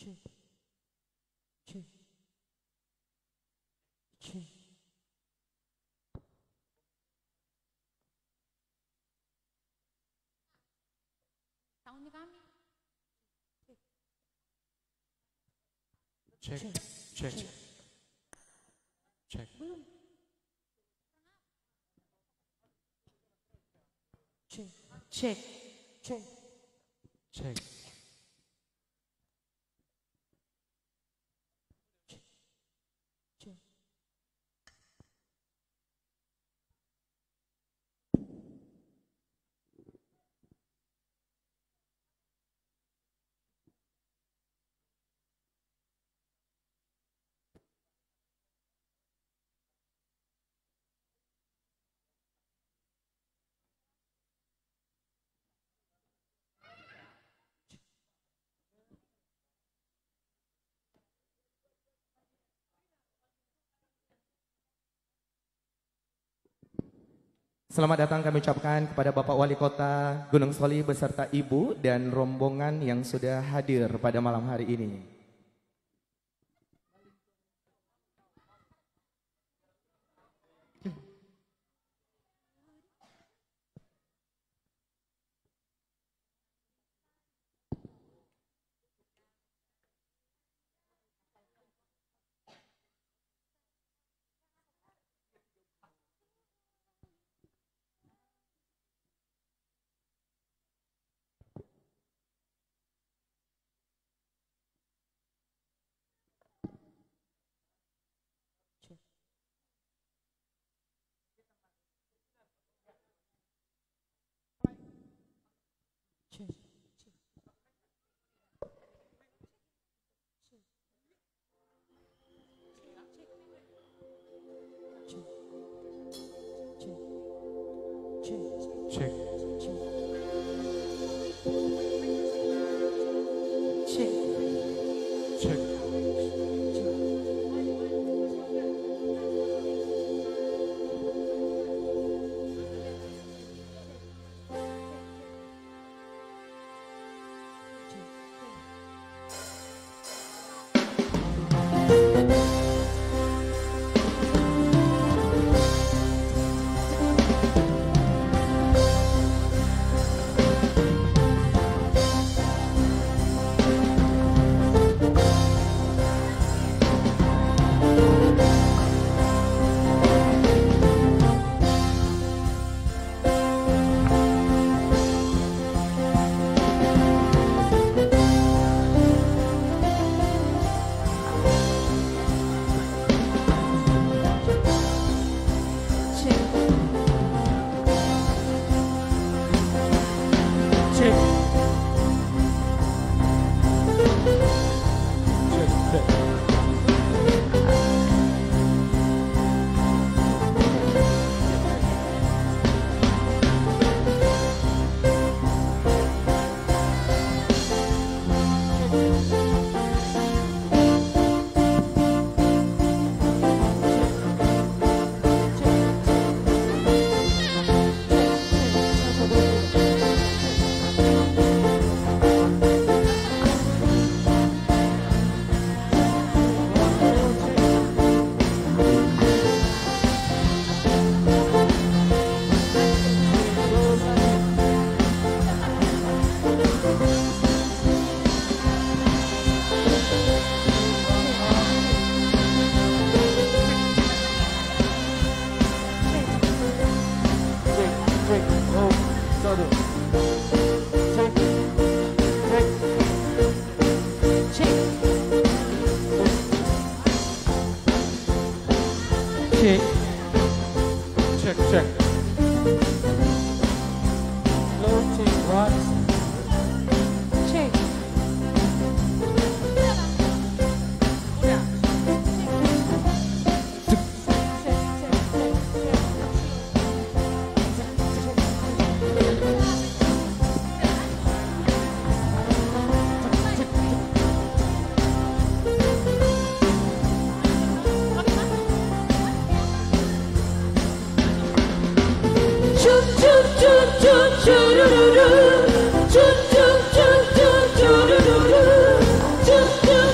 Tahunnya kami. Cek, cek, cek. Belum. Cek, cek, cek, Cek. Selamat datang kami ucapkan kepada Bapak Wali Kota Gunung Soli beserta Ibu dan rombongan yang sudah hadir pada malam hari ini. Cek. cek. Cek. Choo choo choo choo choo choo choo choo choo choo.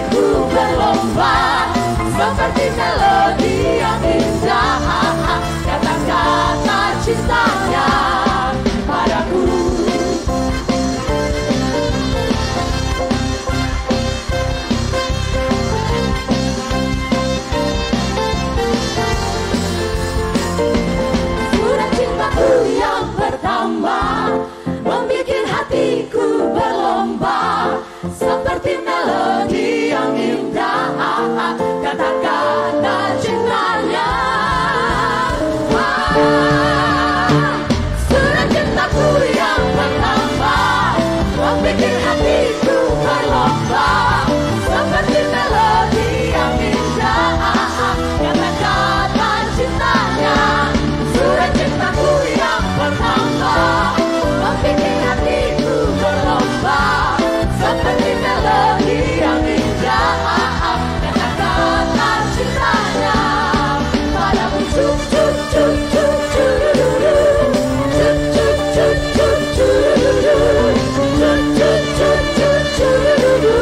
hatiku berlomba seperti melodi yang indah, kata-kata cintanya padaku. Surat cintaku yang pertama membikin hatiku berlomba seperti melodi yang indah, kata-kata cintanya. Surat cintaku yang pertama membikin hatiku berlomba seperti melodi yang indah, kata-kata cintanya. Surat cintaku yang pertama membikin hatiku berlomba seperti melodi yang indah, kata-kata cintanya padamu. Cuk cuk cuk cuk curururu, cuk cuk cuk cuk curururu, cuk cuk cuk cuk curururu,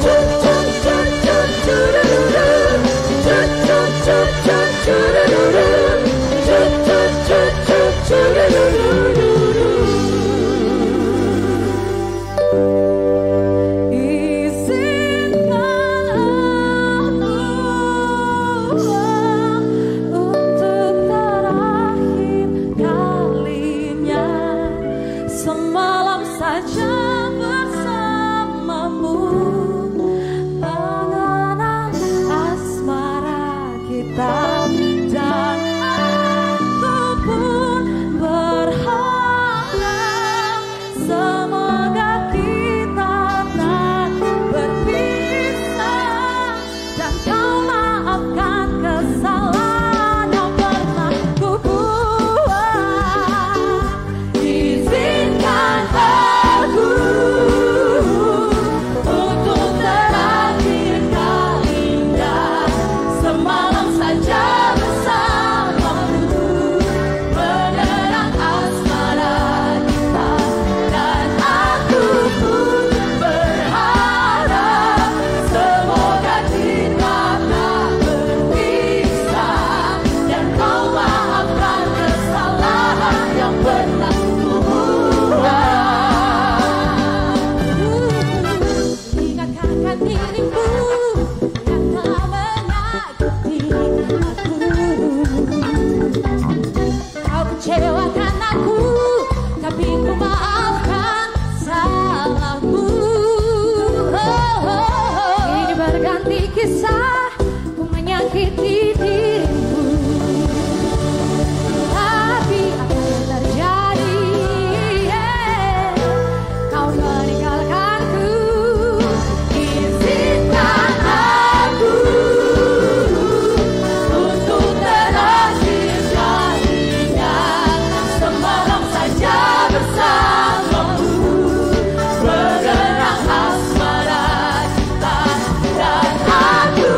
cuk cuk cuk cuk curururu, cuk cuk cuk cuk curururu, cuk cuk cuk cuk curururu. Semalam saja bersamamu, pengenang asmara kita, dan aku pun berharap semoga kita tak berpisah, dan kau maafkan kesalahan yang pernah ku buat. Izinkan aku untuk terakhir kalinya, semalam saja bersamamu, menerang asmara kita, dan aku pun berharap semoga kita tak berpisah, dan kau maafkan kesalahan yang pernah ku buat. Ingatkan dirimu yang telah menyakiti aku. Kau kecewakan aku, tapi ku maafkan salahmu. Ini berganti kisah, ku menyakiti dirimu, tapi apa yang terjadi? Kau meninggalkanku. Izinkan aku untuk terakhir kalinya, semalam saja bersamamu, mengenang asmara kita, dan aku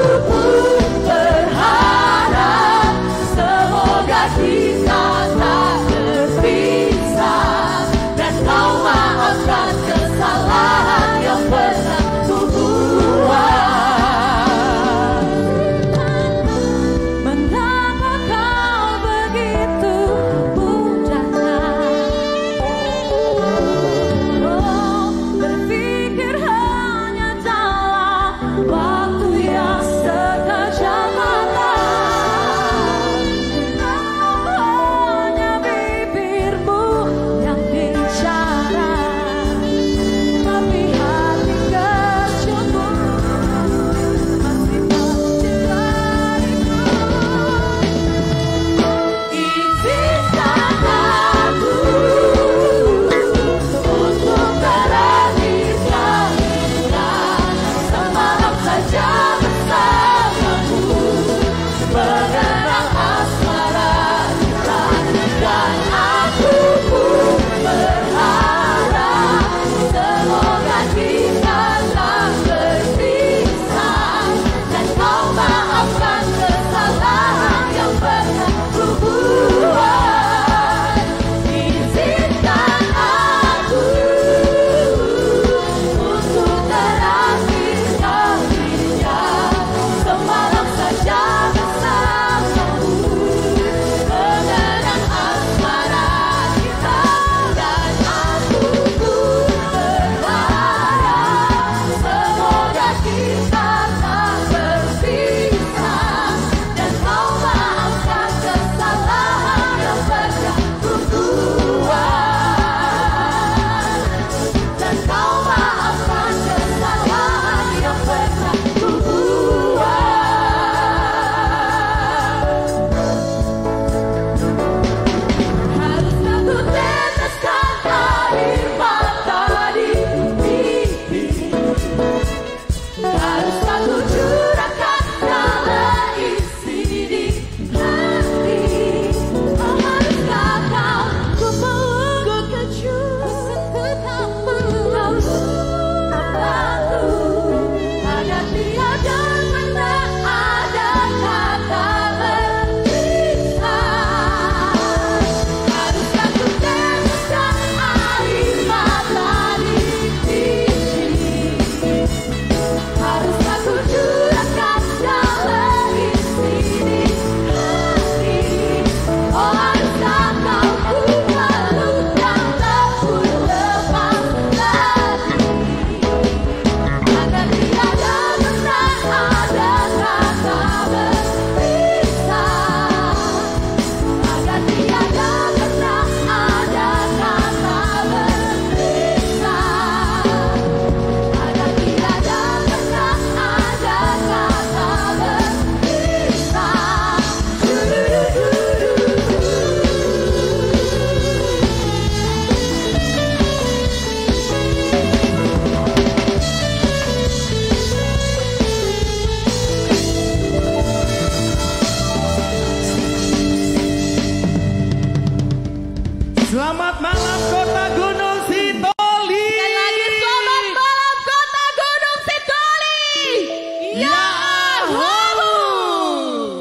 Yahoo!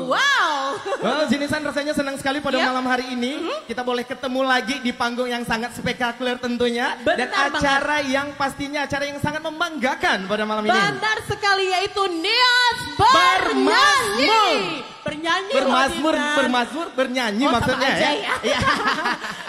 Wow. Well, Jenisan rasanya senang sekali pada Yep. malam hari ini. Kita boleh ketemu lagi di panggung yang sangat spektakuler tentunya. Dan Benar acara yang pastinya acara yang sangat membanggakan pada malam ini. Benar sekali, yaitu Nias bernyanyi. Bermazmur, bernyanyi maksudnya sama aja ya. ya.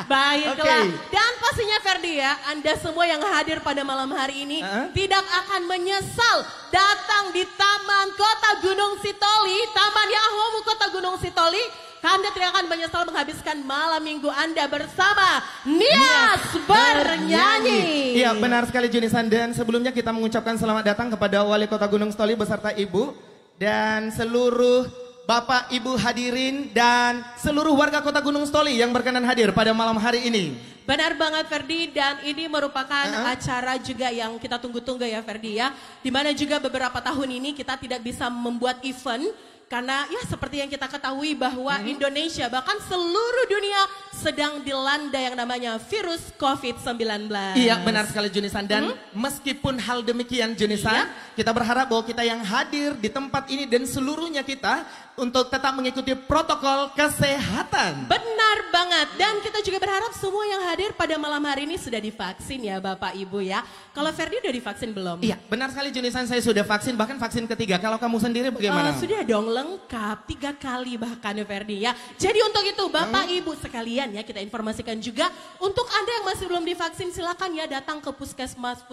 Baiklah. Oke. Dan pastinya Ferdi ya, Anda semua yang hadir pada malam hari ini tidak akan menyesal datang di Taman Kota Gunung Sitoli, Taman Yahoo Kota Gunung Sitoli. Anda tidak akan menyesal menghabiskan malam minggu Anda bersama Nias bernyanyi. Iya benar sekali Junisan, dan sebelumnya kita mengucapkan selamat datang kepada Wali Kota Gunung Sitoli beserta Ibu dan seluruh Bapak Ibu hadirin dan seluruh warga Kota Gunung Sitoli yang berkenan hadir pada malam hari ini. Benar banget Ferdi, dan ini merupakan acara juga yang kita tunggu-tunggu ya Ferdi ya. Dimana juga beberapa tahun ini kita tidak bisa membuat event. Karena ya seperti yang kita ketahui bahwa Indonesia bahkan seluruh dunia sedang dilanda yang namanya virus COVID-19. Iya benar sekali Junisan, dan meskipun hal demikian Junisan, kita berharap bahwa kita yang hadir di tempat ini dan seluruhnya kita untuk tetap mengikuti protokol kesehatan. Benar banget, dan kita juga berharap semua yang hadir pada malam hari ini sudah divaksin ya Bapak Ibu ya. Kalau Ferdi udah divaksin belum? Iya benar sekali Junisan, saya sudah vaksin, bahkan vaksin ketiga. Kalau kamu sendiri bagaimana? Sudah dong, lengkap 3 kali bahkan ya Ferdi ya. Jadi untuk itu Bapak Ibu sekalian ya, kita informasikan juga untuk Anda yang masih belum divaksin, silakan ya datang ke puskesmas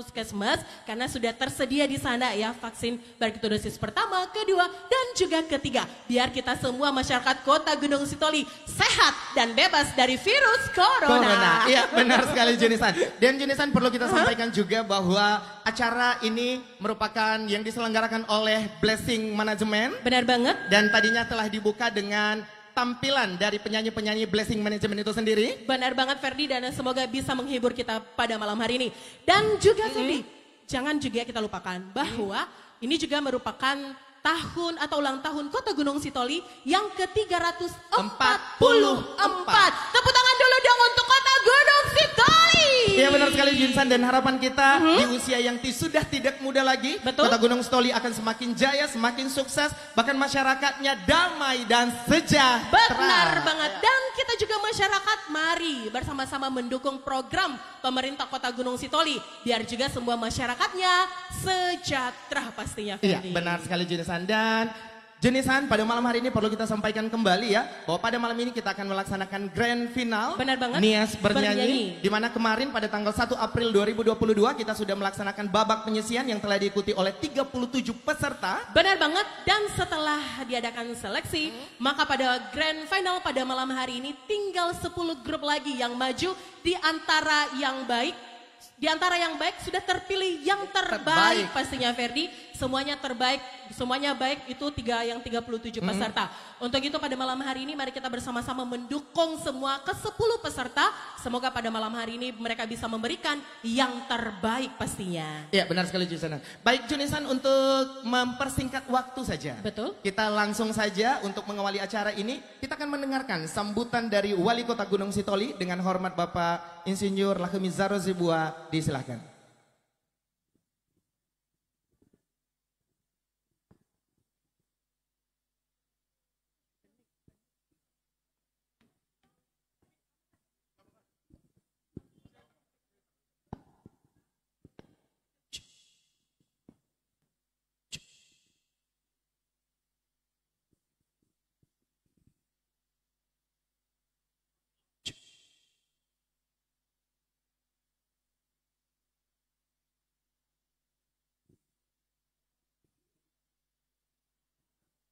karena sudah tersedia di sana ya vaksin baik itu dosis pertama, kedua dan juga ketiga. Biar kita semua masyarakat Kota Gunung Sitoli sehat dan bebas dari virus corona. Iya benar sekali Junisan. Dan Junisan perlu kita sampaikan juga bahwa acara ini merupakan yang diselenggarakan oleh Blessing Management. Benar banget. Dan tadinya telah dibuka dengan tampilan dari penyanyi-penyanyi Blessing Management itu sendiri. Benar banget Ferdi, dan semoga bisa menghibur kita pada malam hari ini. Dan juga Ferdi, jangan juga kita lupakan bahwa ini juga merupakan tahun atau ulang tahun Kota Gunung Sitoli yang ke-344. Tepuk tangan dulu dong untuk Kota Gunung Sitoli. Iya benar sekali Jinsan, dan harapan kita di usia yang sudah tidak muda lagi, Betul. Kota Gunung Sitoli akan semakin jaya, semakin sukses, bahkan masyarakatnya damai dan sejahtera. Benar banget, dan kita juga masyarakat mari bersama-sama mendukung program pemerintah Kota Gunung Sitoli biar juga semua masyarakatnya sejahtera pastinya Iya Ferdi. benar sekali Junisan, dan Junisan pada malam hari ini perlu kita sampaikan kembali ya bahwa pada malam ini kita akan melaksanakan grand final Benar banget. Nias bernyanyi, Bernyanyi. di mana kemarin pada tanggal 1 April 2022 kita sudah melaksanakan babak penyisian yang telah diikuti oleh 37 peserta. Benar banget, dan setelah diadakan seleksi, maka pada grand final pada malam hari ini tinggal 10 grup lagi yang maju. Di antara yang baik sudah terpilih yang terbaik pastinya Ferdi. Semuanya terbaik, semuanya baik itu yang 37 peserta. Untuk itu pada malam hari ini mari kita bersama-sama mendukung semua ke-10 peserta. Semoga pada malam hari ini mereka bisa memberikan yang terbaik pastinya. Iya benar sekali Junisan. Baik Junisan, untuk mempersingkat waktu saja. Betul. Kita langsung saja untuk mengawali acara ini, kita akan mendengarkan sambutan dari Wali Kota Gunung Sitoli dengan hormat Bapak Insinyur Lakhmi Zaro Zibua. Disilahkan.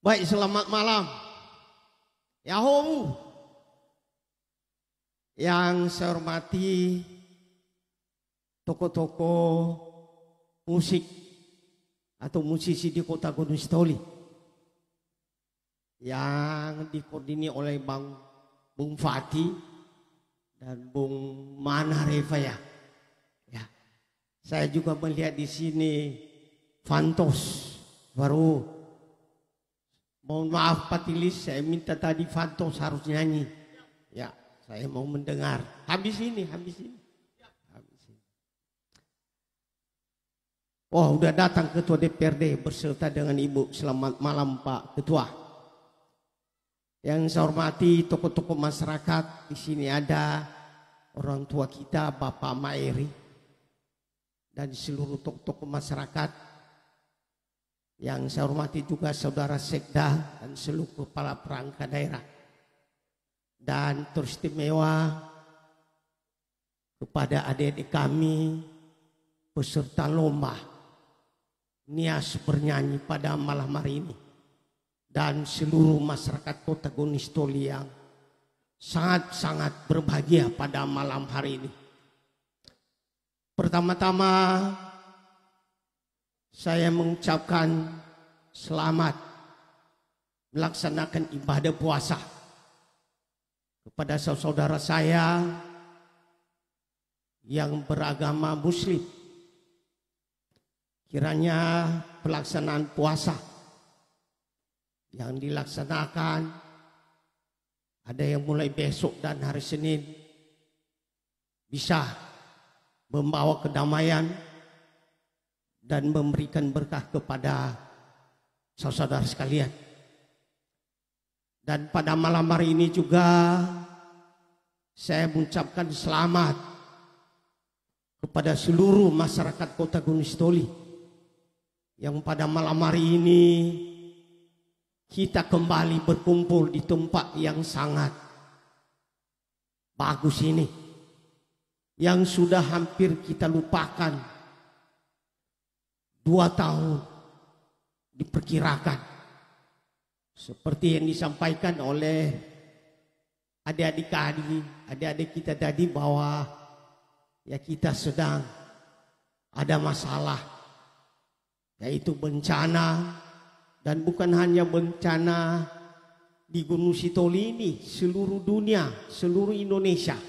Baik, selamat malam. Yahoo. Yang saya hormati tokoh-tokoh musik atau musisi di Kota Gunung Sitoli yang dikoordinir oleh Bung Fatih dan Bung Mana Reva ya. Saya juga melihat di sini Fantos baru. Mohon maaf Patilis, saya minta tadi Fantos harus nyanyi. Ya, saya mau mendengar. Habis ini. Oh, udah datang Ketua DPRD berserta dengan Ibu. Selamat malam Pak Ketua. Yang saya hormati tokoh-tokoh masyarakat, di sini ada orang tua kita Bapak Maeri dan seluruh tokoh-tokoh masyarakat. Yang saya hormati juga Saudara Sekda dan seluruh kepala perangkat daerah. Dan teristimewa kepada adik-adik kami peserta lomba Nias bernyanyi pada malam hari ini, dan seluruh masyarakat Kota Gunung Sitoli yang sangat-sangat berbahagia pada malam hari ini. Pertama-tama saya mengucapkan selamat melaksanakan ibadah puasa kepada saudara saya yang beragama Muslim. Kiranya pelaksanaan puasa yang dilaksanakan ada yang mulai besok dan hari Senin bisa membawa kedamaian dan memberikan berkah kepada saudara sekalian. Dan pada malam hari ini juga saya mengucapkan selamat kepada seluruh masyarakat Kota Gunung Sitoli yang pada malam hari ini kita kembali berkumpul di tempat yang sangat bagus ini, yang sudah hampir kita lupakan 2 tahun diperkirakan, seperti yang disampaikan oleh adik-adik kita tadi, bahwa ya kita sedang ada masalah, yaitu bencana. Dan bukan hanya bencana di Gunung Sitoli ini, seluruh dunia, seluruh Indonesia.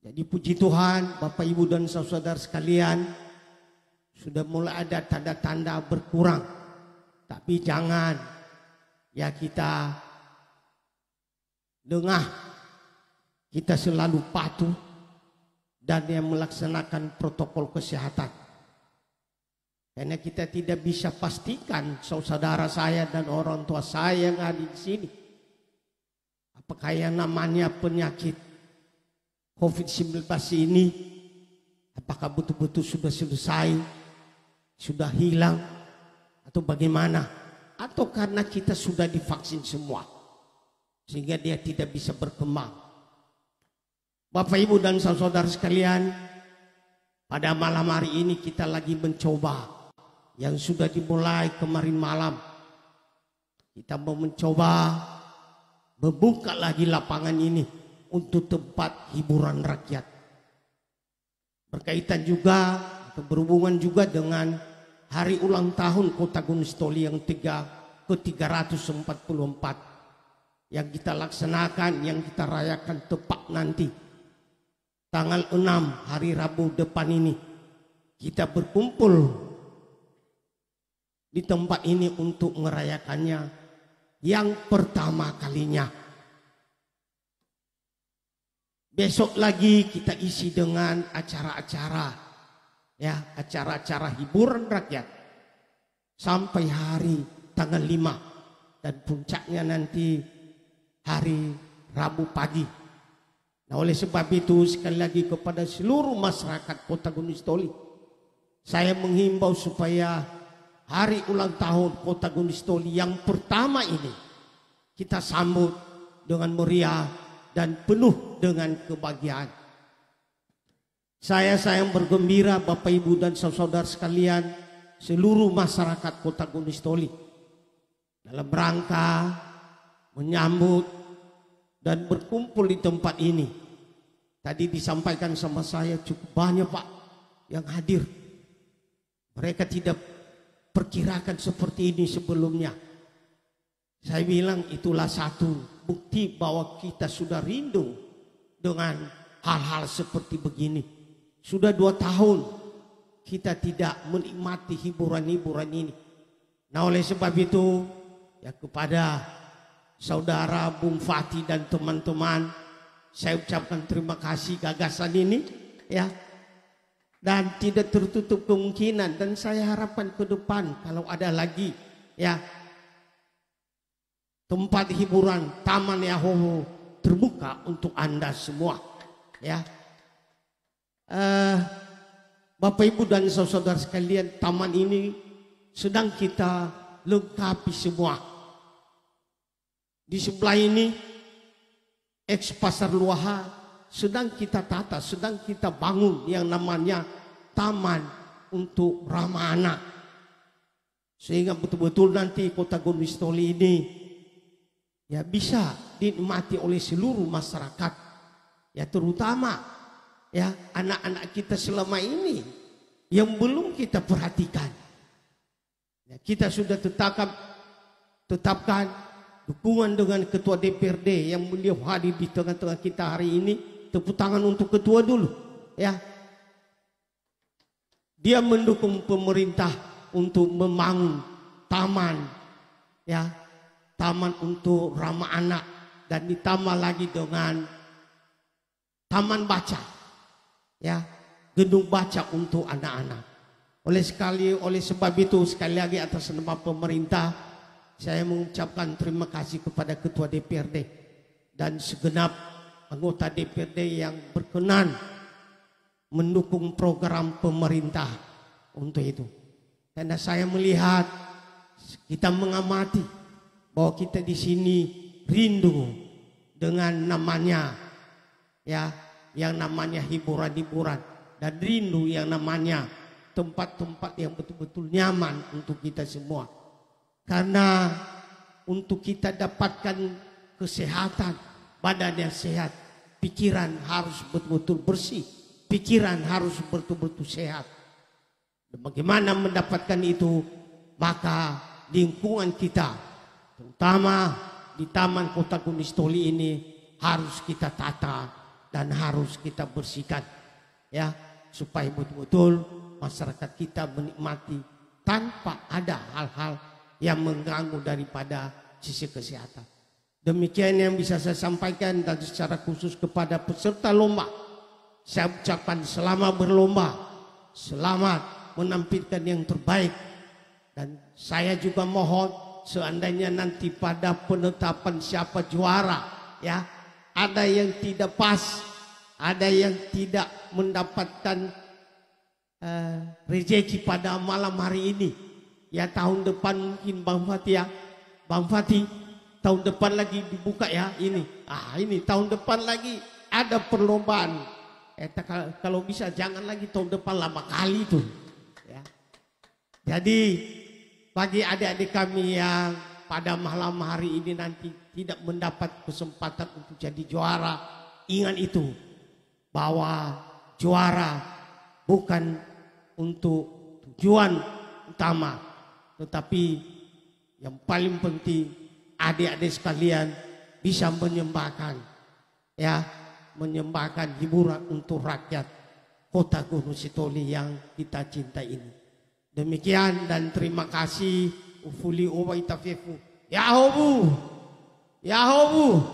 Jadi puji Tuhan, Bapak Ibu dan saudara sekalian, sudah mulai ada tanda-tanda berkurang. Tapi jangan ya kita lengah, kita selalu patuh dan yang melaksanakan protokol kesehatan. Karena kita tidak bisa pastikan saudara saya dan orang tua saya yang ada di sini, apakah yang namanya penyakit COVID-19 ini, apakah betul-betul sudah selesai, sudah hilang, atau bagaimana? Atau karena kita sudah divaksin semua, sehingga dia tidak bisa berkembang. Bapak, Ibu, dan saudara sekalian, pada malam hari ini kita lagi mencoba yang sudah dimulai kemarin malam. Kita mau mencoba membuka lagi lapangan ini untuk tempat hiburan rakyat. Berkaitan juga atau berhubungan juga dengan hari ulang tahun Kota Gunung Sitoli yang ke-344 yang kita laksanakan, yang kita rayakan tepat nanti tanggal 6 hari Rabu depan ini. Kita berkumpul di tempat ini untuk merayakannya yang pertama kalinya. Besok lagi kita isi dengan acara-acara, ya, acara-acara hiburan rakyat sampai hari tanggal 5 dan puncaknya nanti hari Rabu pagi. Nah, oleh sebab itu sekali lagi kepada seluruh masyarakat Kota Gunung Sitoli, saya menghimbau supaya hari ulang tahun Kota Gunung Sitoli yang pertama ini kita sambut dengan meriah dan penuh dengan kebahagiaan. Saya bergembira Bapak Ibu dan saudara sekalian, seluruh masyarakat Kota Gunung Sitoli dalam rangka menyambut dan berkumpul di tempat ini. Tadi disampaikan sama saya cukup banyak Pak yang hadir. Mereka tidak perkirakan seperti ini sebelumnya. Saya bilang itulah satu bukti bahwa kita sudah rindu dengan hal-hal seperti begini. Sudah 2 tahun kita tidak menikmati hiburan-hiburan ini. Nah, oleh sebab itu ya kepada saudara Bung Fatih dan teman-teman, saya ucapkan terima kasih gagasan ini, ya. Dan tidak tertutup kemungkinan, dan saya harapkan ke depan kalau ada lagi ya tempat hiburan Taman Yahowo terbuka untuk Anda semua ya. Bapak Ibu dan saudara sekalian, taman ini sedang kita lengkapi semua. Di sebelah ini ex Pasar Luaha sedang kita tata, sedang kita bangun yang namanya taman untuk ramah anak. Sehingga betul-betul nanti Kota Gunung Sitoli ini ya bisa dinikmati oleh seluruh masyarakat. Ya terutama ya anak-anak kita selama ini yang belum kita perhatikan. Ya, kita sudah tetapkan dukungan dengan Ketua DPRD yang beliau hadir di tengah-tengah kita hari ini. Tepuk tangan untuk ketua dulu ya. Dia mendukung pemerintah untuk membangun taman ya, taman untuk ramah anak, dan ditambah lagi dengan taman baca ya, gedung baca untuk anak-anak. Oleh sebab itu sekali lagi atas nama pemerintah saya mengucapkan terima kasih kepada Ketua DPRD dan segenap anggota DPRD yang berkenan mendukung program pemerintah untuk itu. Karena saya melihat, kita mengamati bahwa kita di sini rindu dengan namanya ya, yang namanya hiburan-hiburan, dan rindu yang namanya tempat-tempat yang betul-betul nyaman untuk kita semua. Karena untuk kita dapatkan kesehatan, badan yang sehat, pikiran harus betul-betul bersih, pikiran harus betul-betul sehat. Dan bagaimana mendapatkan itu? Maka lingkungan kita, terutama di Taman Kota Gunung Sitoli ini, harus kita tata dan harus kita bersihkan ya, supaya betul-betul masyarakat kita menikmati tanpa ada hal-hal yang mengganggu daripada sisi kesehatan. Demikian yang bisa saya sampaikan, dan secara khusus kepada peserta lomba saya ucapkan selamat berlomba, selamat menampilkan yang terbaik. Dan saya juga mohon seandainya nanti pada penetapan siapa juara ya, ada yang tidak pas, ada yang tidak mendapatkan rezeki pada malam hari ini ya, tahun depan mungkin Bang Fatih ya, Bang Fatih tahun depan lagi dibuka ya ini. Ini tahun depan lagi ada perlombaan. Kalau bisa jangan lagi tahun depan, lama kali tuh. Ya. Jadi bagi adik-adik kami yang pada malam hari ini nanti tidak mendapat kesempatan untuk jadi juara, ingat itu bahwa juara bukan untuk tujuan utama, tetapi yang paling penting adik-adik sekalian bisa menyembahkan ya, menyembahkan hiburan untuk rakyat Kota Gunung Sitoli yang kita cintai ini. Demikian dan terima kasih. Ufuli uwa itafifu. Yahobu, Yahobu.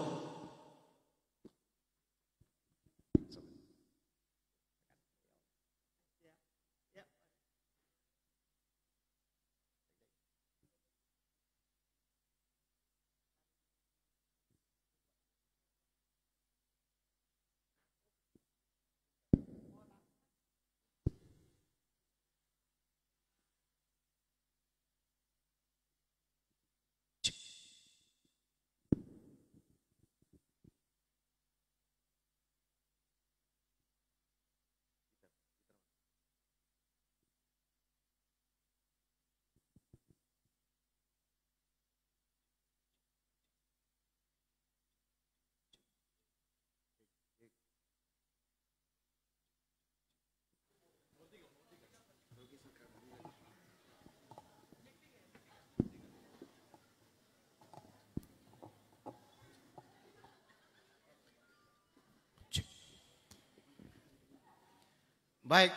Baik,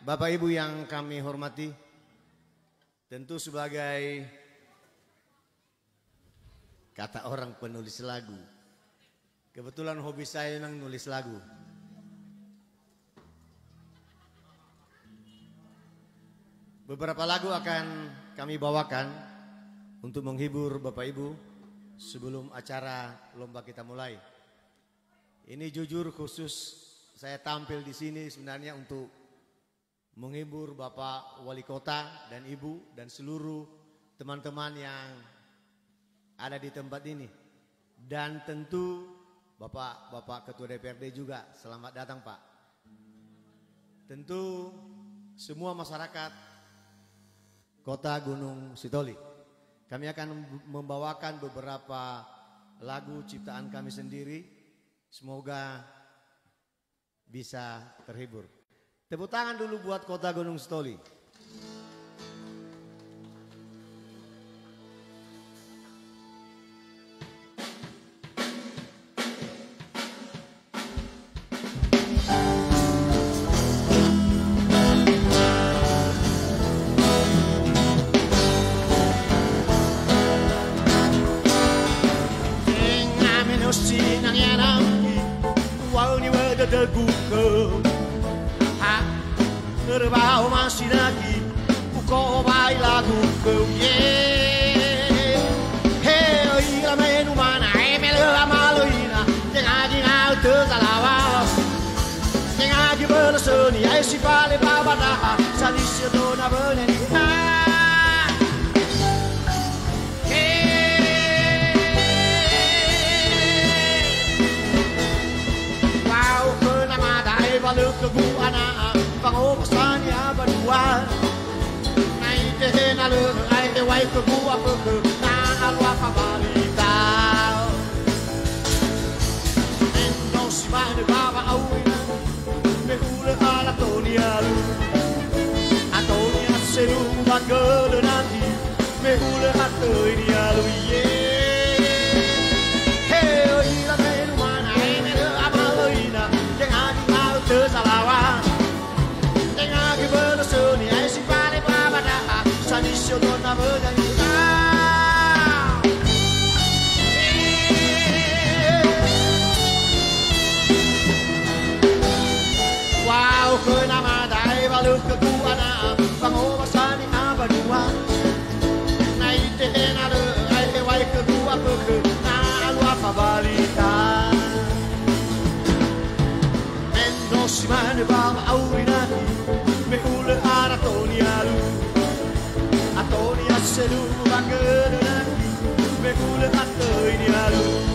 Bapak Ibu yang kami hormati, tentu sebagai kata orang penulis lagu, kebetulan hobi saya memang nulis lagu. Beberapa lagu akan kami bawakan untuk menghibur Bapak Ibu sebelum acara lomba kita mulai. Ini jujur khusus saya tampil di sini sebenarnya untuk menghibur Bapak Wali Kota dan Ibu dan seluruh teman-teman yang ada di tempat ini. Dan tentu Bapak Ketua DPRD juga, selamat datang Pak. Tentu semua masyarakat Kota Gunung Sitoli. Kami akan membawakan beberapa lagu ciptaan kami sendiri. Semoga bisa terhibur. Tepuk tangan dulu buat Kota Gunung Sitoli. Berbau masih lagi Uko bai lagu kau ye Hei la menu mana emelo amaloina Tengaji ngau terkalawas Tengaji belasoni ai si pale babada Sadisya dona beneni Wow kena madai baluk ke buana Pangopasan ya berdua Naik ke nalu Naik ke wai ke gua ke Na alwa kabalita Endo si mana baba awina Me hule ala tonia lu Atonia seru bagel nanti Me hule atonia lu ye Heo ira menu mana Emelo amaloina Jangan ingau tersalawan Belasoni ai si pale babada Sadisyo dona benyanyi Wow kena madai baluk ke kuana Pangobasani abadua Naite henare ai hewai ke gua ke Na alwa fabalita Mendo si mane baba aurinati Me hule ara tonia lu Atonia selu bagel nanti Me hule atonia lu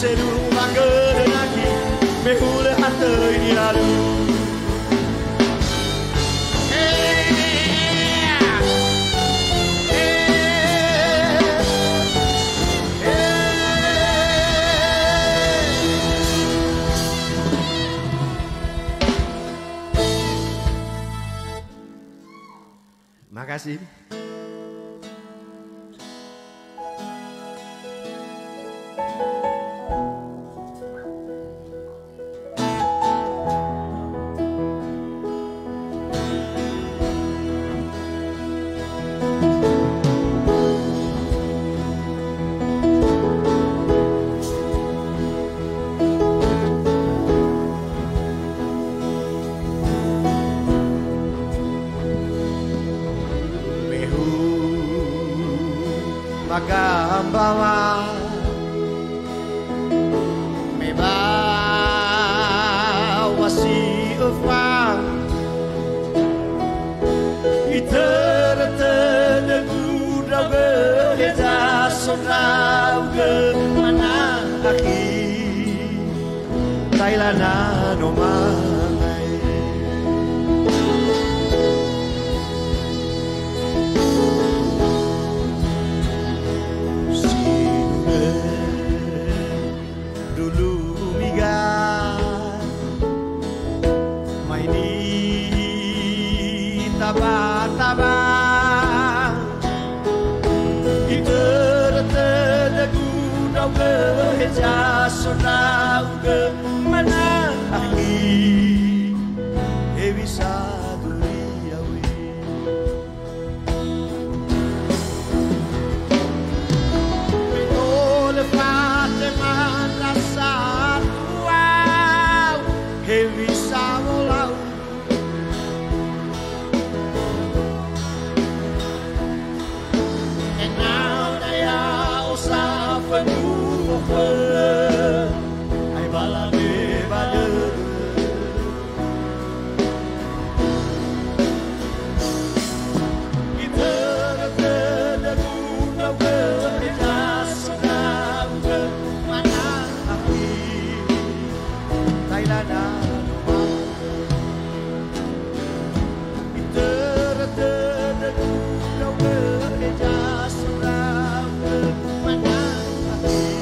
seluruh bangga dan lagi mehule hatei di lalu. Makasih. Bawa mebawa si ufang iterete gudau geja sonau ge mana aki Tailana no mai tabang iterete gudau geja sonau ge mana aki bisa duriawi oleh Fateman rasa tuau bisa molau ai balade bade kita ada guna berjasa ke mana api Tailana kita ada guna berjasa ke mana api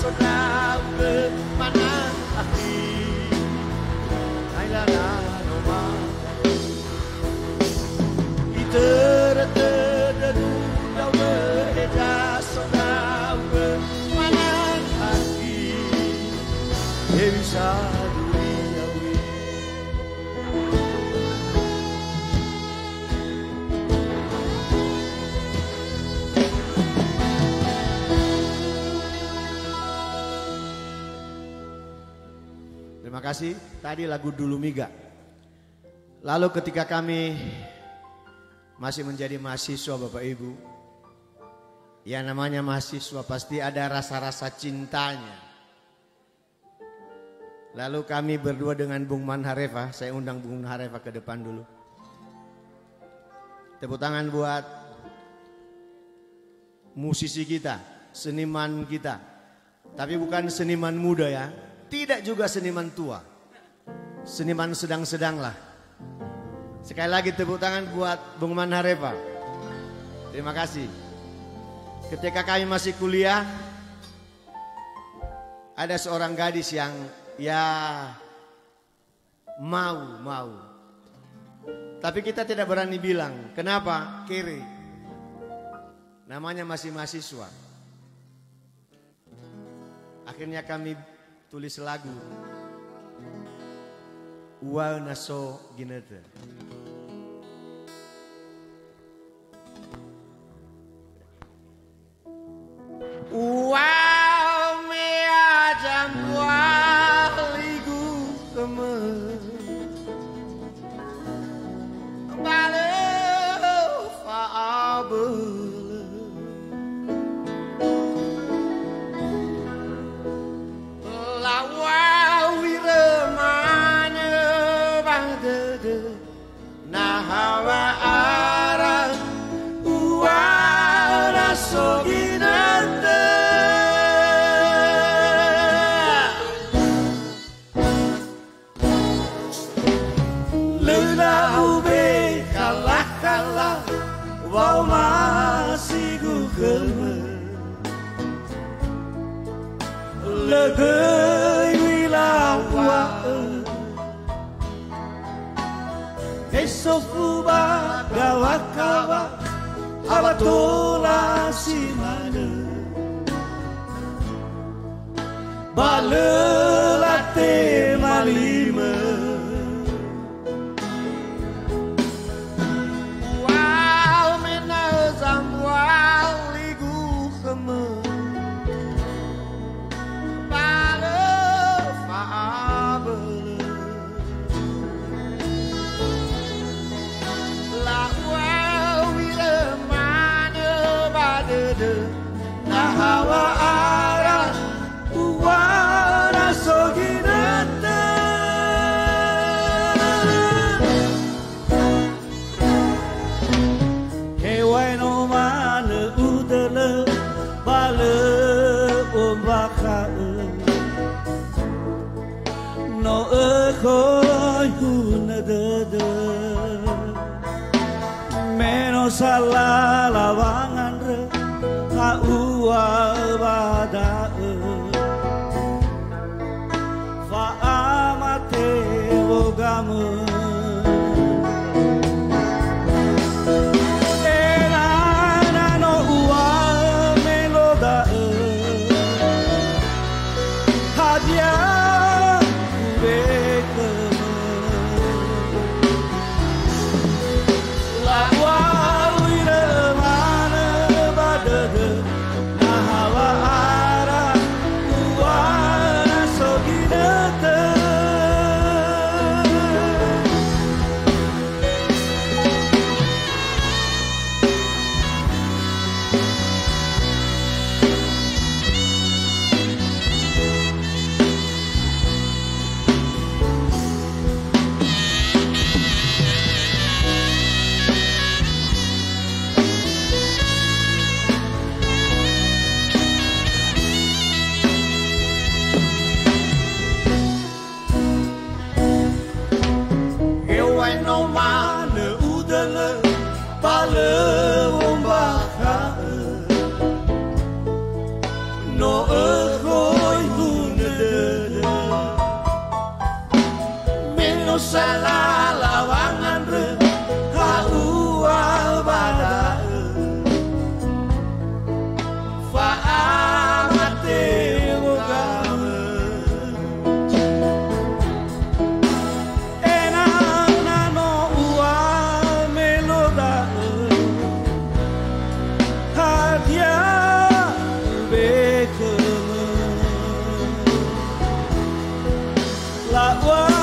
sonau ke mana ahli ailana noma itertedu dau bereja sonau ke mana ahli bisa duriawi. Terima kasih. Tadi lagu Dulu Miga. Lalu ketika kami masih menjadi mahasiswa Bapak Ibu, ya namanya mahasiswa pasti ada rasa-rasa cintanya. Lalu kami berdua dengan Bung Manharefa, saya undang Bung Manharefa ke depan dulu. Tepuk tangan buat musisi kita, seniman kita. Tapi bukan seniman muda ya. Tidak juga seniman tua. Seniman sedang-sedang lah. Sekali lagi tepuk tangan buat Bung Manharefa. Terima kasih. Ketika kami masih kuliah, ada seorang gadis yang ya mau. Tapi kita tidak berani bilang. Kenapa? Kere. Namanya masih mahasiswa. Akhirnya kami tulis lagu Uau naso ginete. Uau mea jambualigu keme Bale faabel Nahawa arah uara soginante Lula ube kalah Wau masih gugelme Legei wilawa Esofuba gawakawa abatola simane Balelate malime Wow menazam waligu kheme Bale faabel Nahawa arah uara soginante Hewai no mane udele bale ombaka No ekoi hunedede Menos salah lawangan re Ka'ua badae Fa'amate wogame Enana no ua melodae Hadia ubekeme La'ua uire mane badede Nahawa arah uara soginete No mane udele pale ombaka No ego salah lawangan re haual bada faamate wogame enak nano ual meloda hadiah bekeme lakwa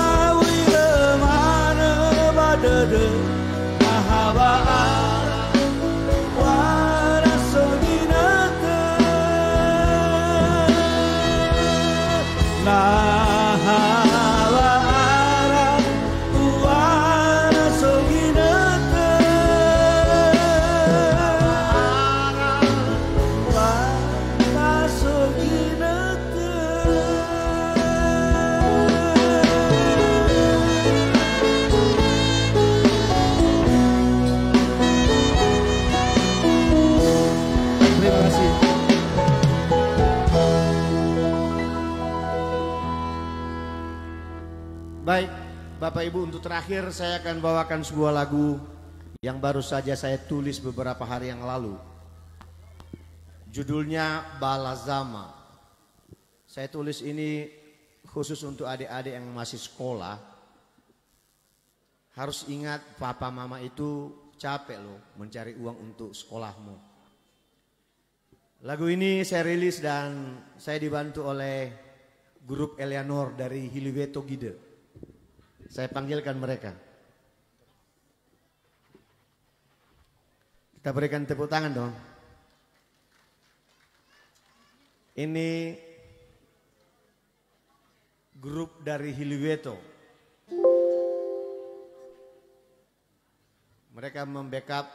Baik, Bapak Ibu, untuk terakhir saya akan bawakan sebuah lagu yang baru saja saya tulis beberapa hari yang lalu. Judulnya Balazama. Saya tulis ini khusus untuk adik-adik yang masih sekolah. Harus ingat papa mama itu capek loh mencari uang untuk sekolahmu. Lagu ini saya rilis dan saya dibantu oleh grup Eleanor dari Hiliweto Gide. Saya panggilkan mereka. Kita berikan tepuk tangan dong. Ini grup dari Hiliweto. Mereka membackup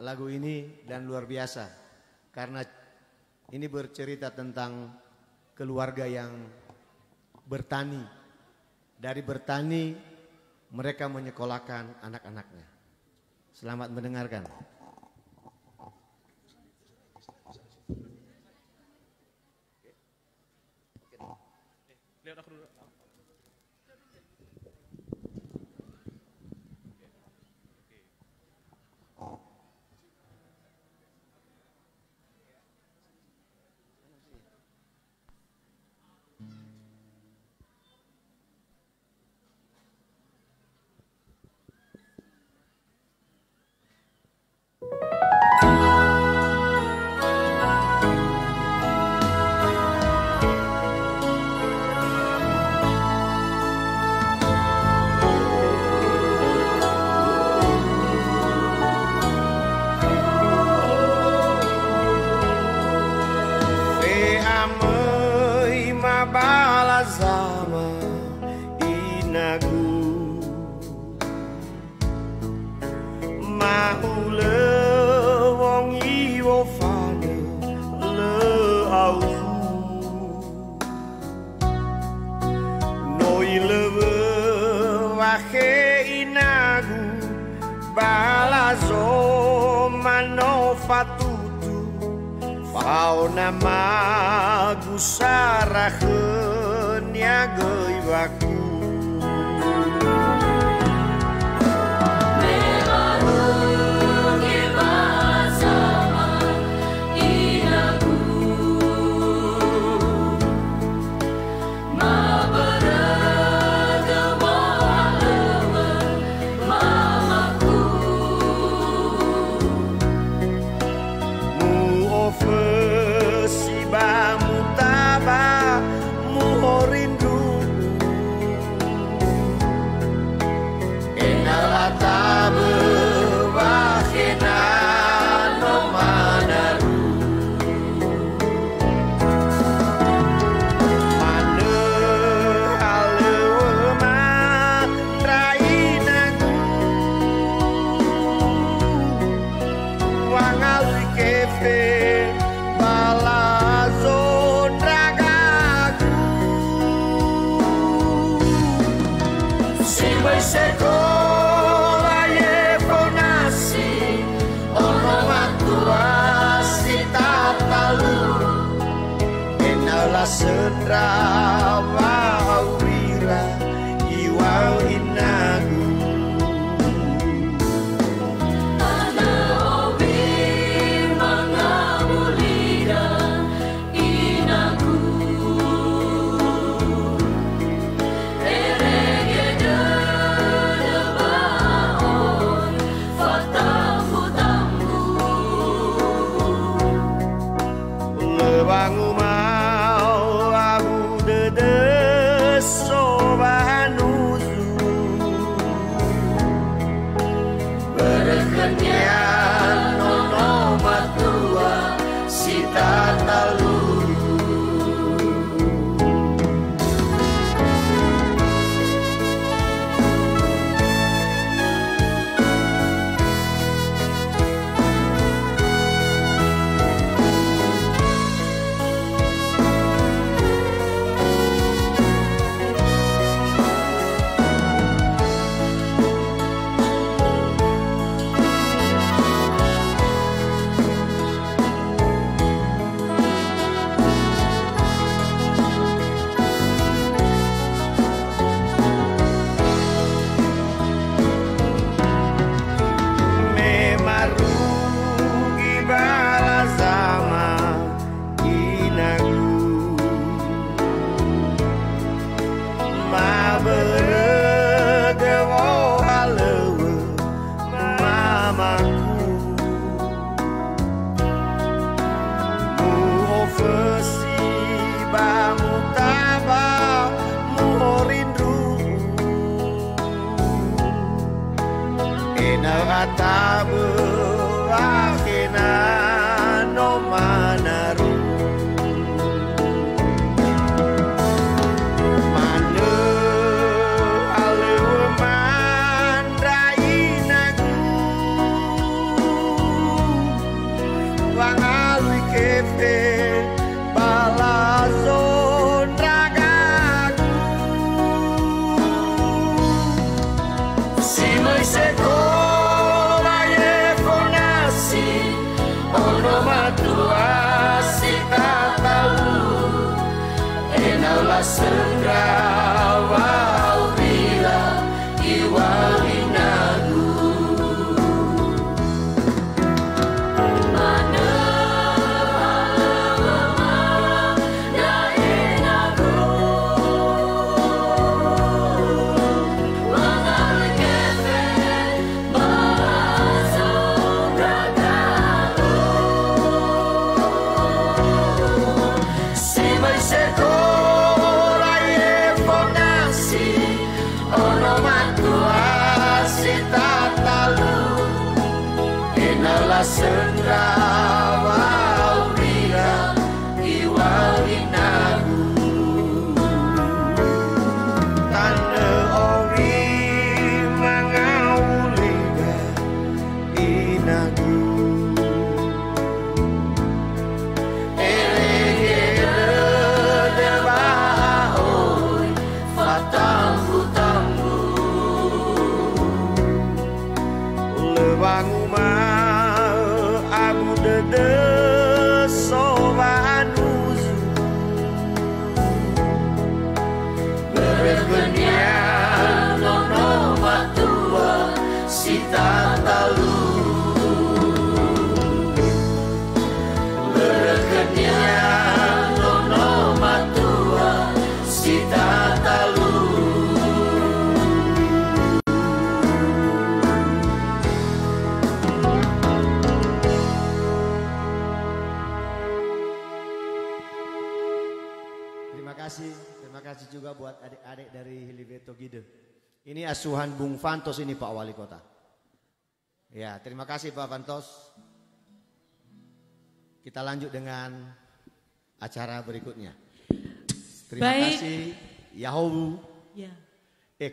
lagu ini dan luar biasa. Karena ini bercerita tentang keluarga yang bertani. Dari bertani mereka menyekolahkan anak-anaknya. Selamat mendengarkan. Balazama inagu mahule wong iwo fane le au noi leve wahe inagu balazoma no fatutu fauna magusaraheun niageuy waku Senra wawira iwal Terima kasih juga buat adik-adik dari Hilibeto Gide. Ini asuhan Bung Fantos ini Pak Wali Kota. Ya, terima kasih Pak Fantos. Kita lanjut dengan acara berikutnya. Terima kasih Yahowu. Ya.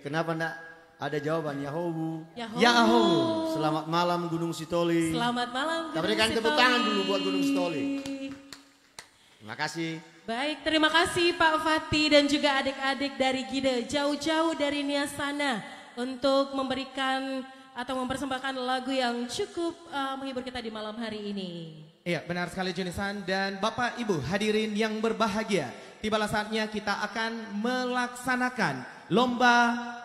Kenapa enggak ada jawaban Yahowu? Yahowu. Selamat malam Gunung Sitoli. Selamat malam Gunung Kita berikan tepuk Sitoli. tangan dulu buat Gunung Sitoli. Terima kasih. Baik, terima kasih Pak Fatih dan juga adik-adik dari Gide jauh-jauh dari Niasana untuk memberikan atau mempersembahkan lagu yang cukup menghibur kita di malam hari ini. Iya, benar sekali Junisan dan Bapak Ibu hadirin yang berbahagia. Tibalah saatnya kita akan melaksanakan lomba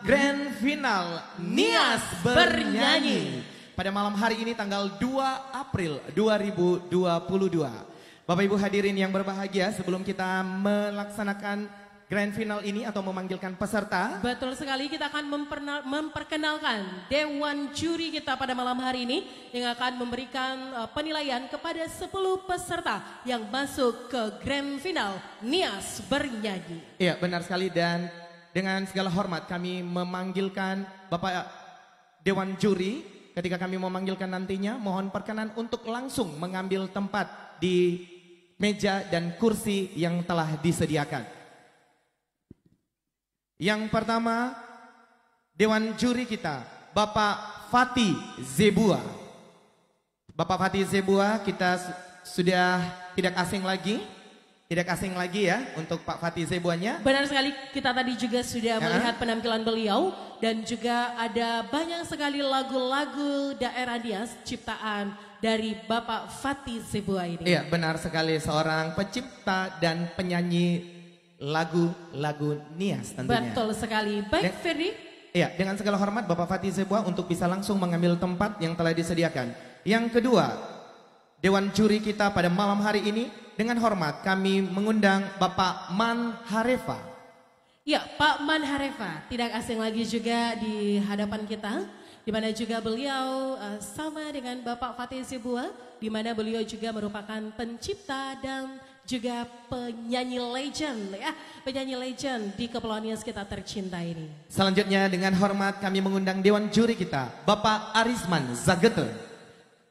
grand final Nias Bernyanyi pada malam hari ini tanggal 2 April 2022. Bapak Ibu hadirin yang berbahagia, sebelum kita melaksanakan grand final ini atau memanggilkan peserta, betul sekali, kita akan memperkenalkan Dewan Juri kita pada malam hari ini yang akan memberikan penilaian kepada 10 peserta yang masuk ke grand final Nias Bernyanyi. Iya, benar sekali dan dengan segala hormat kami memanggilkan Bapak Dewan Juri. Ketika kami memanggilkan nantinya, mohon perkenan untuk langsung mengambil tempat di meja dan kursi yang telah disediakan. Yang pertama, Dewan Juri kita, Bapak Fatih Zebua. Bapak Fatih Zebua kita sudah tidak asing lagi ya untuk Pak Fatih Zebuanya. Benar sekali, kita tadi juga sudah melihat penampilan beliau dan juga ada banyak sekali lagu-lagu daerah Nias ciptaan dari Bapak Fatih Zebua ini. Iya, benar sekali, seorang pencipta dan penyanyi lagu-lagu Nias tentunya. Betul sekali. Baik, Ferdi. Iya, dengan segala hormat Bapak Fatih Zebua untuk bisa langsung mengambil tempat yang telah disediakan. Yang kedua, Dewan Juri kita pada malam hari ini dengan hormat kami mengundang Bapak Man Harefa. Ya, Pak Man Harefa tidak asing lagi juga di hadapan kita, di mana juga beliau sama dengan Bapak Fatih Zebua, di mana beliau juga merupakan pencipta dan juga penyanyi legend ya, penyanyi legend di Kepulauan Nias kita tercinta ini. Selanjutnya dengan hormat kami mengundang Dewan Juri kita, Bapak Arisman Zagete.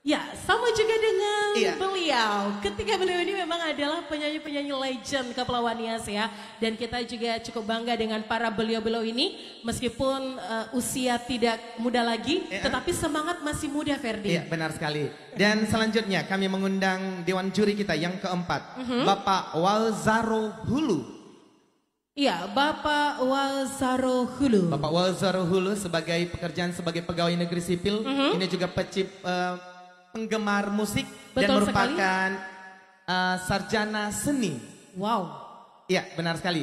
Ya, sama juga dengan Iya. beliau. Ketika beliau ini memang adalah penyanyi-penyanyi legend Kepulauan Nias ya. Dan kita juga cukup bangga dengan para beliau-beliau ini. Meskipun usia tidak muda lagi, tetapi semangat masih muda, Ferdi. Iya, benar sekali. Dan selanjutnya kami mengundang Dewan Juri kita yang keempat, Bapak Walzaro Hulu. Iya, Bapak Walzaro Hulu. Bapak Walzaro Hulu sebagai pekerjaan sebagai pegawai negeri sipil, ini juga penggemar musik dan Betul merupakan sarjana seni. Wow. Iya, benar sekali.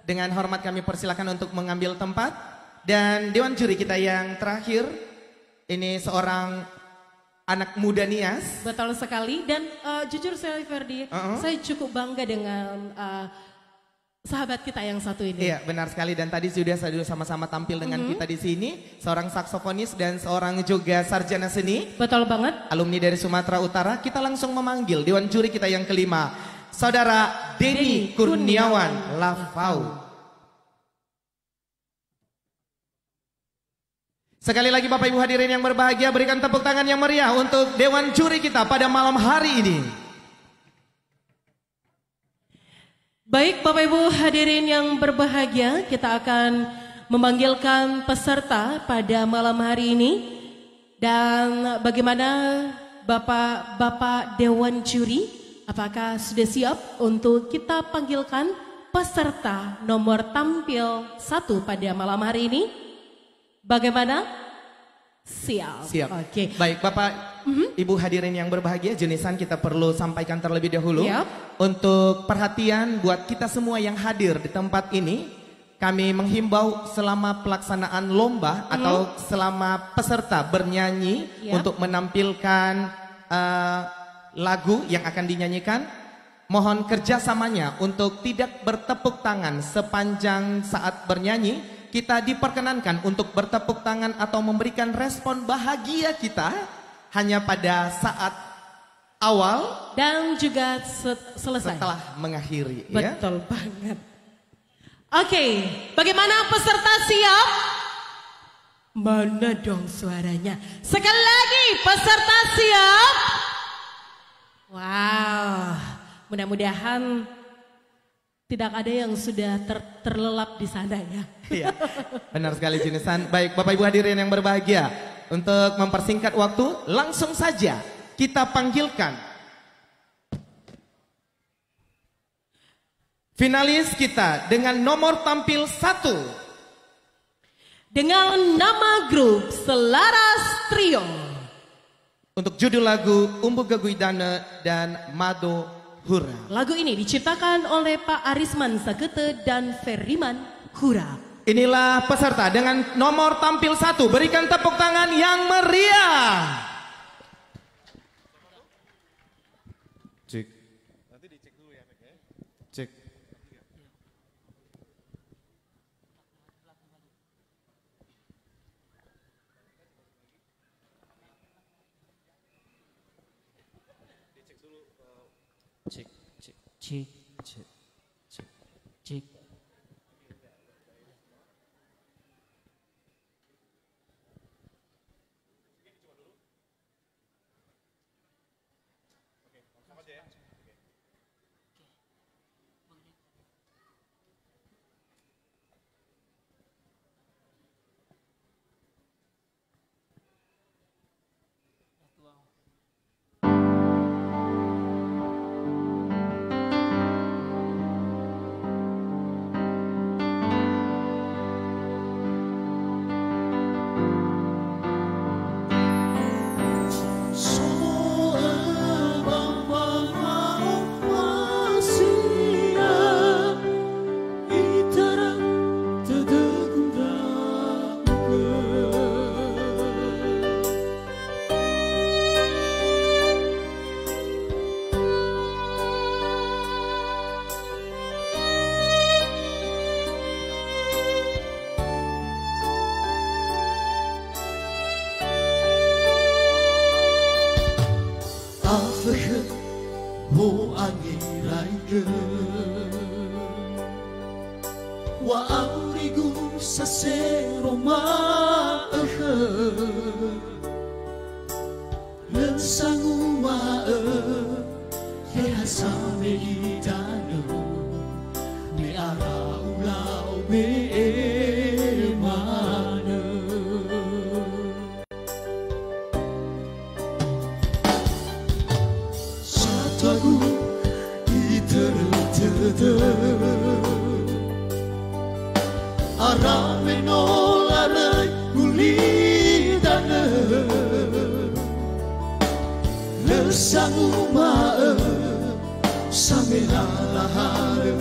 Dengan hormat kami persilakan untuk mengambil tempat. Dan Dewan Juri kita yang terakhir, ini seorang anak muda Nias. Betul sekali. Dan jujur saya Ferdi, saya cukup bangga dengan sahabat kita yang satu ini. Iya, benar sekali. Dan tadi sudah sama-sama tampil dengan kita di sini. Seorang saksofonis dan seorang juga sarjana seni. Betul banget. Alumni dari Sumatera Utara. Kita langsung memanggil Dewan Juri kita yang kelima. Saudara Denny Kurniawan Lafau. Sekali lagi Bapak Ibu hadirin yang berbahagia, berikan tepuk tangan yang meriah untuk Dewan Juri kita pada malam hari ini. Baik Bapak Ibu hadirin yang berbahagia, kita akan memanggilkan peserta pada malam hari ini. Dan bagaimana Bapak Dewan Juri? Apakah sudah siap untuk kita panggilkan peserta nomor tampil 1 pada malam hari ini? Bagaimana? Siap. Siap. Oke. Baik Bapak Ibu hadirin yang berbahagia, jenisan kita perlu sampaikan terlebih dahulu. Untuk perhatian buat kita semua yang hadir di tempat ini, kami menghimbau selama pelaksanaan lomba atau selama peserta bernyanyi untuk menampilkan lagu yang akan dinyanyikan, mohon kerjasamanya untuk tidak bertepuk tangan sepanjang saat bernyanyi. Kita diperkenankan untuk bertepuk tangan atau memberikan respon bahagia kita hanya pada saat awal dan juga selesai setelah mengakhiri. Betul banget. Oke, bagaimana peserta siap? Mana dong suaranya? Sekali lagi, peserta siap? Wow, mudah-mudahan tidak ada yang sudah terlelap di sana ya. Iya, benar sekali jenisan. Baik Bapak Ibu hadirin yang berbahagia, untuk mempersingkat waktu, langsung saja kita panggilkan finalis kita dengan nomor tampil 1. Dengan nama grup Selaras Trio. Untuk judul lagu Umbu Gaguidana dan Mado Hura. Lagu ini diciptakan oleh Pak Arisman Sagete dan Feriman Hura. Inilah peserta dengan nomor tampil 1. Berikan tepuk tangan yang meriah. Cek. Nanti dicek dulu ya, Cek. Cek, cek, cek, cek, cek, cek. Sang uma samela lahare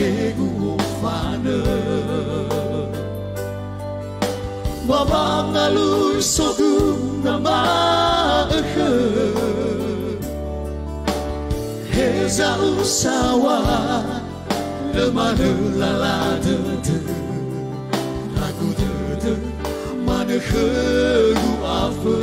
hegu fana babang alui sogum nama heza usawa lemana lala dede ragu dede mana hegu afhe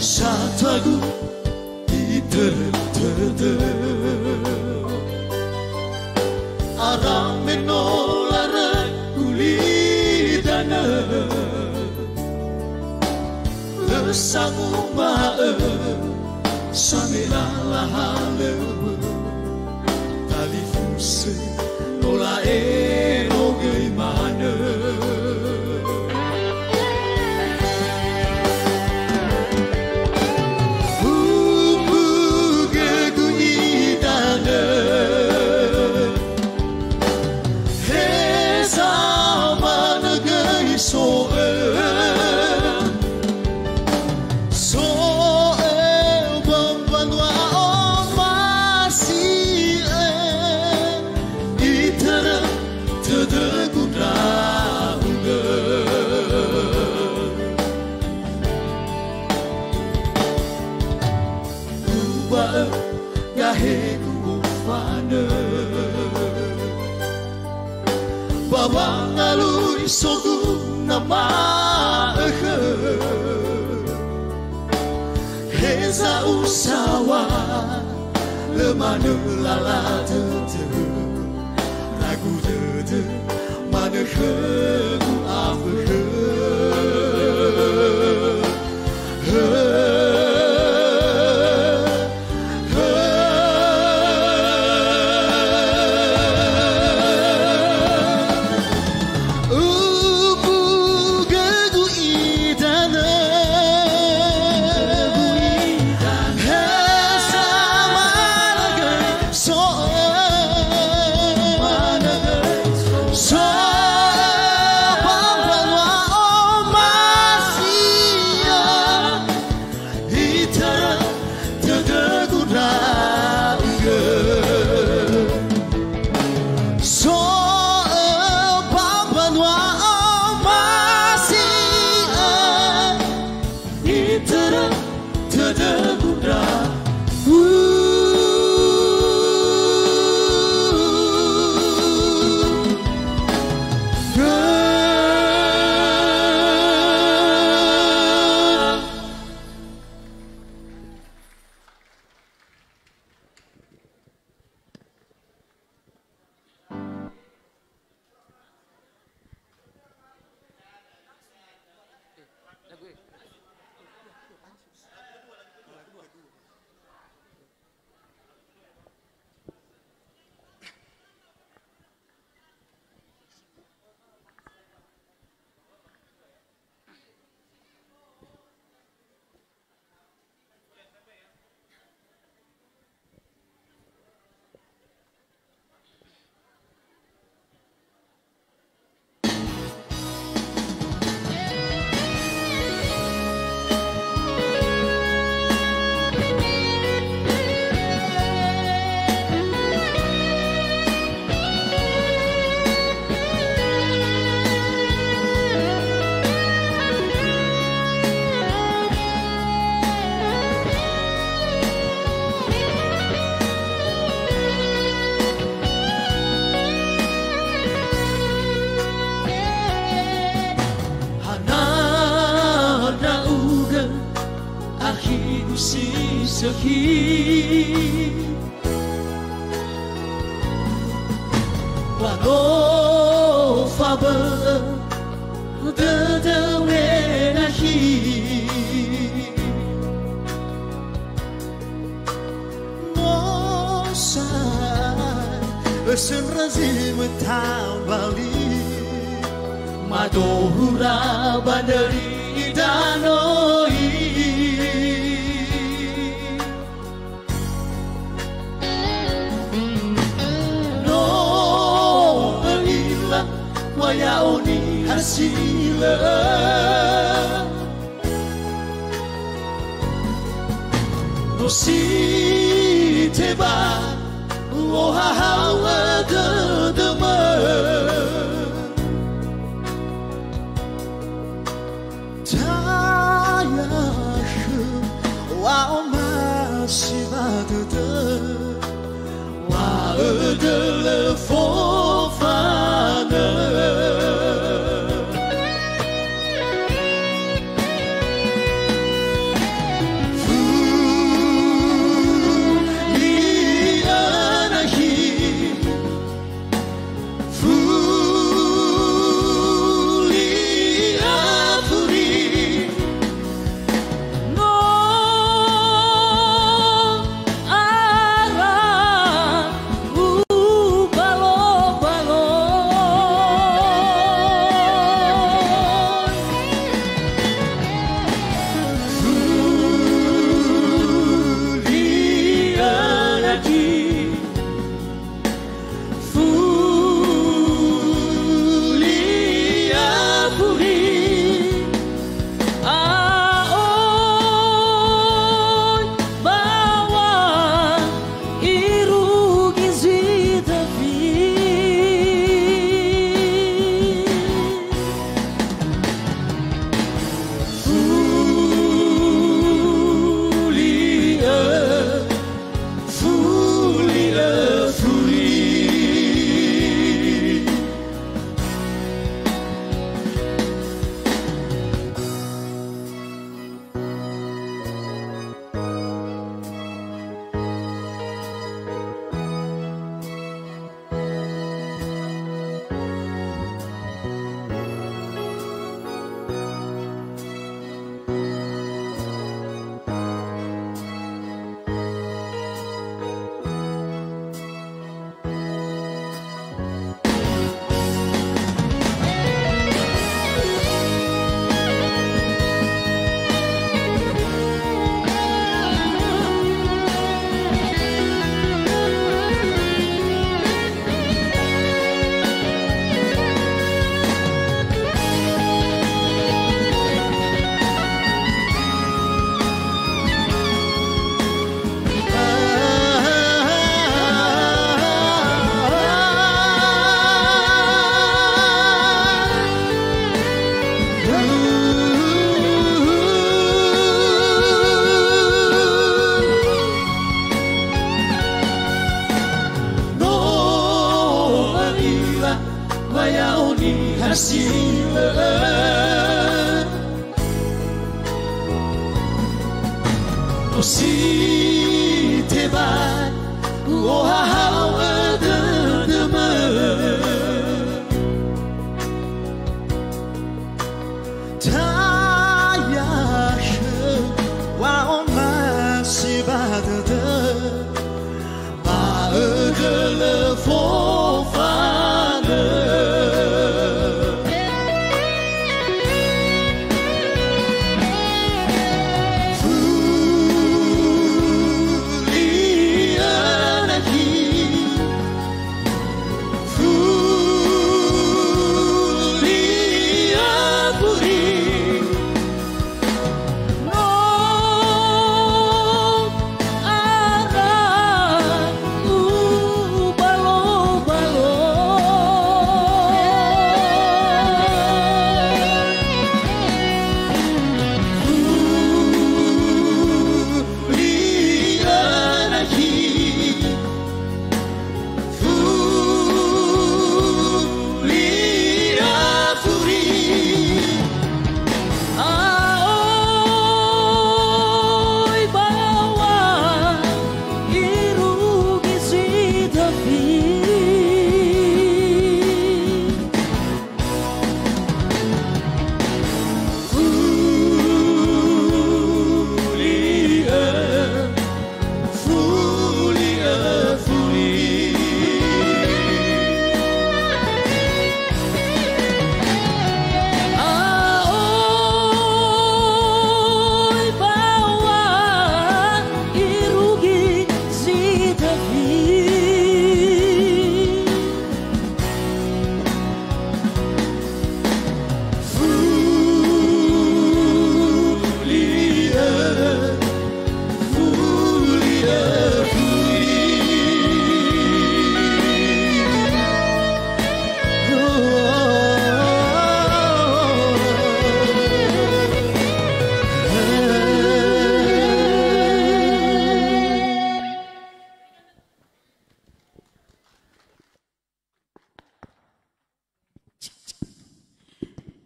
Satagu iter arang menolara kulidana lesangu mae samela lahale tali fuse nola eno gimana bawang alui sogu nama heza usawa lemana lala dede ragu dede mana hegu afhe So, bang si sakit Wano faba Dadawe nahi Nosai Senrazim tambali Madohura bandari danoi No alila wayaoni hasila No si teba ohahawa dadama Wow, masih ada, wow, ada fofana. Balon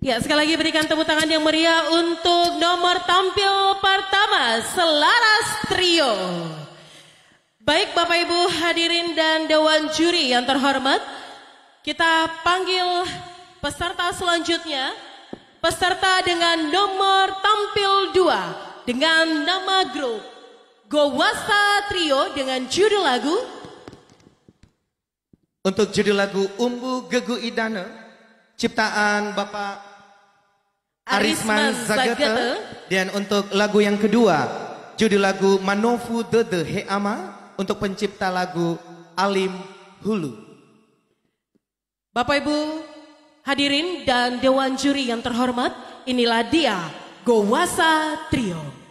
Ya, sekali lagi berikan tepuk tangan yang meriah untuk nomor tampil pertama, Selaras Trio. Baik Bapak Ibu hadirin dan Dewan Juri yang terhormat, kita panggil peserta selanjutnya. Peserta dengan nomor tampil 2 dengan nama grup Gowasa Trio dengan judul lagu. Untuk judul lagu Umbu Gegu Idana, ciptaan Bapak Arisman Zagete. Dan untuk lagu yang kedua, judul lagu Manofu Dede Heama, untuk pencipta lagu Alim Hulu. Bapak Ibu hadirin dan Dewan Juri yang terhormat, inilah dia Gowasa Trio.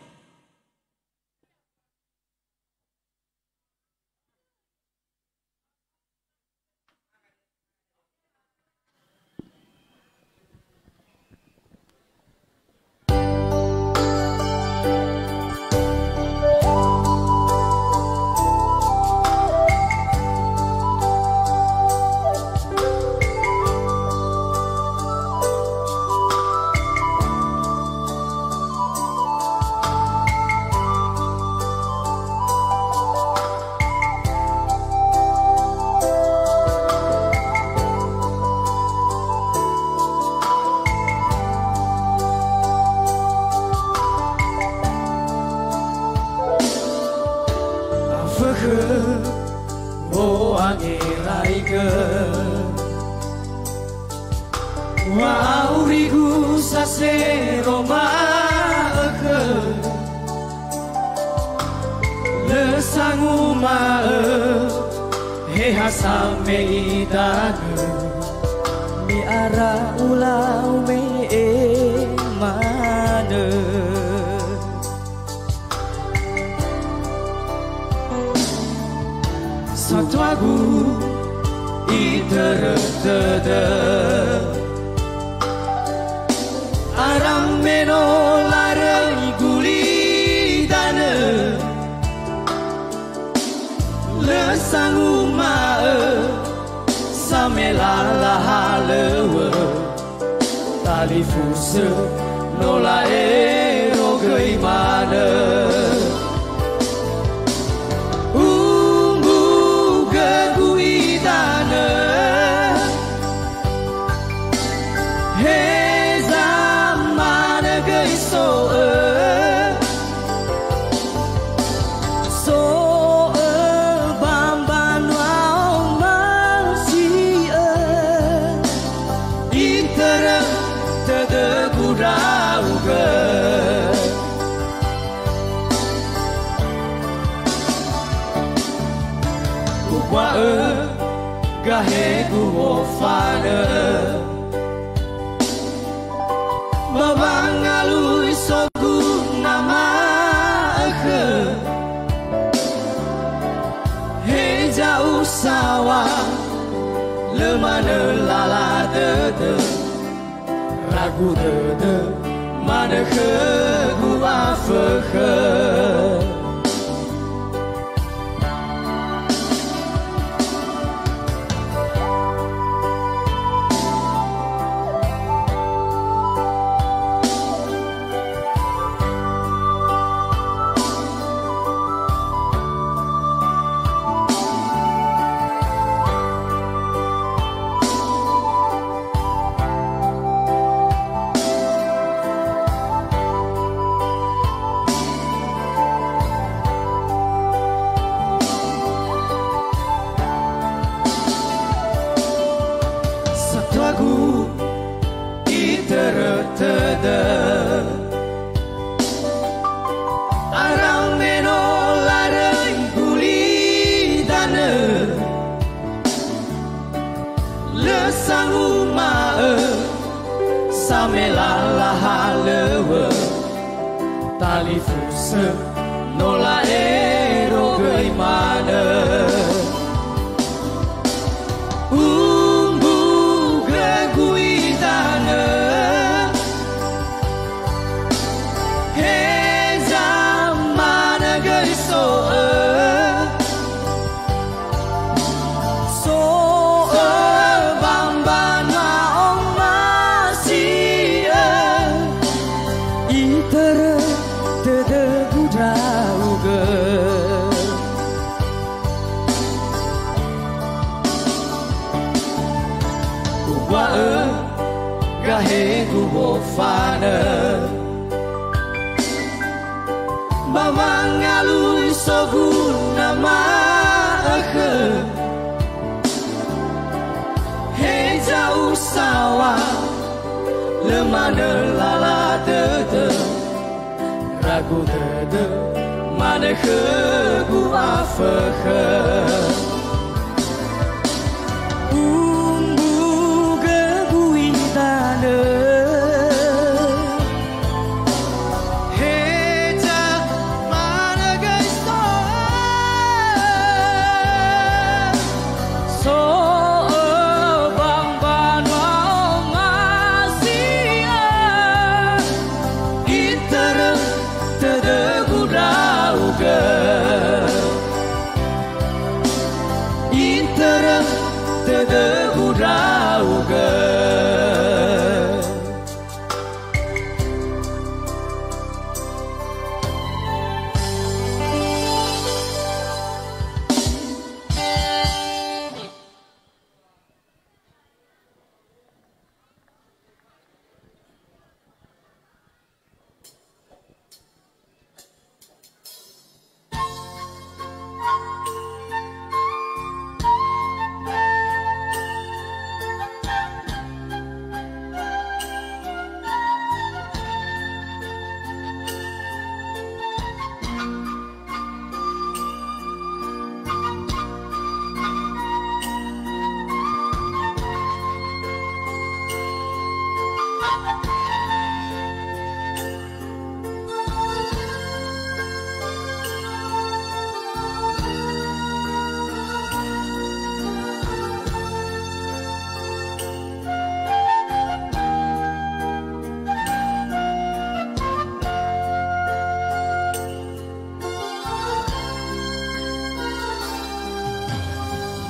Waurigu sase Roma le sangu ma he hasame idane mi ara ulau me mane satu agu iterete aram meno larei gulidane le sangu ma samela la halewe tali fuse no la ero gimana umbu geguidane gahe gu ofane mabangalu isogu nama ke he jauh sawah lemana lala dede ragu dede mana ke gu afeke tali fuse nola ero gimana umbu geguidane he zamana geiso so bamba na oma si ku bofana Bamangalui soguna maake Hei jauh sawah Lemana lala dede Ragu dede Mana ke gua fekhe Umbu geguin tane Heja mana guys So bang bano masia Iter tede gudauge Iter tede gudauge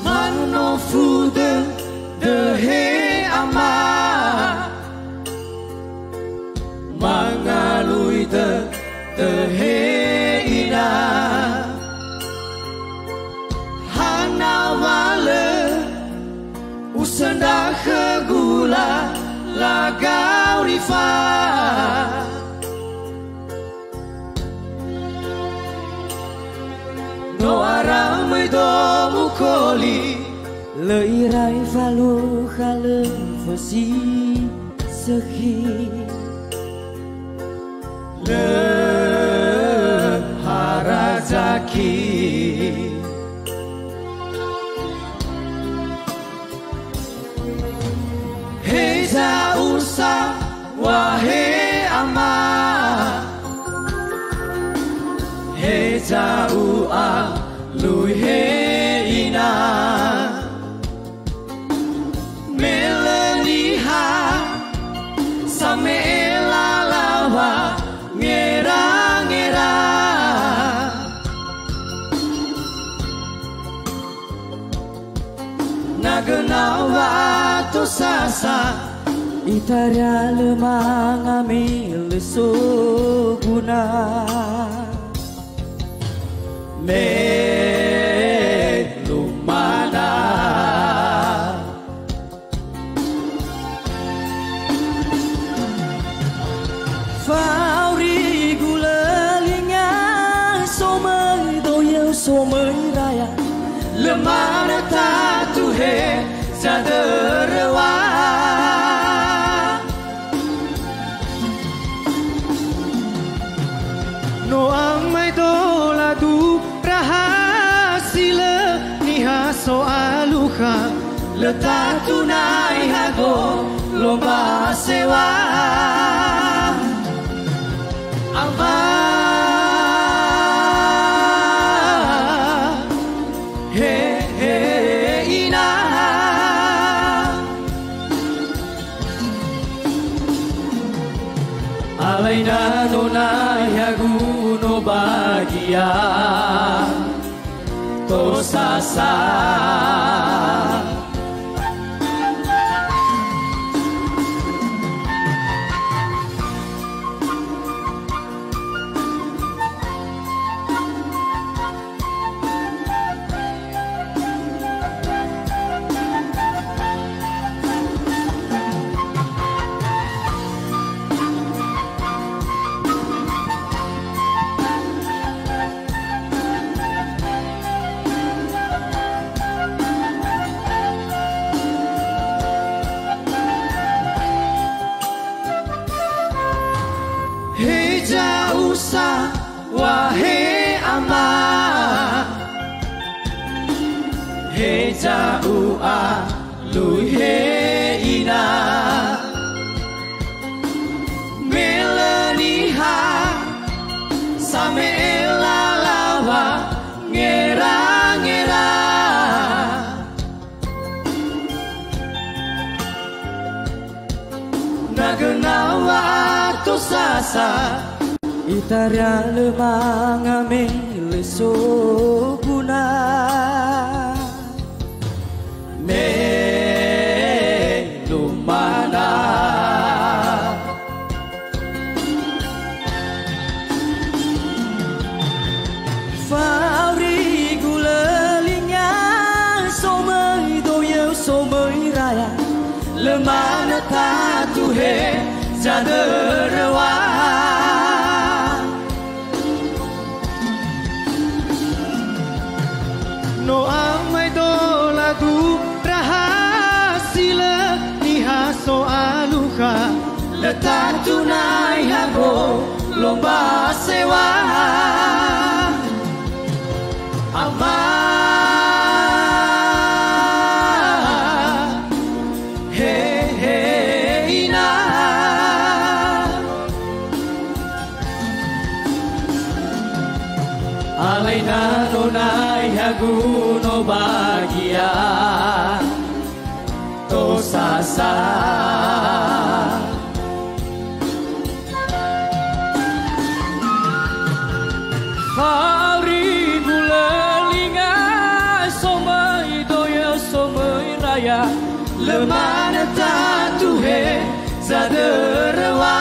Mano fude de he ama Mangalui de he ina Hana wale Usenda gula lagau rifa No aramai do mukoli Leirai falu khale fosi sekhi Le harazaki Heza usa wahe ama Heza ua lui he ina Meleniha Same lalawa Ngera-ngera Nagenawa to sasa Itaria lemang amil suguna Lumana Fauri gula linga somai doyel somai raya Lemana tatu he saderwa No amai dola du rahasila niha soaluha Letatu nai hago lomba sewa Ava He he ina Alaina nona yaguno bagia Tosasa he jauh alu he ina meleniha same lalawa ngera-ngera nagenawa to sasa itaria lemang ame leso guna me lumana Fauri gulalinya somai doyo somai raya lemana tatu he jaderwa no amai do lagu rahasila niha soaluka letak tunai hago lomba sewa ama he he ina alaina nonai hagu no bahagia to sasa Hari gulalinga somai doya somai raya lemana tatu he zaderwa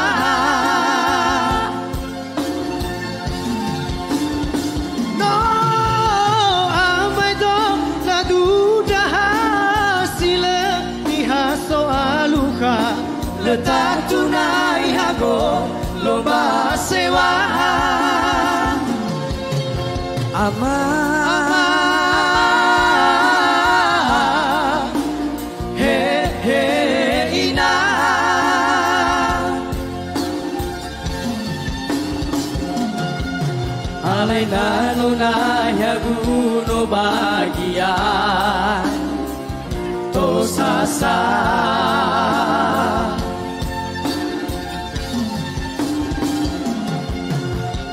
no amai do ladu dahasile niha soaluka letak tunai hago lomba sewa ama he he ina alaina nuna yagu no bahagia to sasa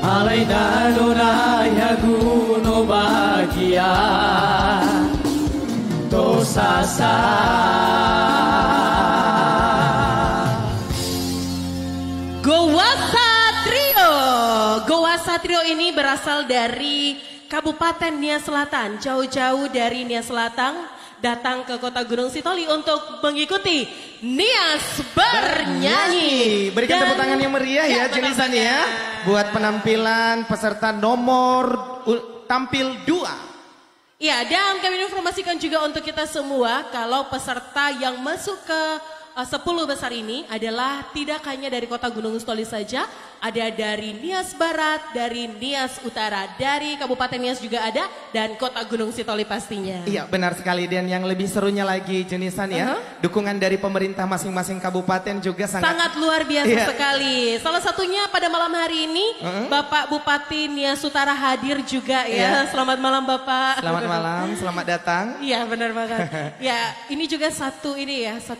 alaina nuna yagu no bahagia to sasa Goa Satrio ini berasal dari Kabupaten Nia Selatan, jauh-jauh dari Nia Selatan datang ke Kota Gunung Sitoli untuk mengikuti Nias bernyanyi. Berikan tepuk tangan yang meriah ya Jenisan ya. Buat penampilan peserta nomor tampil 2. Ya, dan kami informasikan juga untuk kita semua kalau peserta yang masuk ke 10 besar ini adalah tidak hanya dari Kota Gunung Sitoli saja, ada dari Nias Barat, dari Nias Utara, dari Kabupaten Nias juga ada, dan Kota Gunung Sitoli pastinya. Iya benar sekali, dan yang lebih serunya lagi Jenisan ya, dukungan dari pemerintah masing-masing kabupaten juga sangat luar biasa sekali. Salah satunya pada malam hari ini Bapak Bupati Nias Utara hadir juga ya. Selamat malam Bapak. Selamat malam, selamat datang. Iya benar banget. Ya ini juga satu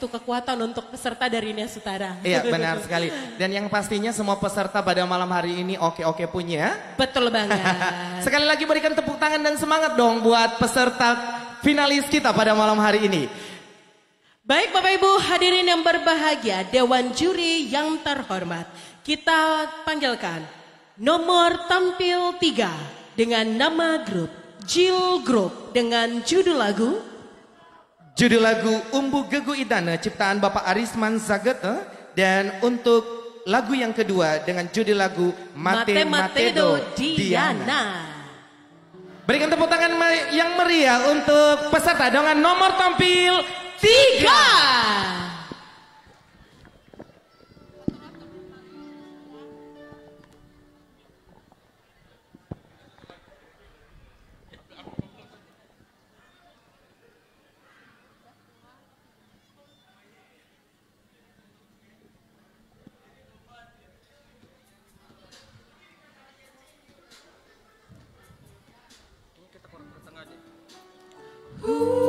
kekuatan untuk peserta dari Nias Utara. Iya benar sekali. Dan yang pastinya semua peserta pada malam hari ini oke-oke punya. Betul banget. Sekali lagi berikan tepuk tangan dan semangat dong buat peserta finalis kita pada malam hari ini. Baik Bapak Ibu hadirin yang berbahagia, Dewan Juri yang terhormat, kita panggilkan nomor tampil 3 dengan nama grup Jil Group dengan judul lagu Umbu Gegu Idana ciptaan Bapak Arisman Zagete, dan untuk lagu yang kedua dengan judul lagu Mate Matedo Diana. Berikan tepuk tangan yang meriah untuk peserta dengan nomor tampil 3. Ooh.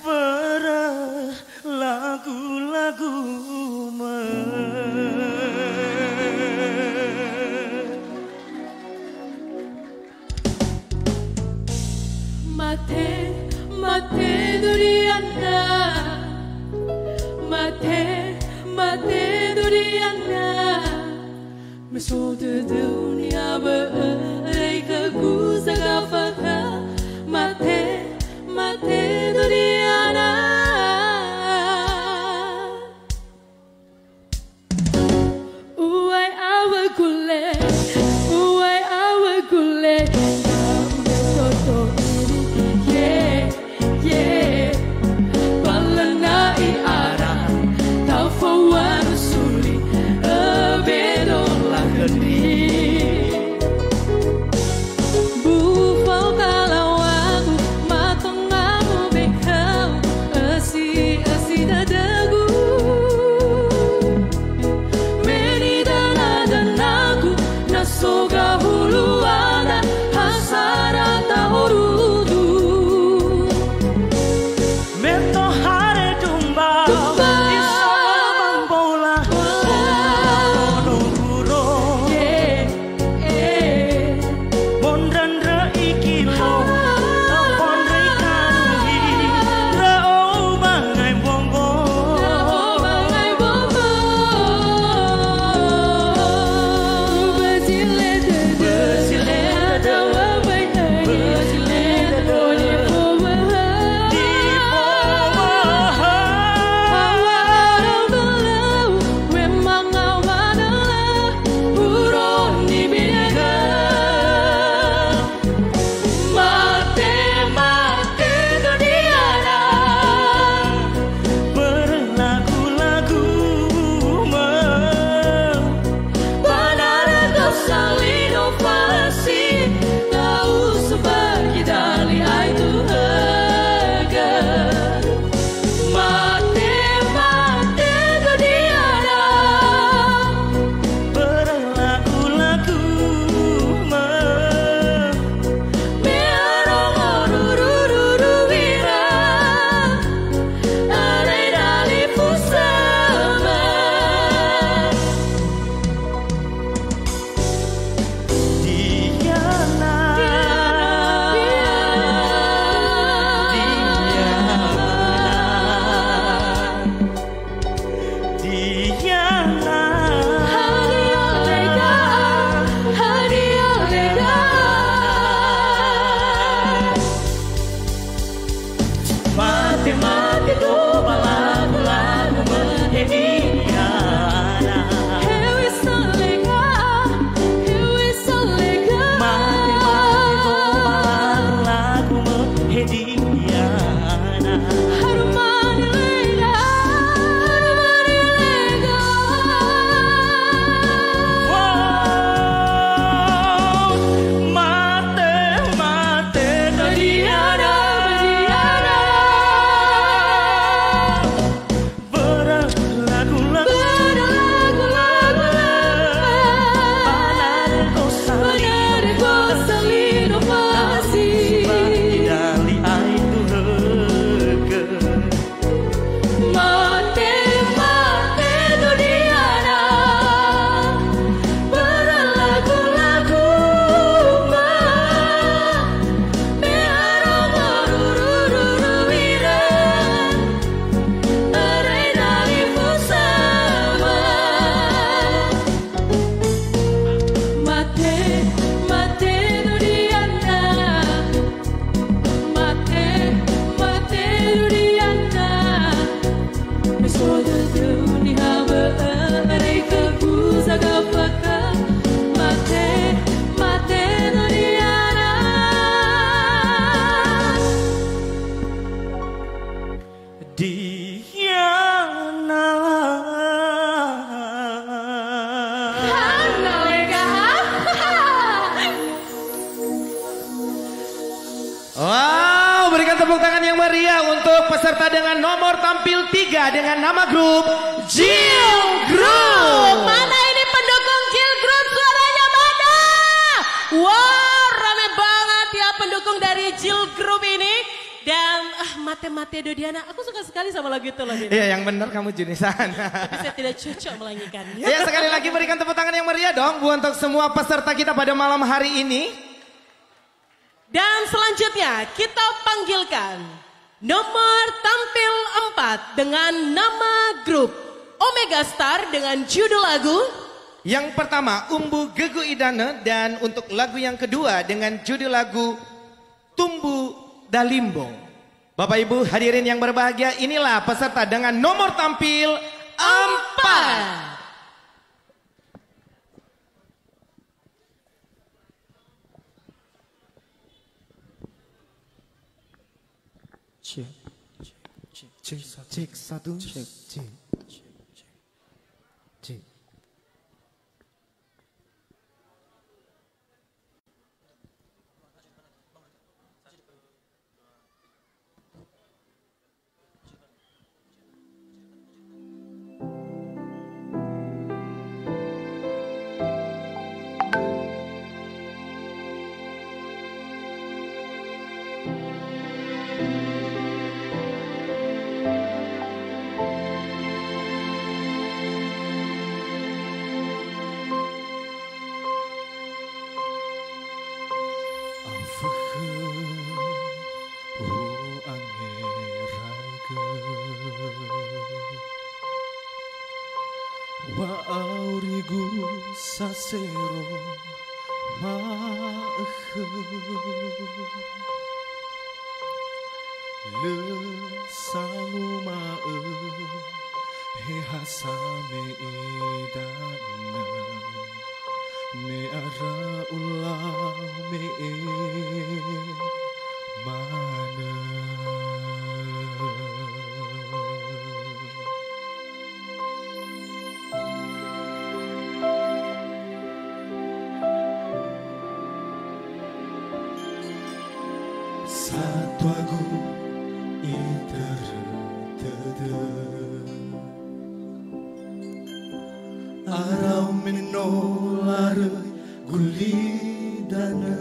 Ber mate Duriana, mate Duriana, mesut dunia berai kegusa gafaka, mate Duriana. Uai awa gule, toto ini, yeah. Balanai arah, tafawan suli, bedol lagani. Bufau kalau aku matang aku bekau, asi dadagu. Meni dan aku nasoga huluana hasara tahurudu. Meto hare tumba Isa bambola Nunguro Mondrandra ikilo Pondre kanuhi Rao bangai bongo Mate do balagu menghediana Hewi salega Mate do balagu menghediana Harumani lega Mate Duriana Wow, berikan tepuk tangan yang meriah untuk peserta dengan nomor tampil 3 dengan nama grup Jill Group. Mana ini pendukung Jill Group, suaranya mana? Wow, rame banget ya pendukung dari Jill Group ini. Dan mate Dodiana, aku suka sekali sama lagu itu loh. Iya, yang benar kamu Junisan. Tapi saya tidak cocok melangikannya. Ya, sekali lagi berikan tepuk tangan yang meriah dong untuk semua peserta kita pada malam hari ini. Dan selanjutnya kita panggilkan nomor tampil 4 dengan nama grup Omega Star dengan judul lagu. Yang pertama Umbu Gegu Idana, dan untuk lagu yang kedua dengan judul lagu Tumbu Dalimbo. Bapak Ibu hadirin yang berbahagia, inilah peserta dengan nomor tampil 4. Cek satu, cek. Sasero maahe le sangu mae he hasame idana me ara ulah me mana. Satu aku itertede arau menolar gulidana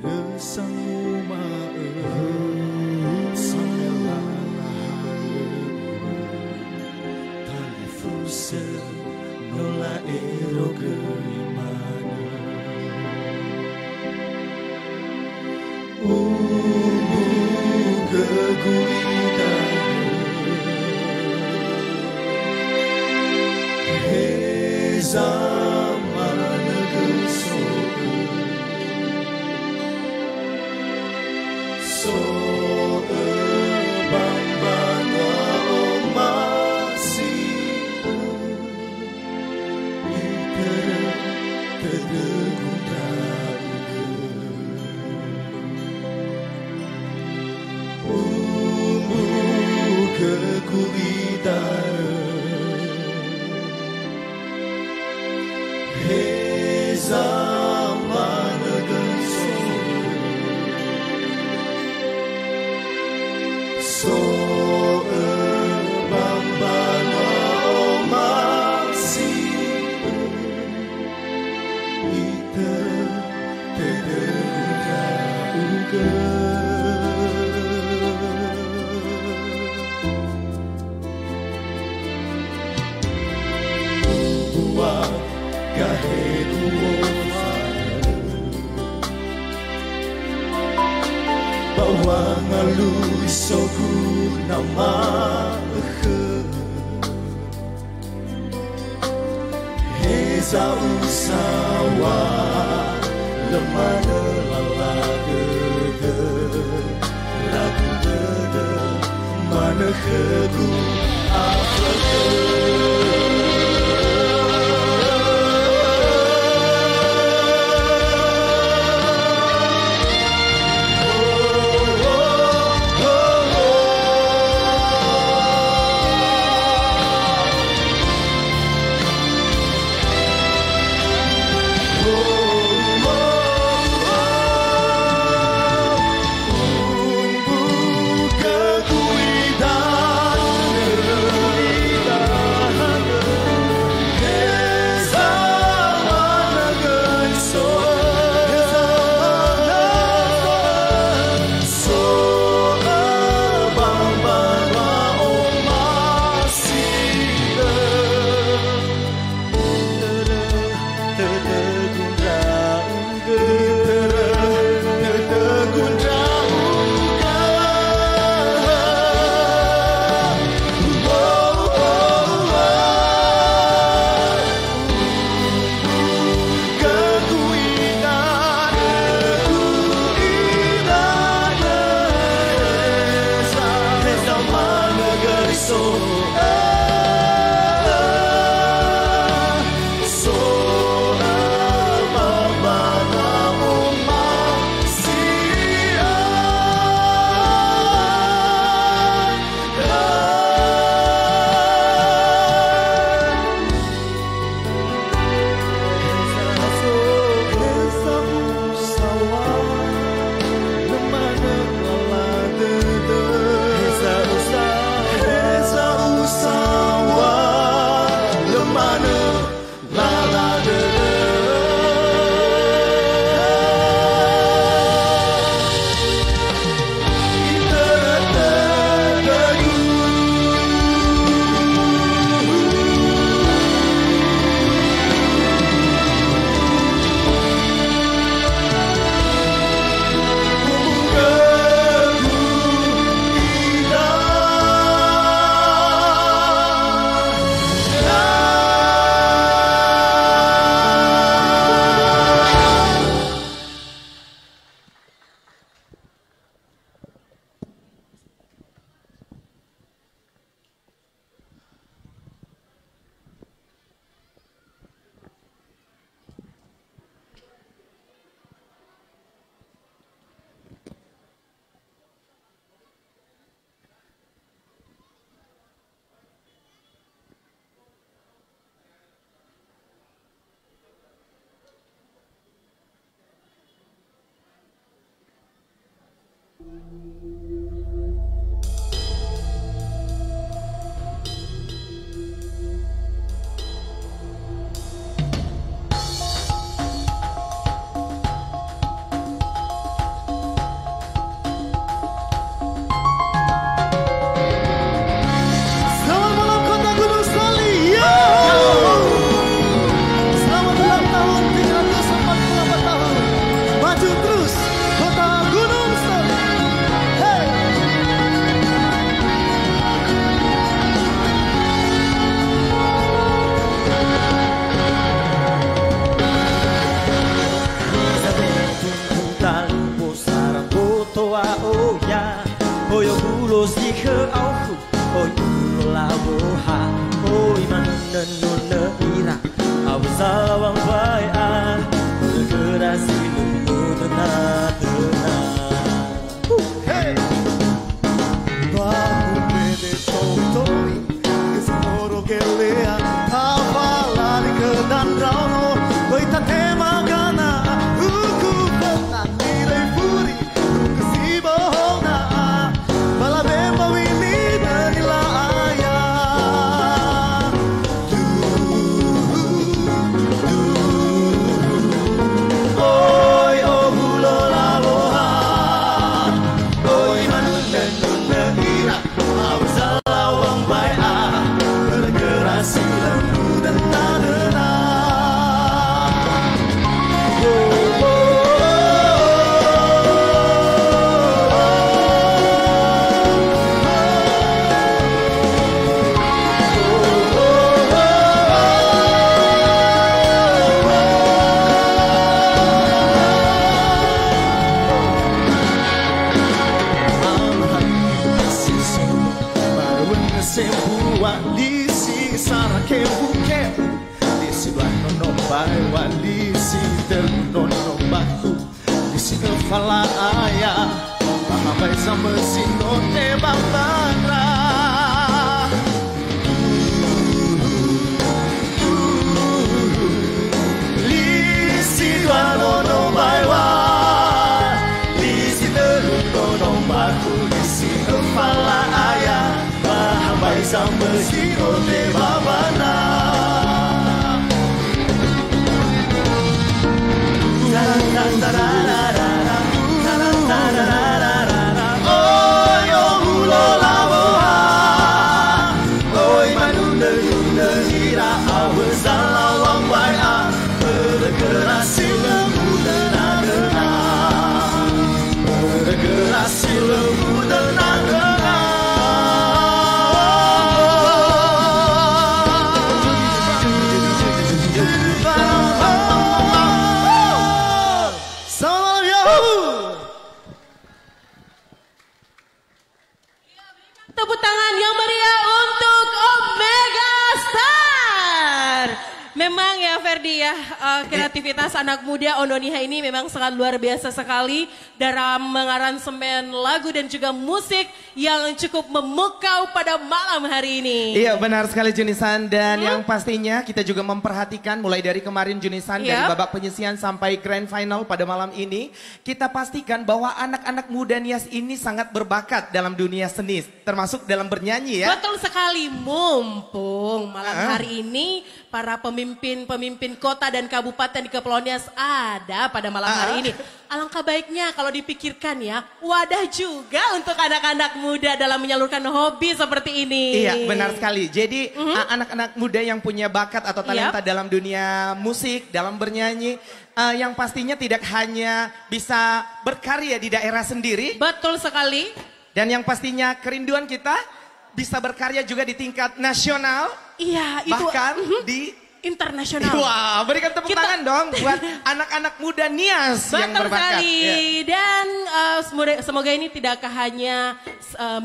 lesangu mae tali fuse nola ero geimana. Keguidan he zaman gesok so bang bangga masih iter terdegundah kekulitan he zaman gesok so bambana masih ite terdegundah bahwa ngalui sogu nama heza usawa lemana lala gede ragu gede mana kegu apa Selamat malam Kota Gunung Stoli. Yo! Selamat ulang tahun 348 tahun. Maju terus Kota Gunung Stoli. Hey! Sarang foto oh ya, oyo bulos di ke auku, oyo laboha, oi mana nona ira, awu sawang bai ah, bergerasi lumbu tenang tenang. Hey! Bahu pede toi, kesemoro gelea, tavalari ke dandrano, oita tema gana, uku peta nilai puri, uku si bohona, balabemba wini danila ayah. Oi oh hulo laboha, oi manunda nunda ira, awu salawang bai ah, bergerasi lembu dan tanah. Walisi sarake buke Disi no bai walisi terno baku Disi kepala ayah Mahabai sama sino te bambara Lisi dua no bai wa Lisi terno baku Disi kepala ayah Mahabai sama sino te bambara Tepuk tangan yang meriah untuk Omega Star. Memang ya Ferdi ya, kreativitas anak muda Ondoniha ini memang sangat luar biasa sekali dalam mengaransemen lagu dan juga musik yang cukup memukau pada malam hari ini. Iya benar sekali Junisan, dan yang pastinya kita juga memperhatikan mulai dari kemarin Junisan dari babak penyisihan sampai grand final pada malam ini, kita pastikan bahwa anak-anak muda Nias ini sangat berbakat dalam dunia seni, termasuk dalam bernyanyi ya. Betul sekali, mumpung malam hari ini para pemimpin kota dan kabupaten di Kepulauan Nias ada pada malam hari ini. Alangkah baiknya kalau dipikirkan ya, wadah juga untuk anak-anak muda dalam menyalurkan hobi seperti ini. Iya benar sekali, jadi anak-anak muda yang punya bakat atau talenta dalam dunia musik, dalam bernyanyi, yang pastinya tidak hanya bisa berkarya di daerah sendiri. Betul sekali. Dan yang pastinya kerinduan kita bisa berkarya juga di tingkat nasional. Iya, itu bahkan di internasional. Wah, berikan tepuk tangan dong buat anak-anak muda Nias yang berbakat. Sekali. Ya. Dan semoga ini tidak hanya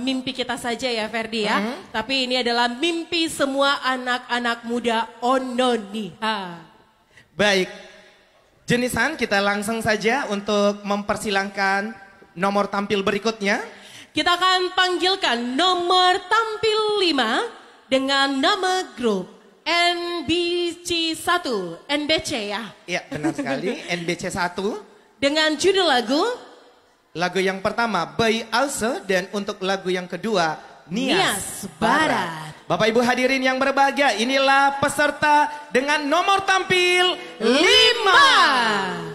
mimpi kita saja ya Ferdi ya. Tapi ini adalah mimpi semua anak-anak muda Ondoniha. Baik, Jenisan kita langsung saja untuk mempersilahkan nomor tampil berikutnya. Kita akan panggilkan nomor tampil 5 dengan nama grup NBC1, NBC ya. Iya benar sekali, NBC1. Dengan judul lagu lagu yang pertama Bayi Alse, dan untuk lagu yang kedua Nias Barat. Bapak Ibu hadirin yang berbahagia, inilah peserta dengan nomor tampil 5.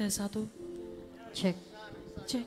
Tes 1. Cek. Cek.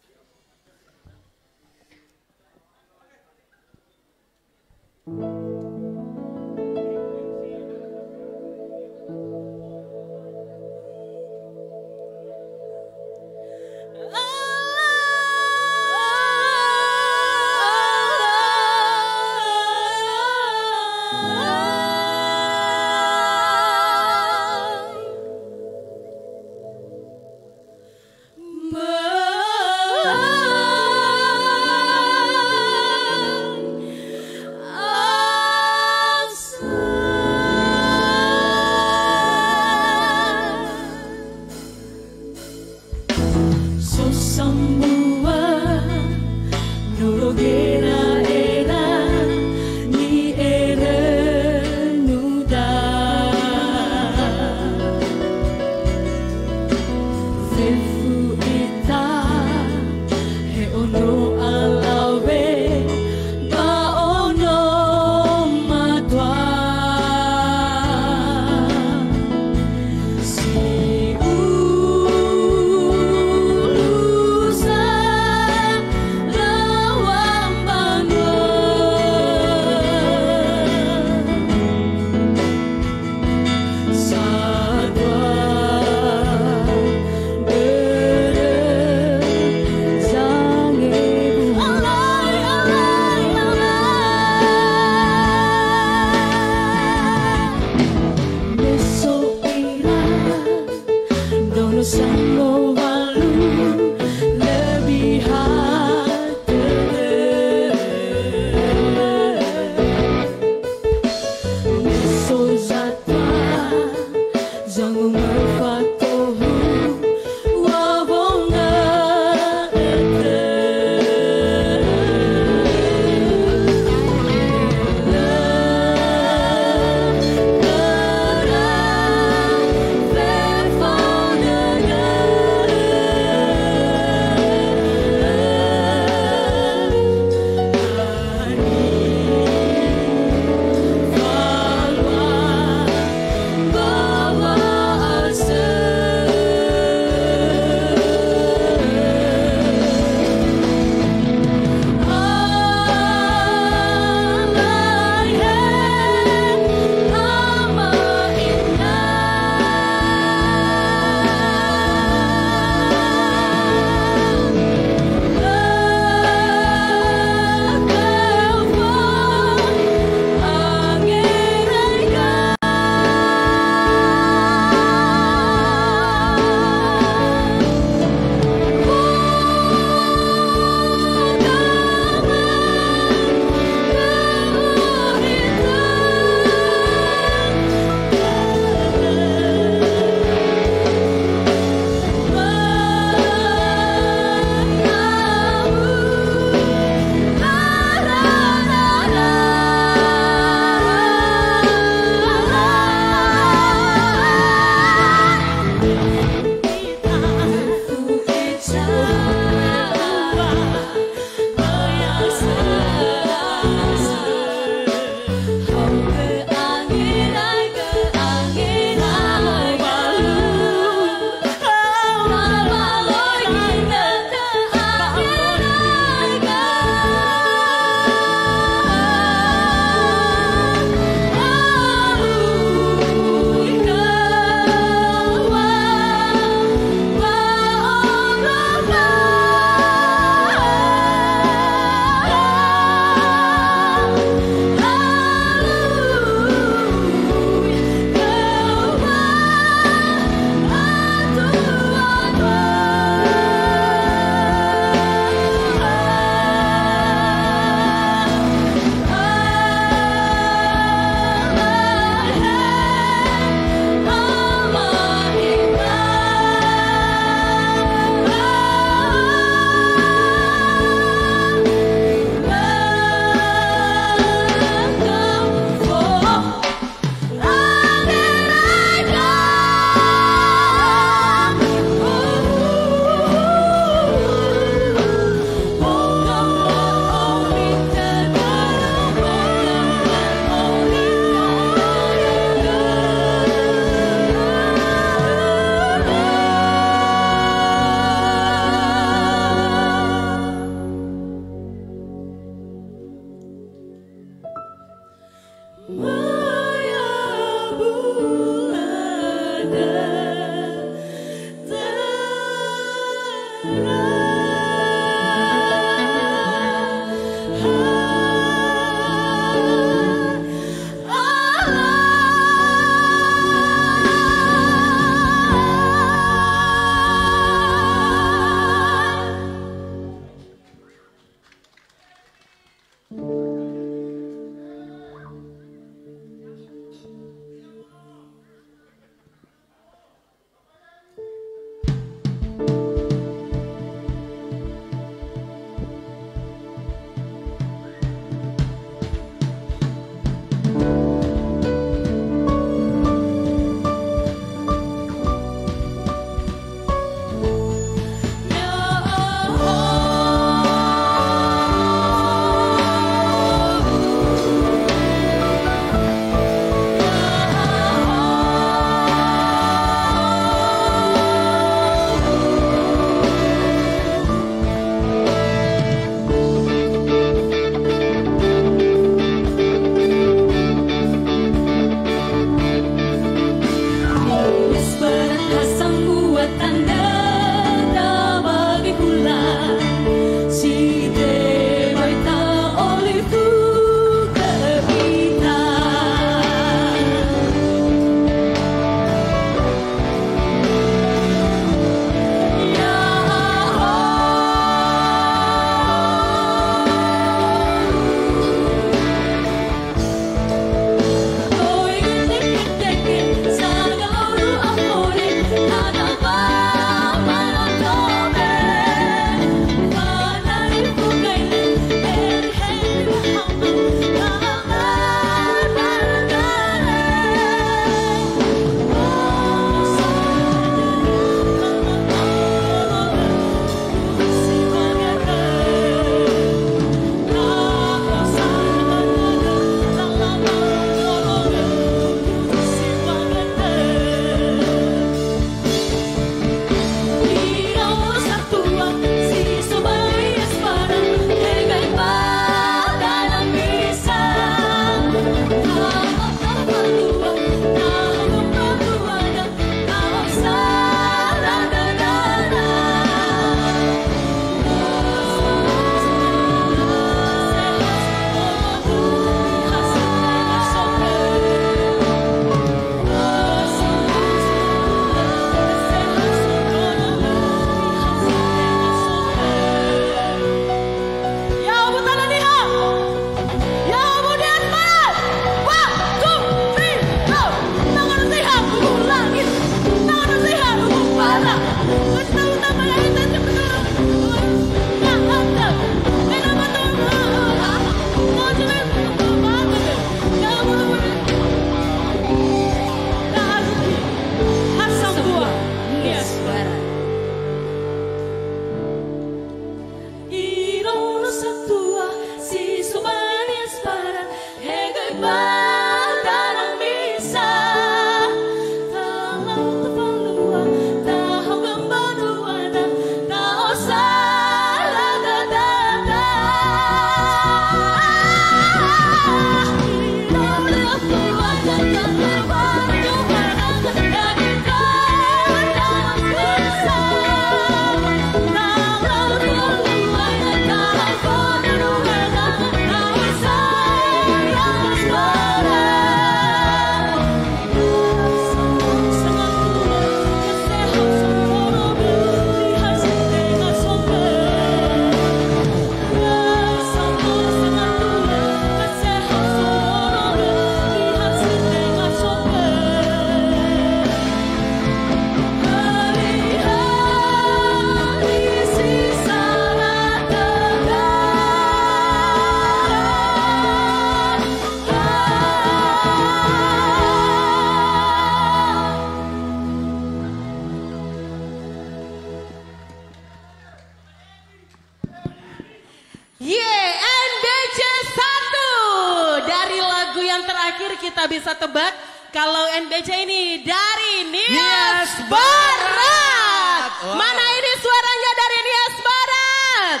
NBC 1. Dari lagu yang terakhir kita bisa tebak kalau NBC ini dari Nias Barat. Wow. Mana ini suaranya dari Nias Barat?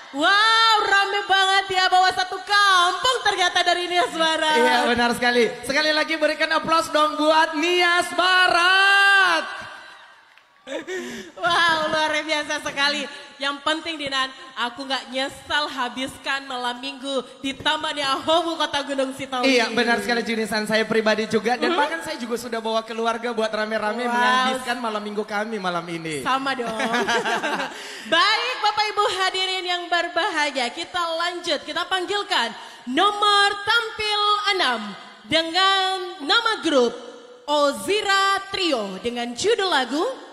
Wow, rame banget ya, bawa satu kampung ternyata dari Nias Barat. Iya, benar sekali. Sekali lagi berikan aplaus dong buat Nias Barat. Wow, luar biasa sekali. Yang penting Dinan, aku gak nyesal habiskan malam minggu di Taman Ahomu Kota Gunung Sitawi. Iya, benar sekali Junisan. Saya pribadi juga dan bahkan saya juga sudah bawa keluarga buat rame-rame menghabiskan malam minggu kami malam ini. Sama dong. Baik Bapak Ibu hadirin yang berbahagia, kita lanjut, kita panggilkan nomor tampil 6 dengan nama grup Ozira Trio dengan judul lagu.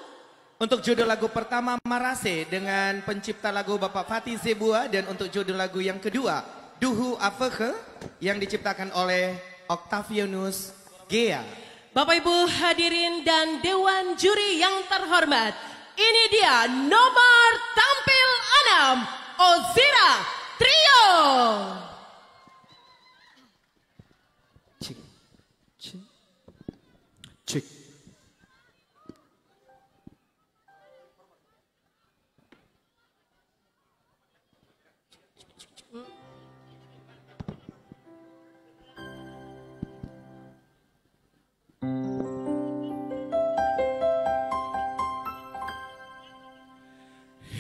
Untuk judul lagu pertama Marase dengan pencipta lagu Bapak Fatih Zebua, dan untuk judul lagu yang kedua Duhu Afeke yang diciptakan oleh Octavianus Gea. Bapak Ibu hadirin dan Dewan Juri yang terhormat, ini dia nomor tampil 6 Ozira Trio. Cik, cik, cik.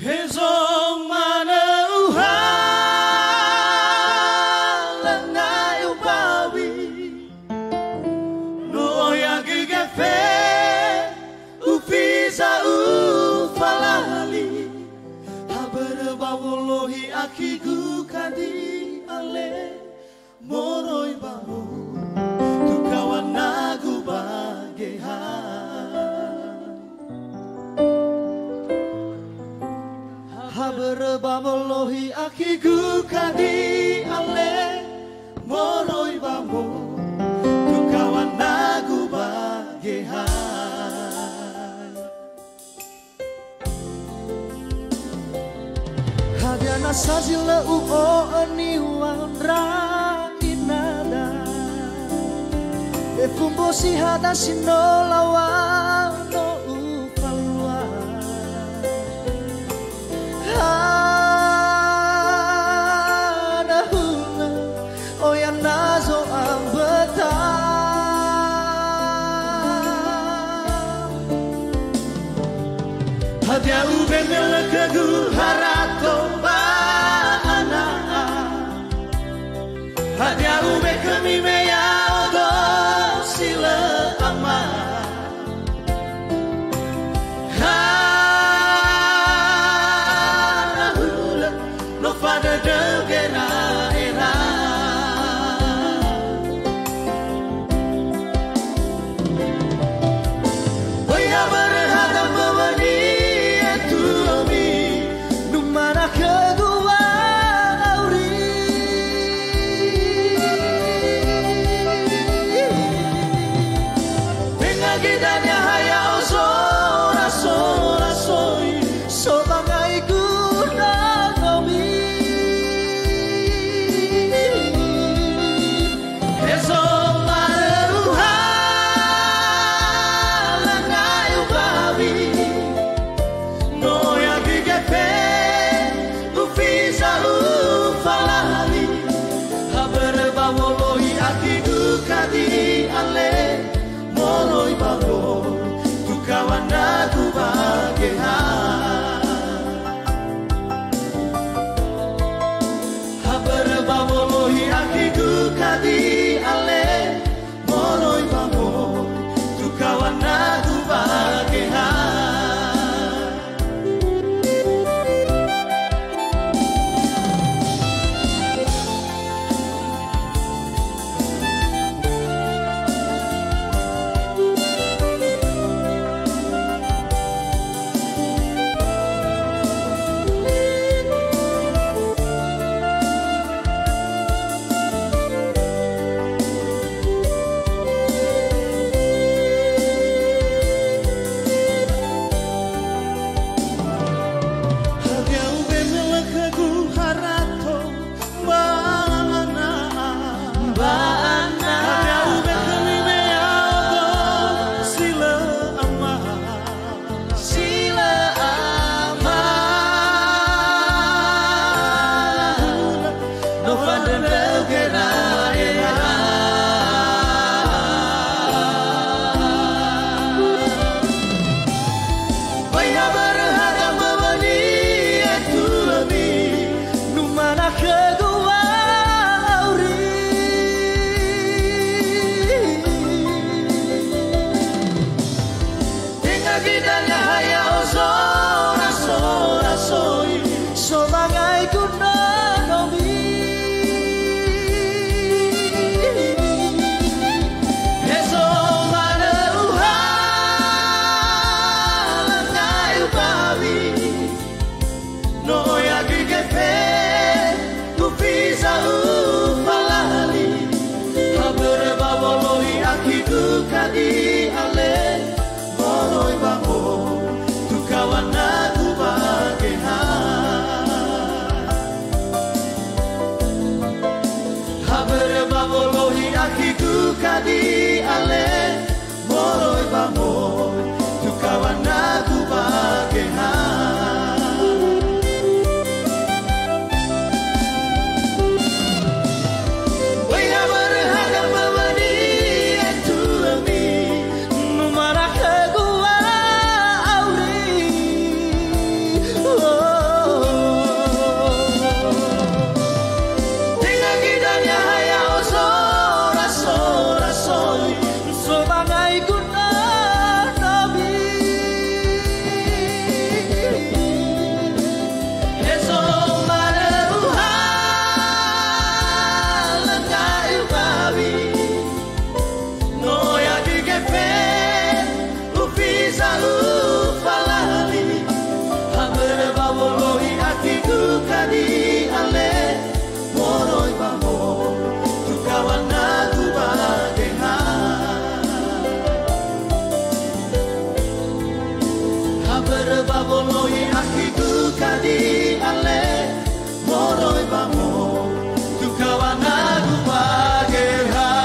Hezong mana lengai upawi no yagi gafe ufiza ufalali haberbawolohi akigu kadi ale moroi bamu tukawan nagu bagehan Haberbamolohi akigu kadi ale moroi bamo tukawan nagu bagehan Hadiana sazila uo aniwan ra inada Efumbosi hadashi no lawa no ufalwa Anahula oyan nazo ang beta Hadia ube melekagu harato ba anaa Hadia ube kami meyao do sila ama Pada degera era Oya berhadap mewani itu omi Numana kedua auri Kadi ale moroi bangoy tu kawan aku bagehan Wai berharga mawani tu ami numara kegua auri Tinggal gidanya hayao sebagai guna Nabi esok maruhan lengai babi noya digepe ufisa ufalali haber bawolohi atiku kadi ale moroi bamo tu kawan aku bagehan Babolohi akiku kadi ale moroi bamo tu kawan aku bagehan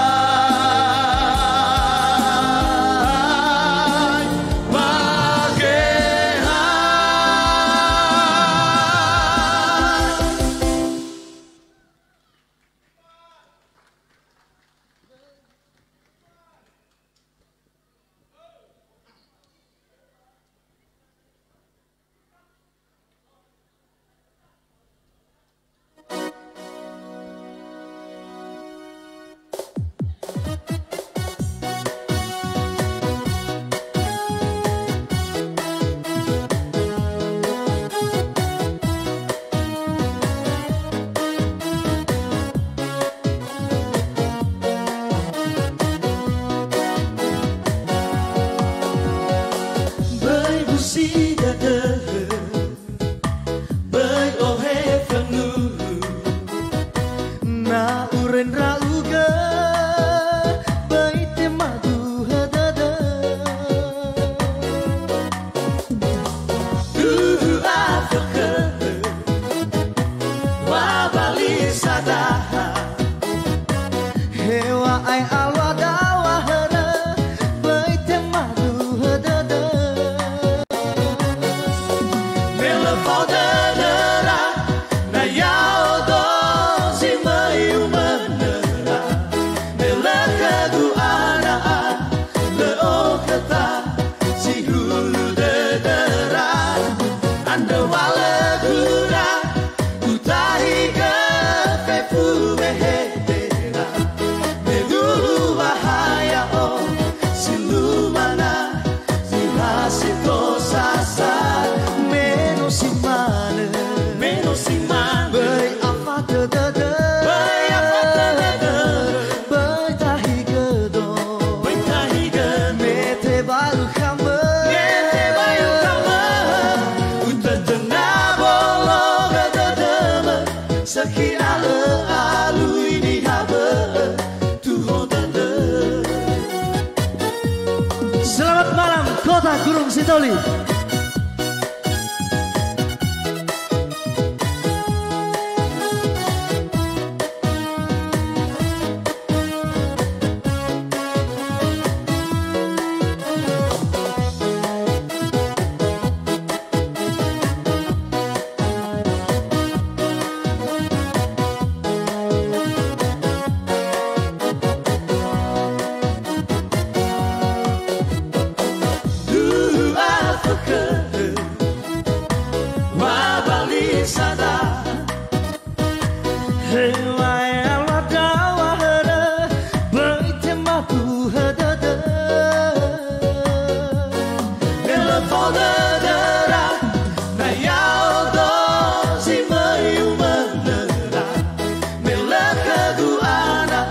Selamat malam Kota Gunung Sitoli. Helai ala dawa hada Bai tematu hada da Mela foda dara Na yao do si mayu manera Mela kadu ana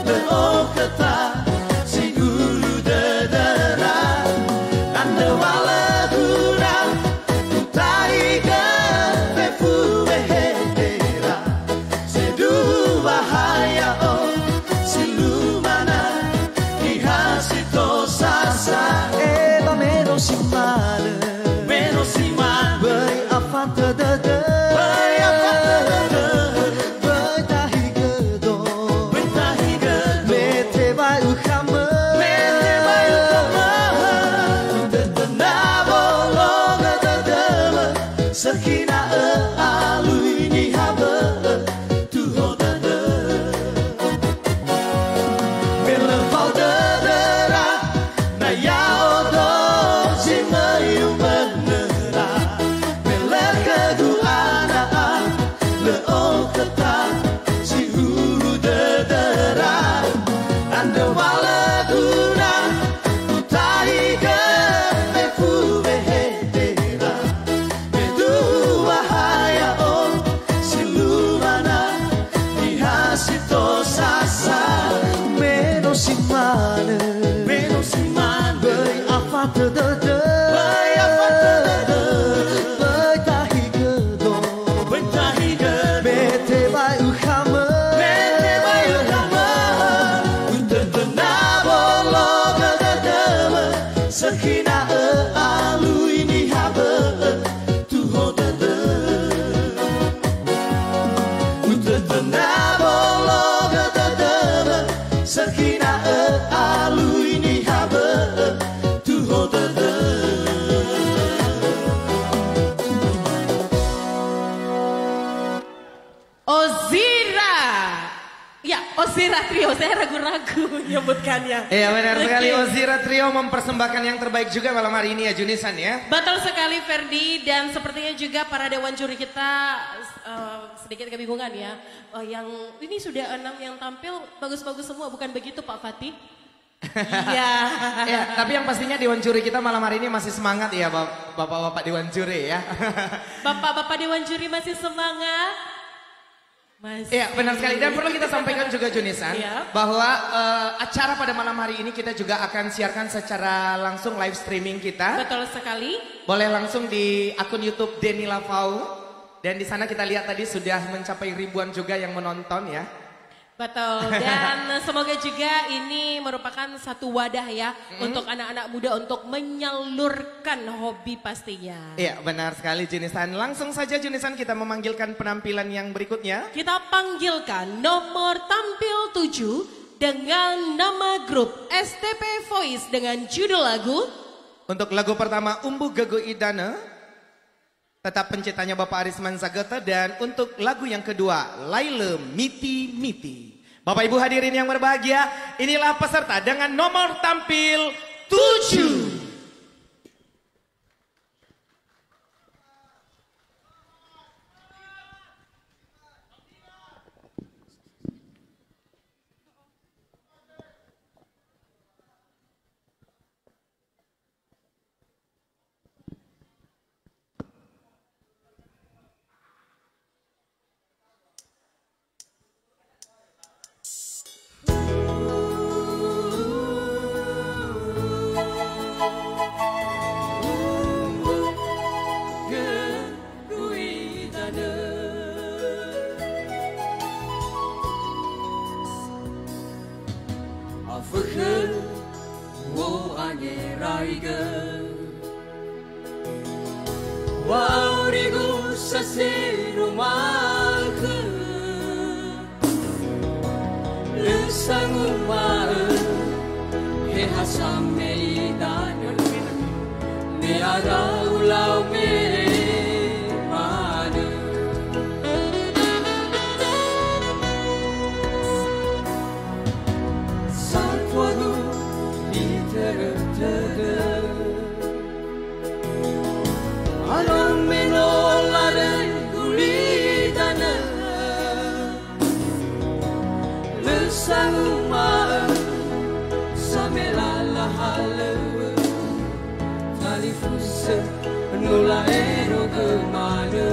Le okata si guru dadara Anda wala dura Utaiga Pefu behedera Sedu bahaya o Silumana Ihasito sasa Eba menos simana Menos iman Bai afata dada Bai afata Bai tahi gedo Bentahi gado Mete bai ukama Mete bai ukama Tetena bologa dadala Sakina alui ni haba Tuho dada Mela fau dadara Na yao do si mayu manera Mela kadu ana Le okata si hulu dadara Anda wala guna Utaiga Mefu behedera Medu wahaya o Silumana Ihasito sasa Menos simana Menos iman Bai afata dada Bai afata dada Bai tahi gedo Bentahi gado Mete bai ukama Mete bai ukama Tetena bologa dadala Sakina alui ni haba Tuho dada Tetena bologa dadala Sakina alui ni haba Tuho dada Ozira. Ya, Ozira Trio. Saya ragu-ragu menyebutkannya. Iya benar sekali, Oke. Ozira Trio mempersembahkan yang terbaik juga malam hari ini ya Junisan ya. Betul sekali Ferdi, dan sepertinya juga para dewan juri kita sedikit kebingungan ya. Yang ini sudah 6 yang tampil bagus-bagus semua, bukan begitu Pak Fatih? Iya. Ya, tapi yang pastinya Dewan Juri kita malam hari ini masih semangat ya Bapak-bapak Dewan Juri ya. Bapak-bapak dewan juri masih semangat? Masih. Iya benar sekali, dan perlu kita sampaikan juga Junisan Iya. bahwa acara pada malam hari ini kita juga akan siarkan secara langsung live streaming kita. Betul sekali. Boleh langsung di akun YouTube Denny Lavau. Dan di sana kita lihat tadi sudah mencapai ribuan juga yang menonton ya. Betul, dan semoga juga ini merupakan satu wadah ya untuk anak-anak muda untuk menyalurkan hobi pastinya. Iya benar sekali Junisan. Langsung saja Junisan kita memanggilkan penampilan yang berikutnya. Kita panggilkan nomor tampil 7 dengan nama grup STP Voice dengan judul lagu. Untuk lagu pertama Umbu Gego Idana, tetap penciptanya Bapak Arisman Zagata. Dan untuk lagu yang kedua Laile Miti Miti. Bapak Ibu hadirin yang berbahagia, inilah peserta dengan nomor tampil 7. bersama samela halewe talifuse nula ero kemana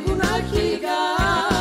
Kuna kiga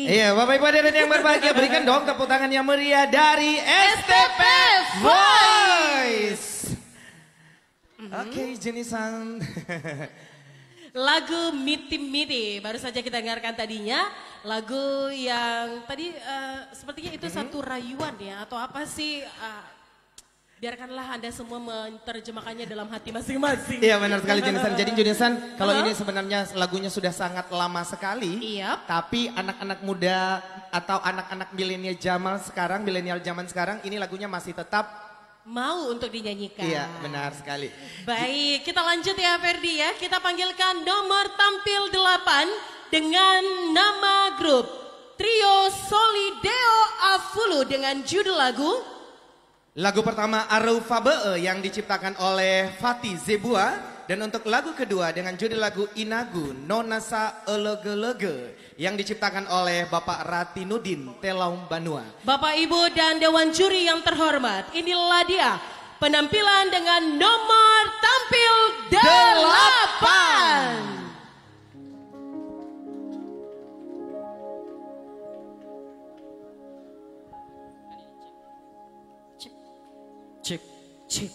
Iya, Bapak Ibu hadirin yang berbahagia, berikan dong tepuk tangan yang meriah dari STP Voice. Oke, jenisan. Lagu Miti Miti baru saja kita dengarkan tadinya. Lagu yang tadi sepertinya itu satu rayuan ya atau apa sih? Biarkanlah Anda semua menerjemahkannya dalam hati masing-masing. Iya benar sekali Jenisan. Jadi Jenisan kalau ini sebenarnya lagunya sudah sangat lama sekali. Iya. Tapi anak-anak muda atau anak-anak milenial zaman sekarang ini lagunya masih tetap mau untuk dinyanyikan. Iya benar sekali. Baik kita lanjut ya Ferdi ya. Kita panggilkan nomor tampil 8 dengan nama grup Trio Solideo Afulu dengan judul lagu pertama Araufabe yang diciptakan oleh Fatih Zebua. Dan untuk lagu kedua dengan judul lagu Inagu Nonasa Elege-lege yang diciptakan oleh Bapak Ratinudin Telaum Banua. Bapak Ibu dan Dewan Juri yang terhormat, inilah dia penampilan dengan nomor tampil 8. Cek, cek.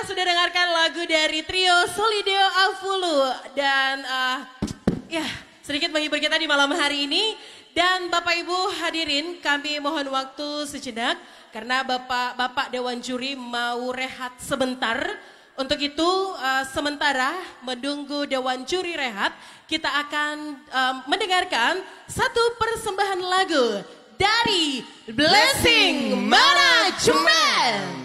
kita sudah dengarkan lagu dari trio Solideo Avulu dan ya sedikit menghibur kita di malam hari ini. Dan Bapak Ibu hadirin, kami mohon waktu sejenak karena Bapak Dewan Juri mau rehat sebentar. Untuk itu sementara menunggu Dewan Juri rehat, kita akan mendengarkan satu persembahan lagu dari Blessing Management.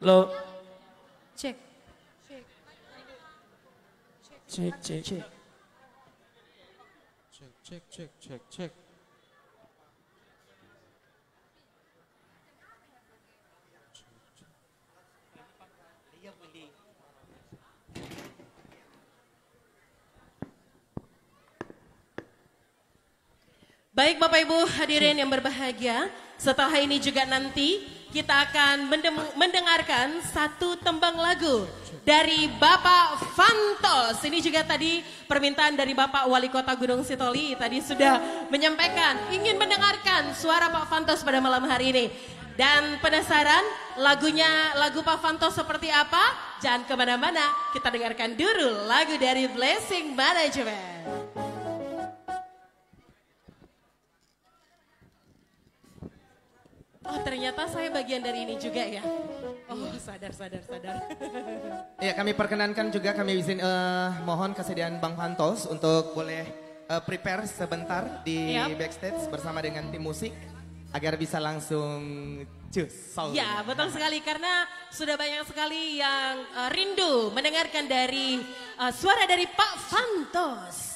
Lo Cek. cek cek cek. Cek. Baik Bapak Ibu hadirin yang berbahagia, setelah ini juga nanti kita akan mendengarkan satu tembang lagu dari Bapak Fantos. Ini juga tadi permintaan dari Bapak Wali Kota Gunung Sitoli tadi sudah menyampaikan ingin mendengarkan suara Pak Fantos pada malam hari ini. Dan penasaran lagu Pak Fantos seperti apa? Jangan kemana-mana, kita dengarkan dulu lagu dari Blessing Management. Oh ternyata saya bagian dari ini juga ya. Oh sadar. Ya kami perkenankan juga kami izin mohon kesediaan Bang Fantos untuk boleh prepare sebentar di backstage bersama dengan tim musik agar bisa langsung cus. Ya betul sekali karena sudah banyak sekali yang rindu mendengarkan dari suara dari Pak Fantos.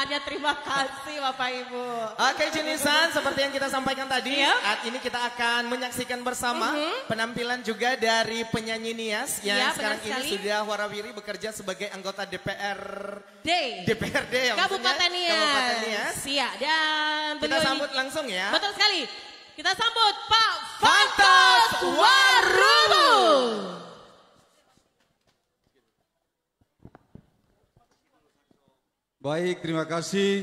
tangannya. Terima kasih Bapak Ibu. Oke Junisan, seperti yang kita sampaikan tadi, saat ini kita akan menyaksikan bersama penampilan juga dari penyanyi Nias yang sekarang ini sudah warawiri bekerja sebagai anggota DPRD ya, Kabupaten Nias. Iya, dan kita sambut langsung ya. Betul sekali. Kita sambut Pak Fantos Warubu. Baik, terima kasih.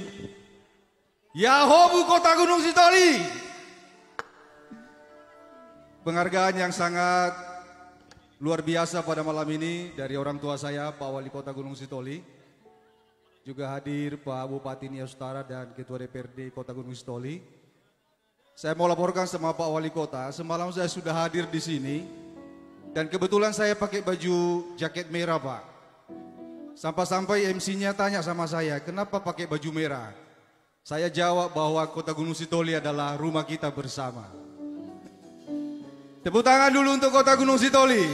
Yahobu Kota Gunung Sitoli. Penghargaan yang sangat luar biasa pada malam ini dari orang tua saya, Pak Wali Kota Gunung Sitoli. Juga hadir Pak Bupati Nias Utara dan Ketua DPRD Kota Gunung Sitoli. Saya mau laporkan sama Pak Wali Kota, semalam saya sudah hadir di sini. Dan kebetulan saya pakai baju jaket merah, Pak. Sampai-sampai MC-nya tanya sama saya, kenapa pakai baju merah? Saya jawab bahwa Kota Gunung Sitoli adalah rumah kita bersama. Tepuk tangan dulu untuk Kota Gunung Sitoli.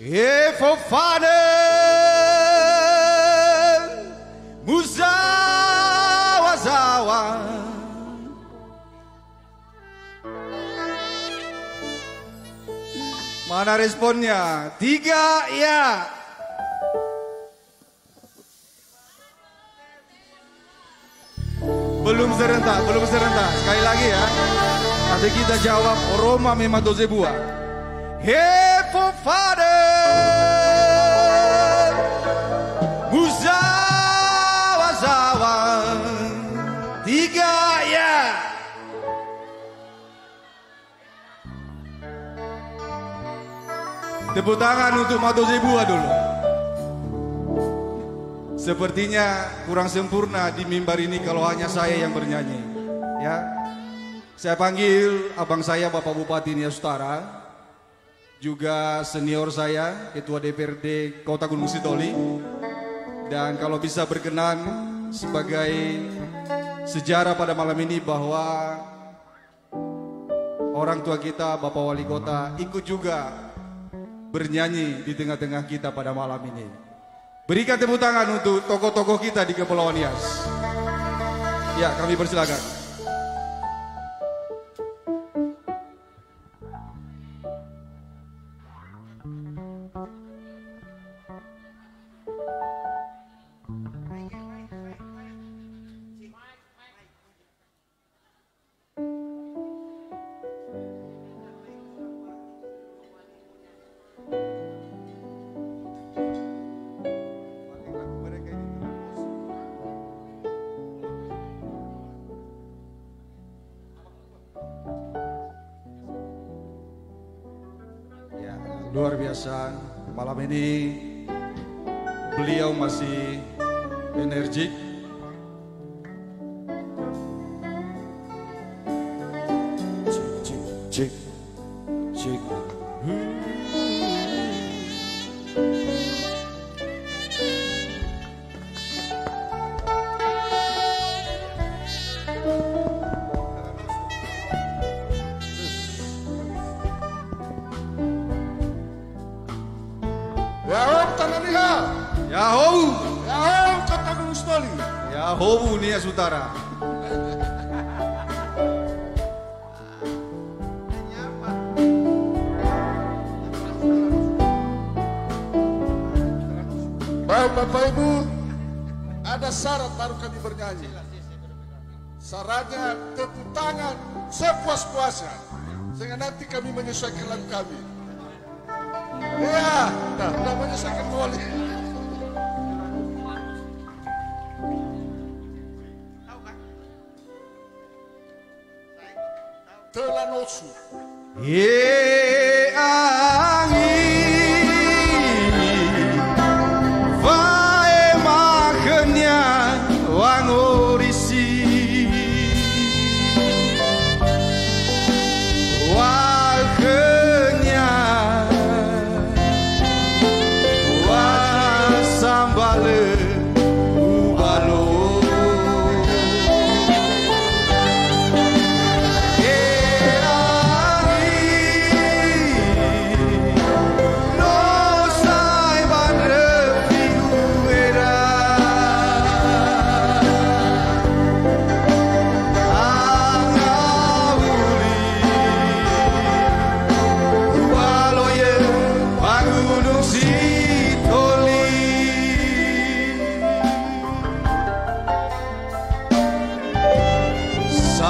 Efofaden Muzawazawa. Mana responnya? 3 ya. Belum serentak. Sekali lagi ya. Nanti kita jawab Roma Memadozebua. Hefofaden Muzawazawa. 3 ya. Tepuk tangan untuk Madozebua dulu. Sepertinya kurang sempurna di mimbar ini kalau hanya saya yang bernyanyi. Ya, saya panggil abang saya Bapak Bupati Nias Utara, juga senior saya Ketua DPRD Kota Gunung Sitoli, dan kalau bisa berkenan sebagai sejarah pada malam ini bahwa orang tua kita Bapak Wali Kota ikut juga bernyanyi di tengah-tengah kita pada malam ini. Berikan tepuk tangan untuk tokoh-tokoh kita di Kepulauan Nias. Ya, kami persilakan. Luar biasa, malam ini beliau masih energik. Cek. Yahobu Kota Gunung Sitoli. Yahobu Nias Utara. Baik Bapak Ibu, ada syarat baru kami bernyanyi. Syaratnya tepuk tangan sepuas-puasnya, sehingga nanti kami menyesuaikan lagu kami. Ya, tidak menyesuaikan boleh. Telanosu. Angin vai makanya wangorisi wakenya wasambale ubalo. Angin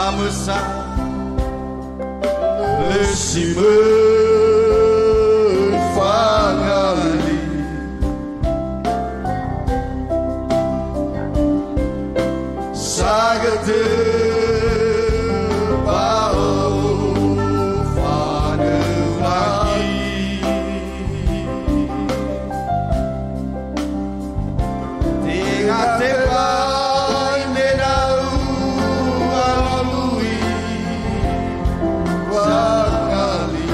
Amesa Lesime Fangali Sagate Bao Fanelagi Tingate Pai Merau Alalui Fangali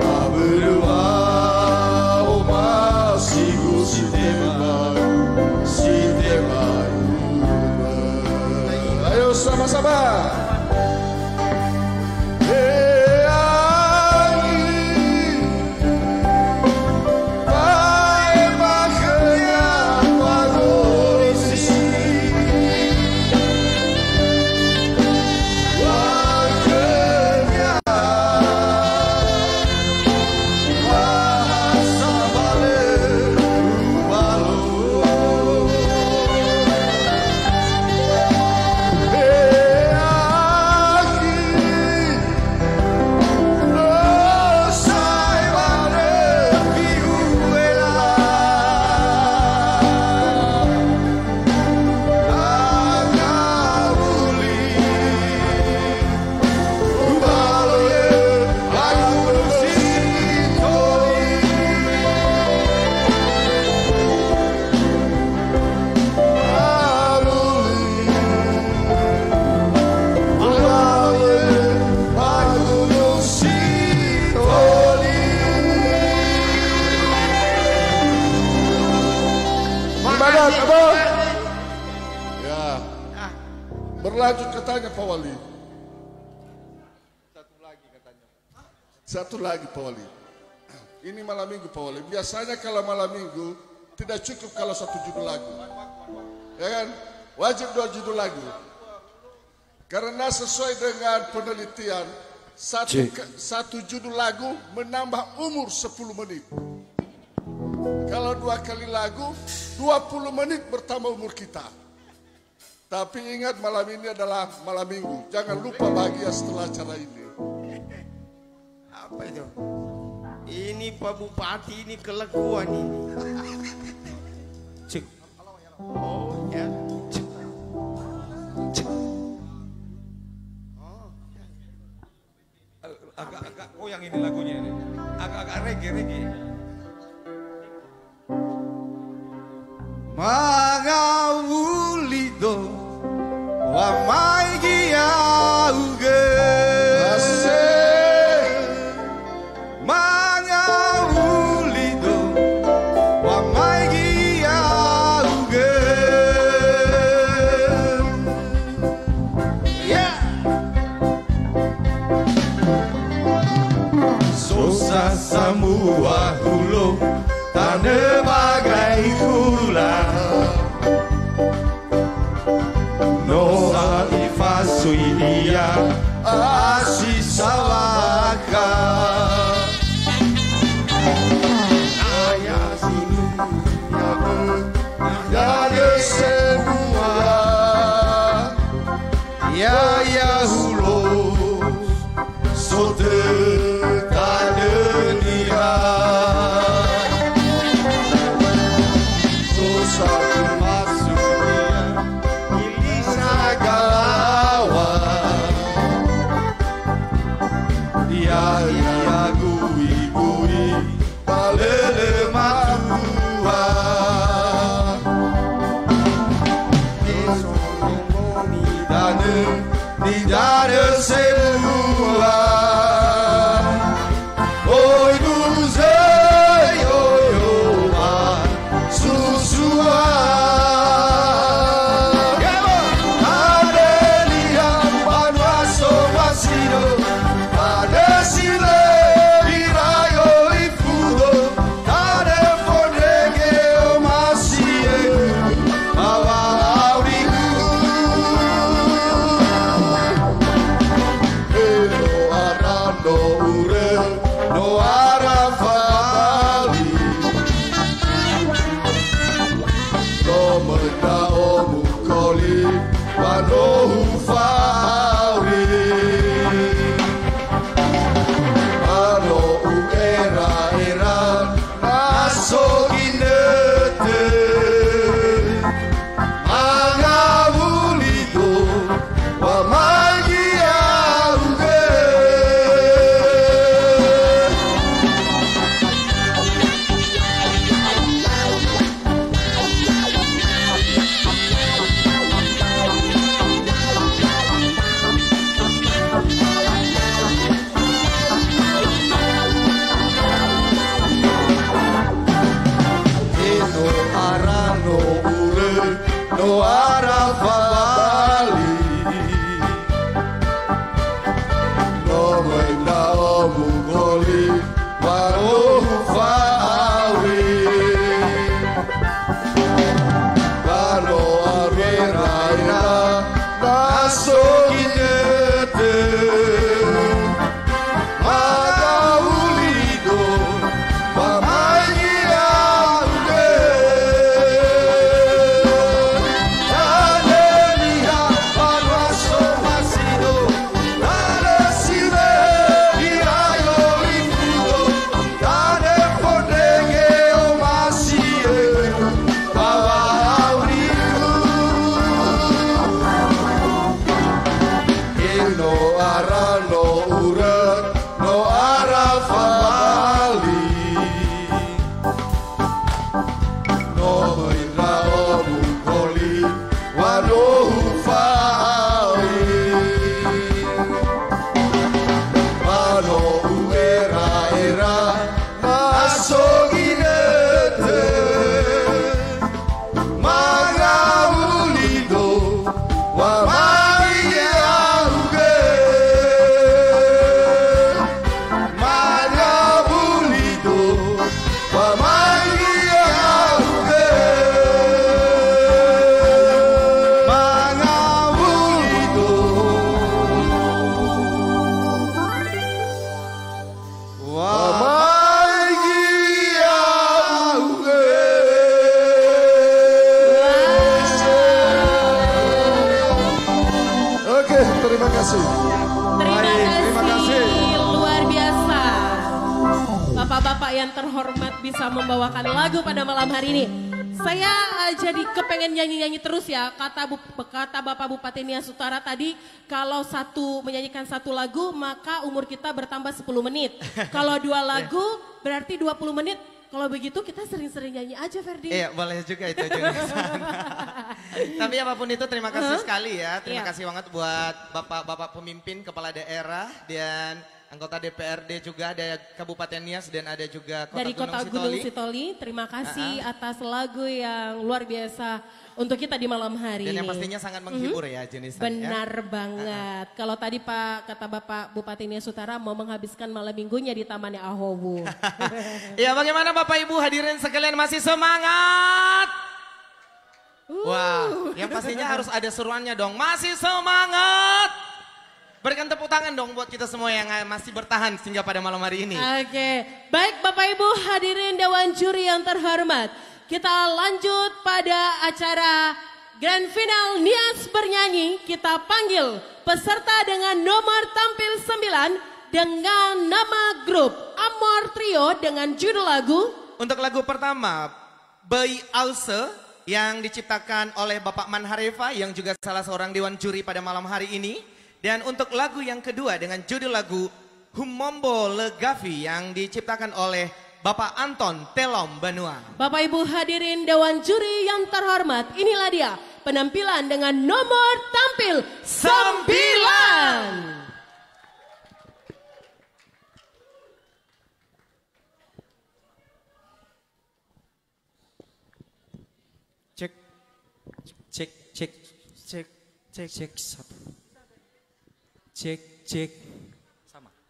Aberua Oma Sigu Sitema Ayo sama-sama. Ya, berlanjut katanya Pak Wali. Satu lagi Pak Wali. Ini malam minggu Pak Wali. Biasanya kalau malam minggu tidak cukup kalau satu judul lagu. Ya kan? Wajib 2 judul lagu. Karena sesuai dengan penelitian, satu judul lagu menambah umur 10 menit. Kalau 2 kali lagu, 20 menit bertambah umur kita. Tapi ingat malam ini adalah malam minggu. Jangan lupa bahagia setelah acara ini. Apa itu? Ini Pak Bupati, ini kelakuan ini. Cek. Oh ya. Cek. Cek. Oh. Agak-agak yang ini lagunya ini. Agak-agak reggae. Magaulido wa maigia uge Magaulido wa maigia uge Yeah Sosa Samua no arafa bali no maina omugoli warohu faawi bano areraira naso kinete magaulido mamanya ude Tanenia parwaso masido Tane sibe irayo infudo Tane podege o masie Bawa auriku no arano urat no arafa bali no indra omukoli wano ufawi wano uera era nasoginete magaulido wa Oke, terima kasih. Terima kasih. Luar biasa. Bapak-bapak yang terhormat bisa membawakan lagu pada malam hari ini. Saya jadi kepengen nyanyi-nyanyi terus ya. Kata Bapak Bupati Nias Utara tadi, kalau menyanyikan satu lagu maka umur kita bertambah 10 menit. Kalau 2 lagu berarti 20 menit. Kalau begitu kita sering-sering nyanyi aja, Ferdi. Iya, boleh juga itu. Tapi apapun itu terima kasih sekali ya. Terima kasih banget buat bapak-bapak pemimpin, kepala daerah dan anggota DPRD juga, ada Kabupaten Nias dan ada juga Kota Gunung Sitoli. Terima kasih atas lagu yang luar biasa untuk kita di malam hari dan ini. yang pastinya sangat menghibur ya jenisnya. Benar banget. Kalau tadi kata Bapak Bupati Nias Utara mau menghabiskan malam minggunya di Tamannya Ahowu. Ya, bagaimana Bapak Ibu hadirin sekalian, masih semangat? Wah, yang pastinya harus ada seruannya dong. Masih semangat? Berikan tepuk tangan dong buat kita semua yang masih bertahan hingga pada malam hari ini. Oke, baik Bapak Ibu hadirin Dewan Juri yang terhormat. Kita lanjut pada acara Grand Final Nias Bernyanyi. Kita panggil peserta dengan nomor tampil 9 dengan nama grup Amor Trio dengan judul lagu. Untuk lagu pertama, Bayi Alse yang diciptakan oleh Bapak Manhareva yang juga salah seorang Dewan Juri pada malam hari ini. Dan untuk lagu yang kedua dengan judul lagu Humombo Legavi yang diciptakan oleh Bapak Anton Telom Banua. Bapak Ibu hadirin Dewan Juri yang terhormat, inilah dia penampilan dengan nomor tampil 9. Cek satu. Cek. Sama kan?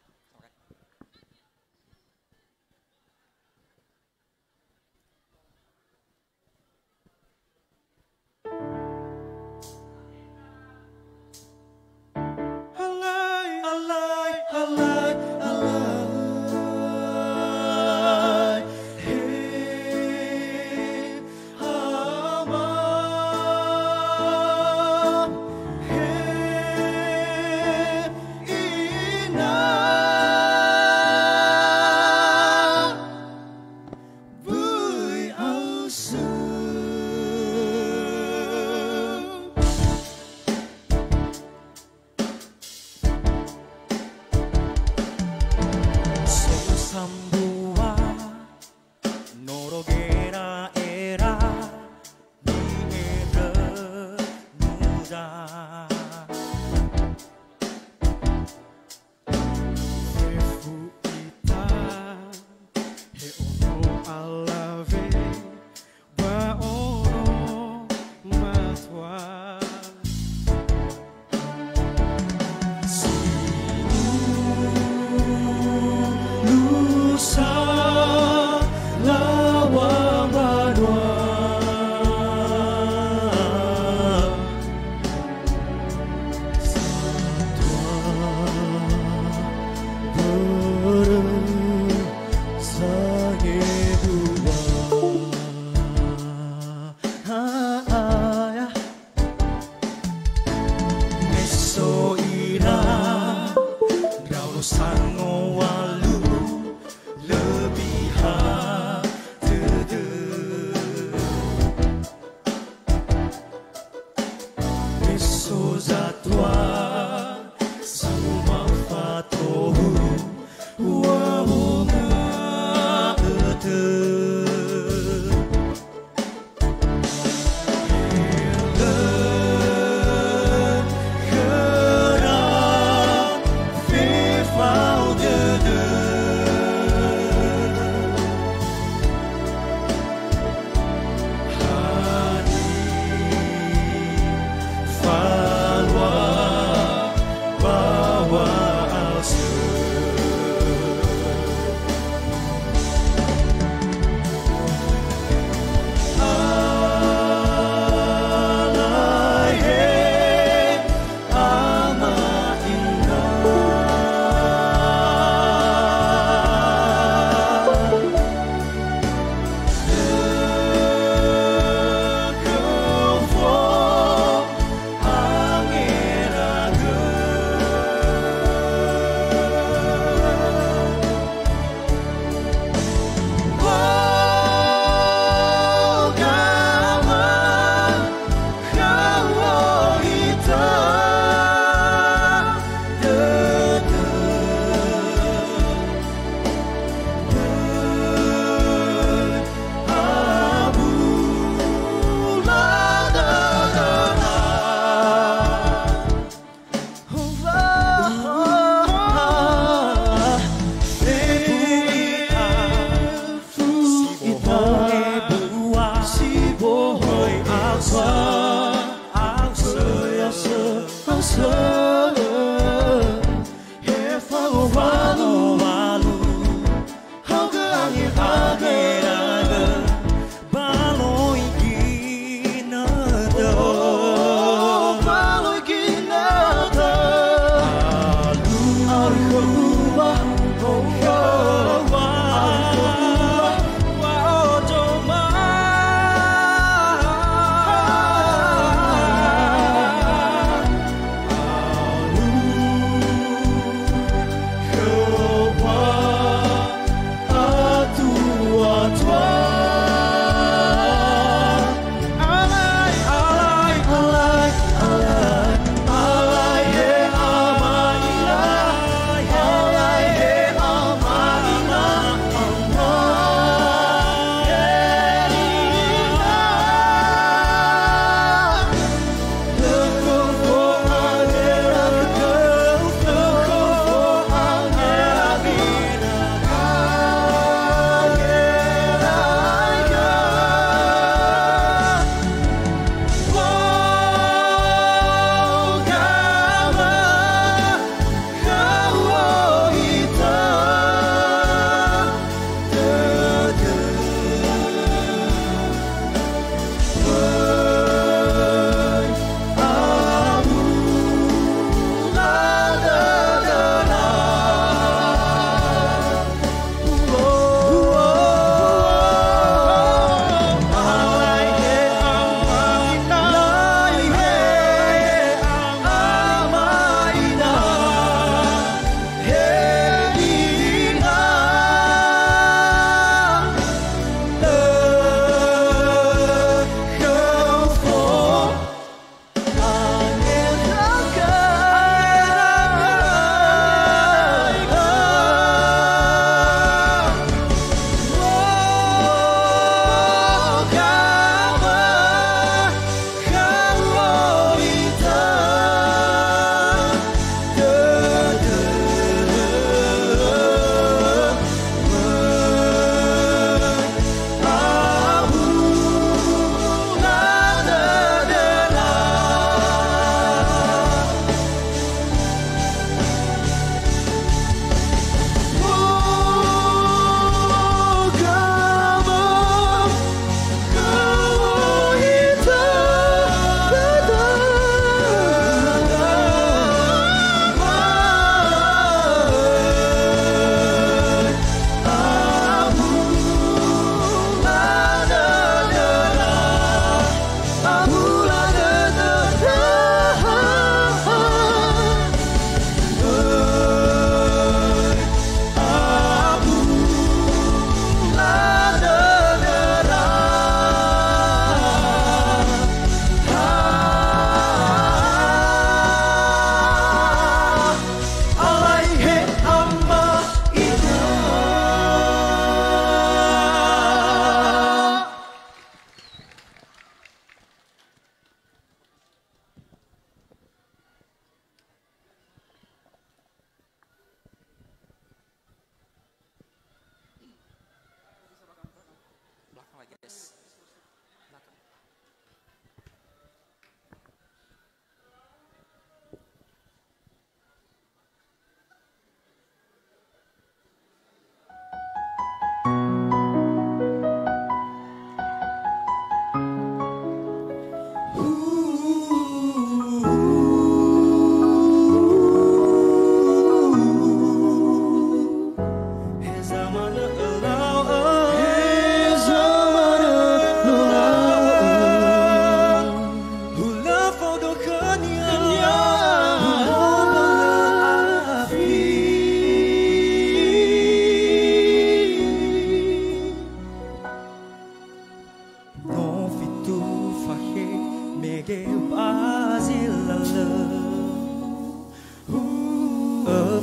bazilala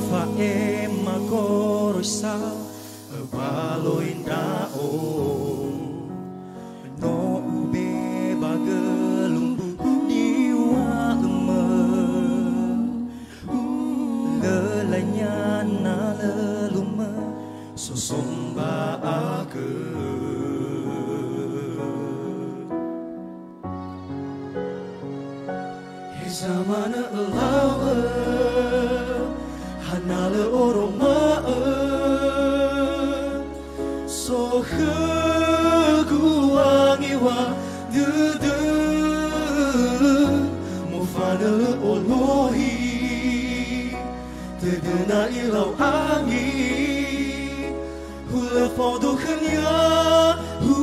fa ema korosa baloin dao no ube bagelumbu niwa lema lelanya na leluma sosomba aku zamana lawa hanale oroma so guangiwa dudu mufana olohi tedena ilau angi hula fodo khanya hu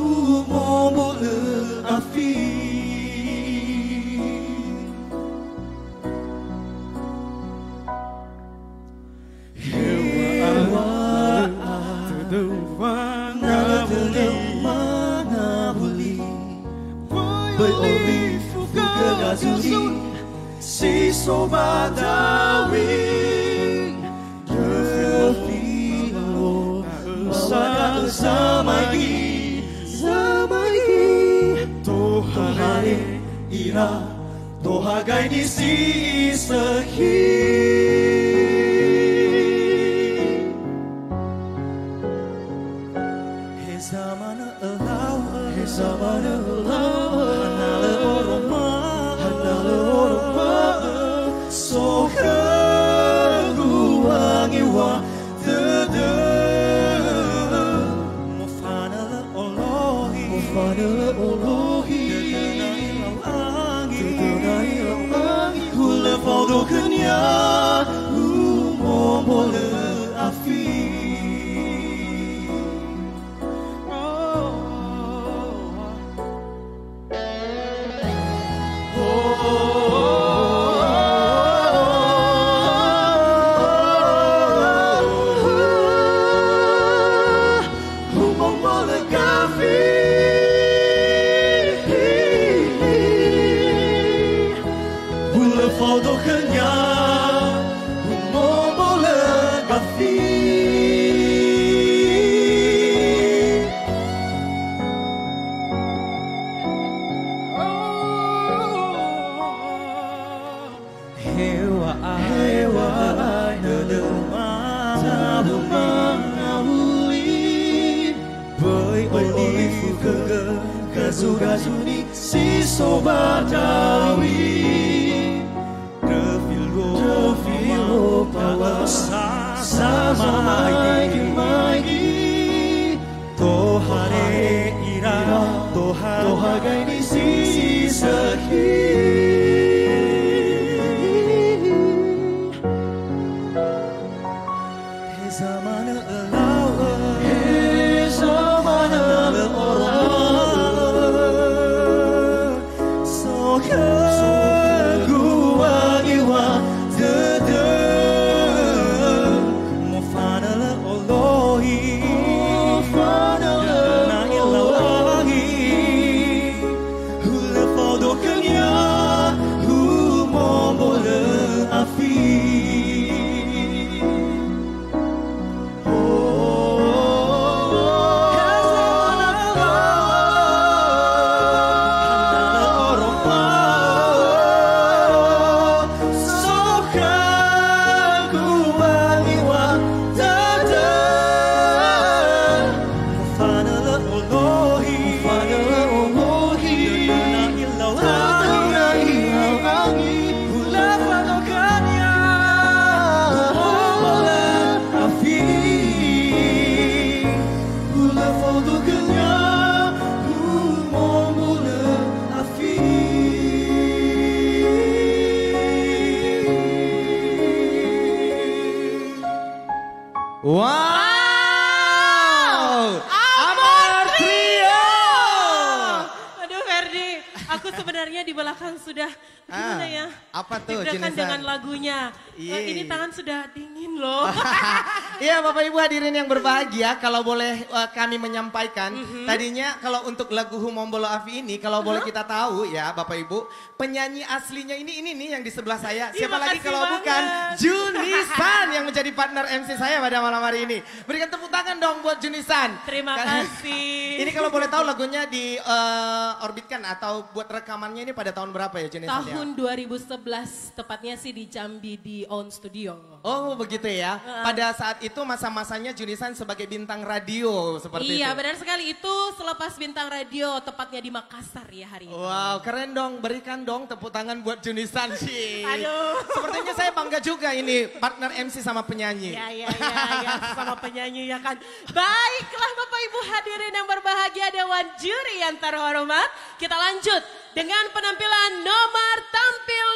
momol afi si sobadawi defilo samagi tohare ira tohagai di si sehi hezamana elau hezamana elau hanale oroma so guangiwa dede mufana olohi dedena ilau angi hula fodo kenya momole afi foto kenya momole gafi hewa dede boy oli fuga kazugazuni si sobadawi Defilo sama magi tohare ira tohagai di si sehi hezamana elau hezamana orang soka guangiwa Aduh Ferdi, aku sebenarnya sebenarnya di belakang sudah gimana ya? Apa tuh Deg-degan Junisan? dengan lagunya. Ini tangan sudah dingin loh. Iya Bapak Ibu hadirin yang berbahagia, kalau boleh kami menyampaikan, tadinya kalau untuk lagu Humombolo Afi ini, kalau boleh kita tahu ya Bapak Ibu, penyanyi aslinya ini nih yang di sebelah saya. Siapa lagi kalau bukan Junisan yang menjadi partner MC saya pada malam hari ini. Berikan tepuk tangan dong buat Junisan. Terima kasih. Ini kalau boleh tahu lagunya di orbitkan atau buat rekamannya ini pada tahun berapa ya Junisan? Tahun 2011, tepatnya sih di Jambi di On Studio. Oh begitu ya. Pada saat itu masa-masanya Junisan sebagai bintang radio seperti itu. Iya benar sekali, itu selepas bintang radio tepatnya di Makassar ya hari ini. Wow keren dong, berikan dong tepuk tangan buat Junisan sih. Aduh. Sepertinya saya bangga juga ini partner MC sama penyanyi. Ya sama penyanyi ya kan. Baiklah Bapak Ibu hadirin yang berbahagia, Dewan Juri yang terhormat. Kita lanjut dengan penampilan nomor tampil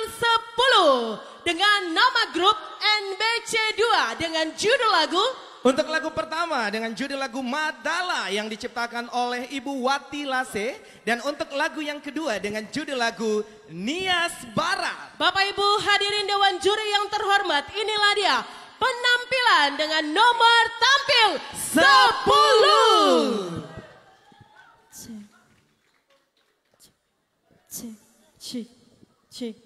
10 dengan nama grup NBC2 dengan judul lagu. Untuk lagu pertama dengan judul lagu Madala yang diciptakan oleh Ibu Wati Lase. Dan untuk lagu yang kedua dengan judul lagu Nias Barat. Bapak Ibu hadirin Dewan Juri yang terhormat, inilah dia penampilan dengan nomor tampil 10. Cik.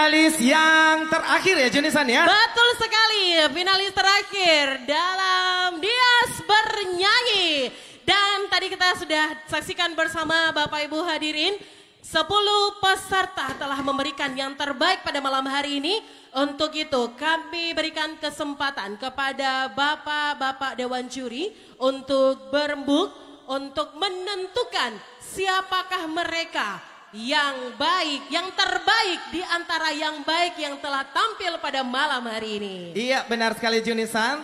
finalis yang terakhir ya Junisan ya. Betul sekali, finalis terakhir dalam Dias Bernyanyi. Dan tadi kita sudah saksikan bersama Bapak Ibu hadirin, 10 peserta telah memberikan yang terbaik pada malam hari ini. Untuk itu kami berikan kesempatan kepada Bapak-Bapak Dewan Juri untuk berembuk, untuk menentukan siapakah mereka yang baik, yang terbaik di antara yang baik yang telah tampil pada malam hari ini. Iya benar sekali Junisan.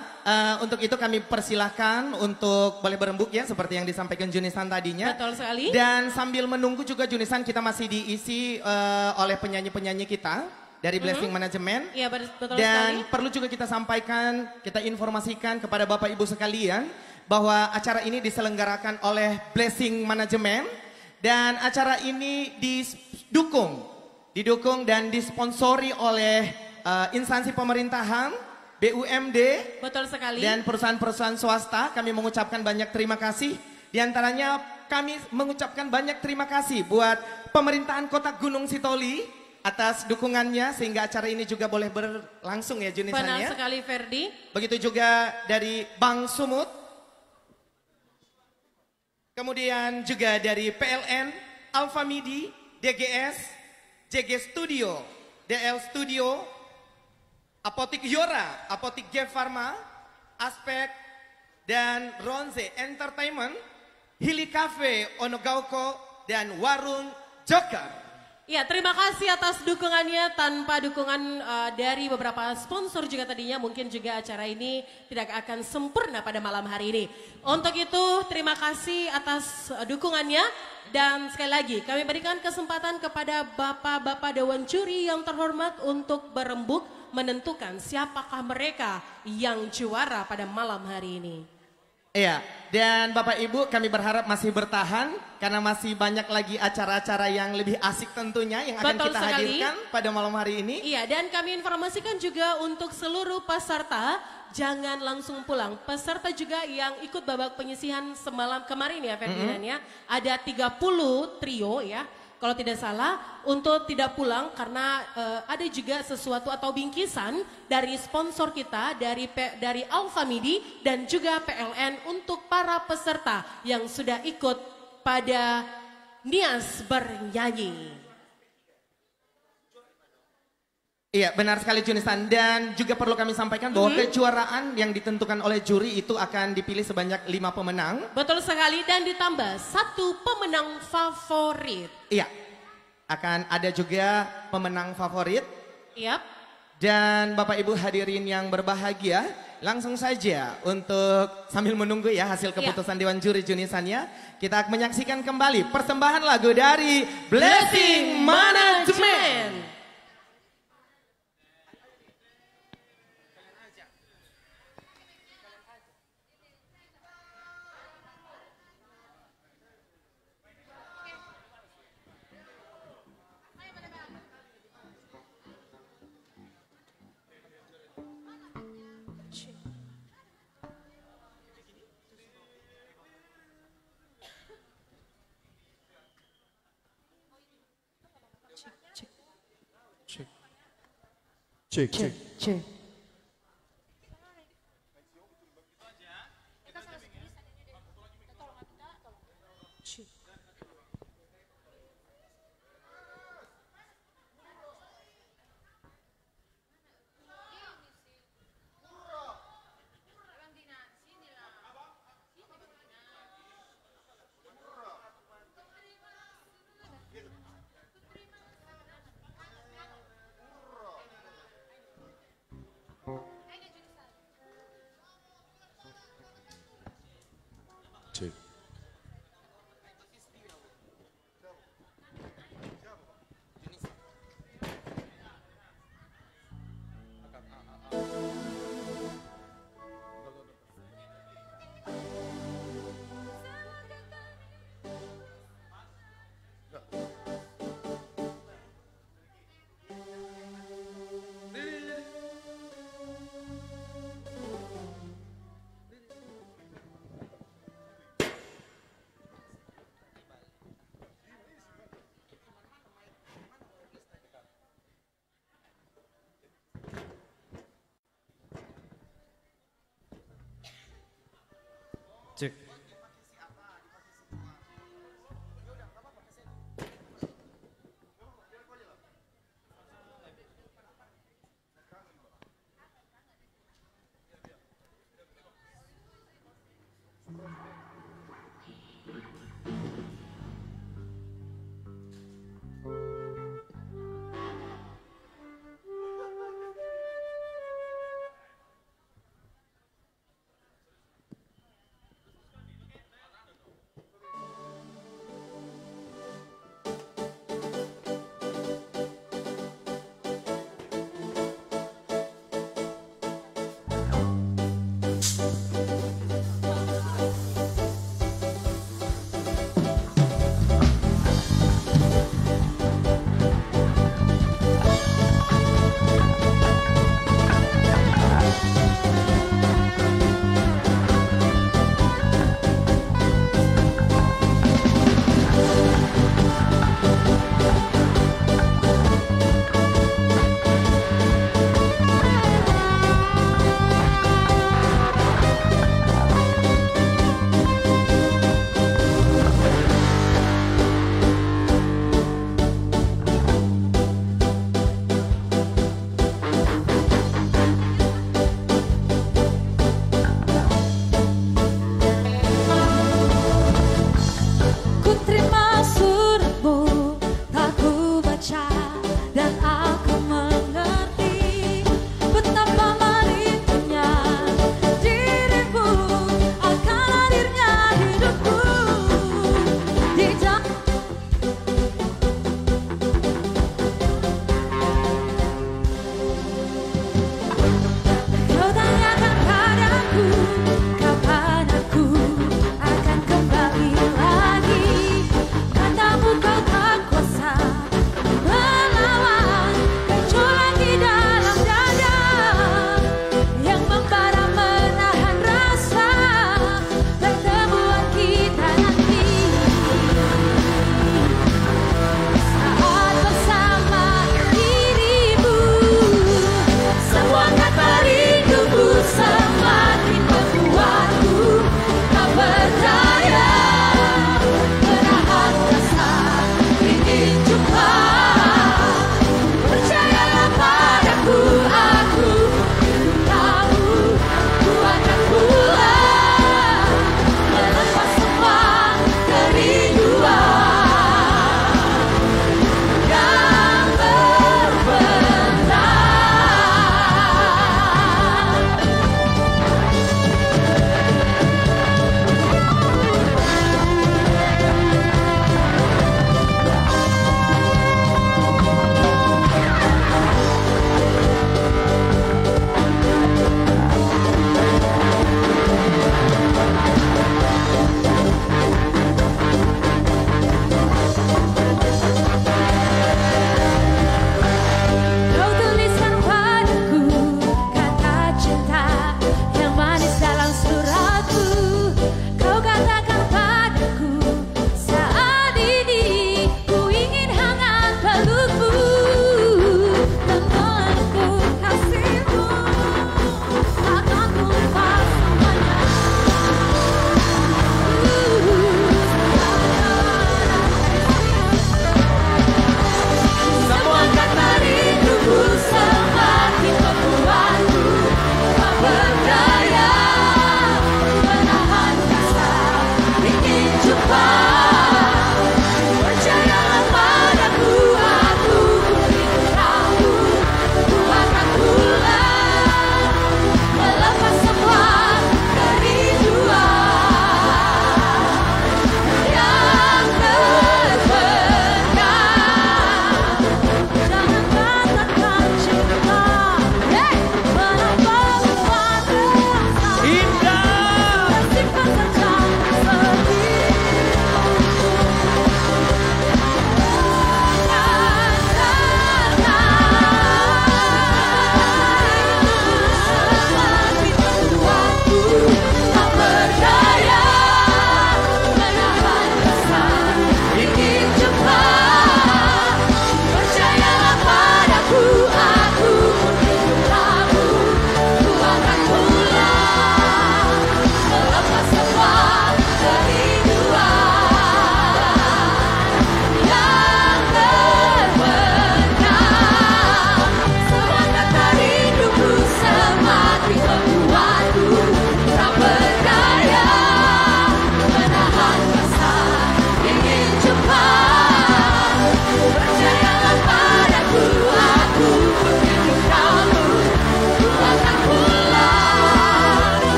Untuk itu kami persilahkan untuk boleh berembuk ya seperti yang disampaikan Junisan tadinya. Betul sekali. Dan sambil menunggu juga Junisan kita masih diisi oleh penyanyi-penyanyi kita dari Blessing Management. Iya betul Dan sekali. perlu juga kita sampaikan, kita informasikan kepada Bapak Ibu sekalian bahwa acara ini diselenggarakan oleh Blessing Management. Dan acara ini didukung dan disponsori oleh instansi pemerintahan, BUMD, betul sekali. Dan perusahaan-perusahaan swasta. Kami mengucapkan banyak terima kasih. Di antaranya kami mengucapkan banyak terima kasih buat pemerintahan Kota Gunung Sitoli atas dukungannya sehingga acara ini juga boleh berlangsung ya Junisannya. Benar sekali Ferdi. Begitu juga dari Bank Sumut. Kemudian juga dari PLN, Alfa Midi, DGS, JG Studio, DL Studio, Apotik Yora, Apotik G Pharma, Aspek, dan Ronze Entertainment, Hili Cafe, Onogauko, dan Warung Joker. Ya, terima kasih atas dukungannya. Tanpa dukungan dari beberapa sponsor juga tadinya mungkin juga acara ini tidak akan sempurna pada malam hari ini. Untuk itu terima kasih atas dukungannya. Dan sekali lagi kami berikan kesempatan kepada Bapak-Bapak Dewan Juri yang terhormat untuk berembuk menentukan siapakah mereka yang juara pada malam hari ini. Iya, dan Bapak Ibu kami berharap masih bertahan karena masih banyak lagi acara-acara yang lebih asik tentunya yang akan Betul kita sekali. hadirkan pada malam hari ini. Iya, dan kami informasikan juga untuk seluruh peserta jangan langsung pulang. Peserta juga yang ikut babak penyisihan semalam kemarin ya Ferdinand ya. Ada 30 trio ya. Kalau tidak salah untuk tidak pulang karena ada juga sesuatu atau bingkisan dari sponsor kita dari Alfa Midi dan juga PLN untuk para peserta yang sudah ikut pada Nias Bernyanyi. Iya benar sekali Junisan, dan juga perlu kami sampaikan bahwa kejuaraan yang ditentukan oleh juri itu akan dipilih sebanyak 5 pemenang. Betul sekali, dan ditambah 1 pemenang favorit. Iya, akan ada juga pemenang favorit. Iya. Dan Bapak Ibu hadirin yang berbahagia, langsung saja untuk sambil menunggu ya hasil keputusan Dewan Juri Junisannya, kita akan menyaksikan kembali persembahan lagu dari Blessing Management. Cek, cek. Cek. Cek. cek.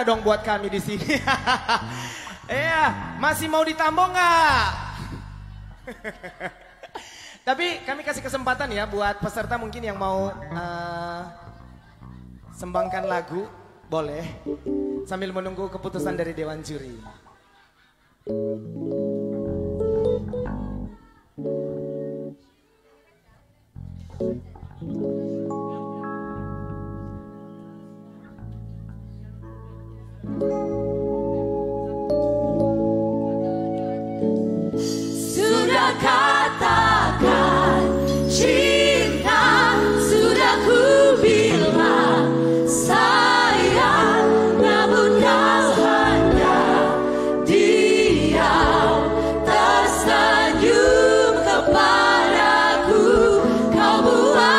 dong buat kami di sini. Iya, masih mau ditambah nggak? Tapi kami kasih kesempatan ya buat peserta mungkin yang mau sembangkan lagu, boleh. Sambil menunggu keputusan dari Dewan Juri. Sudah katakan cinta, sudah ku bilang sayang, namun kau hanya diam, tersenyum kepadaku, kau buat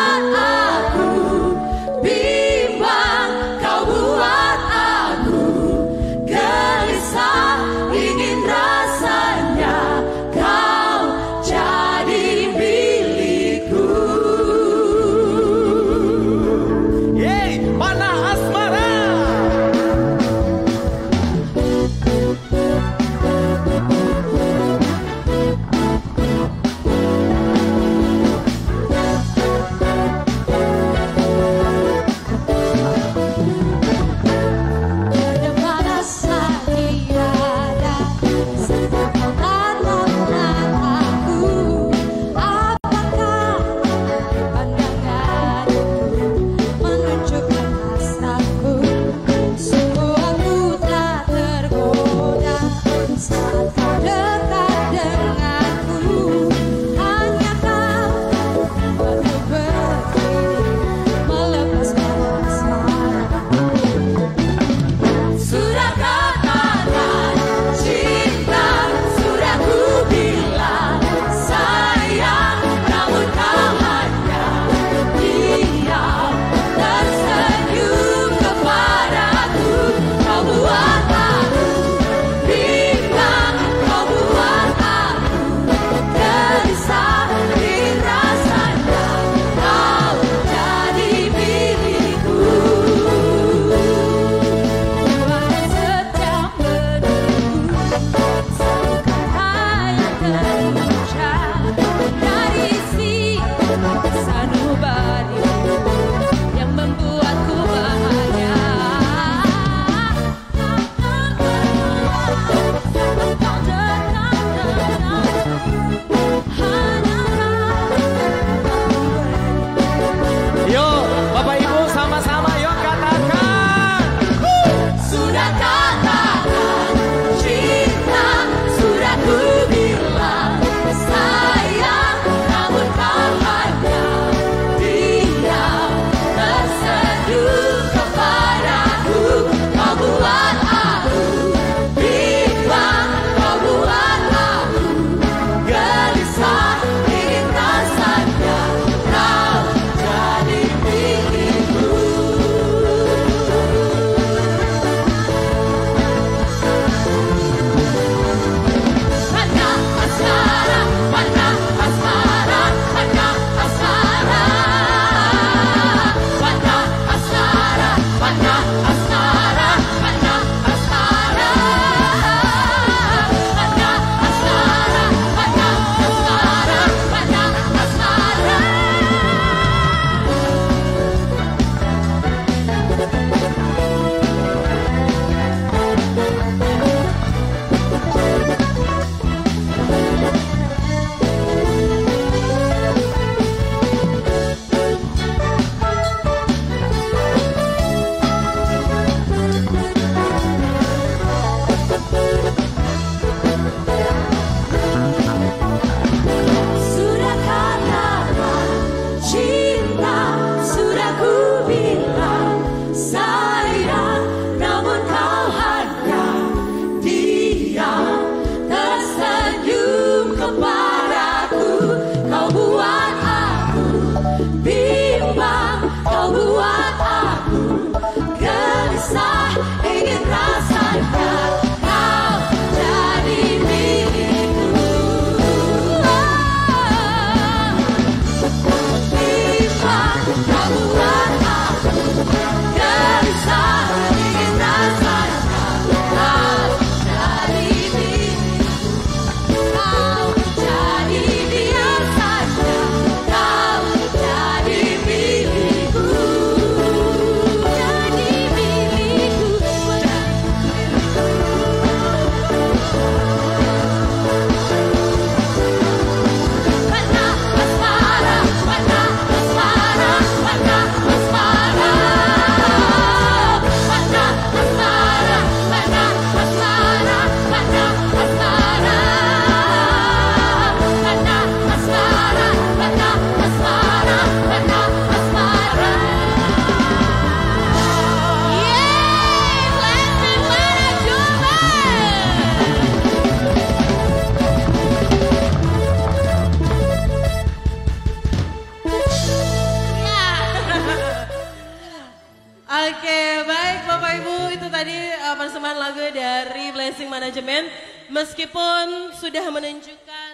Blessing Management. Meskipun sudah menunjukkan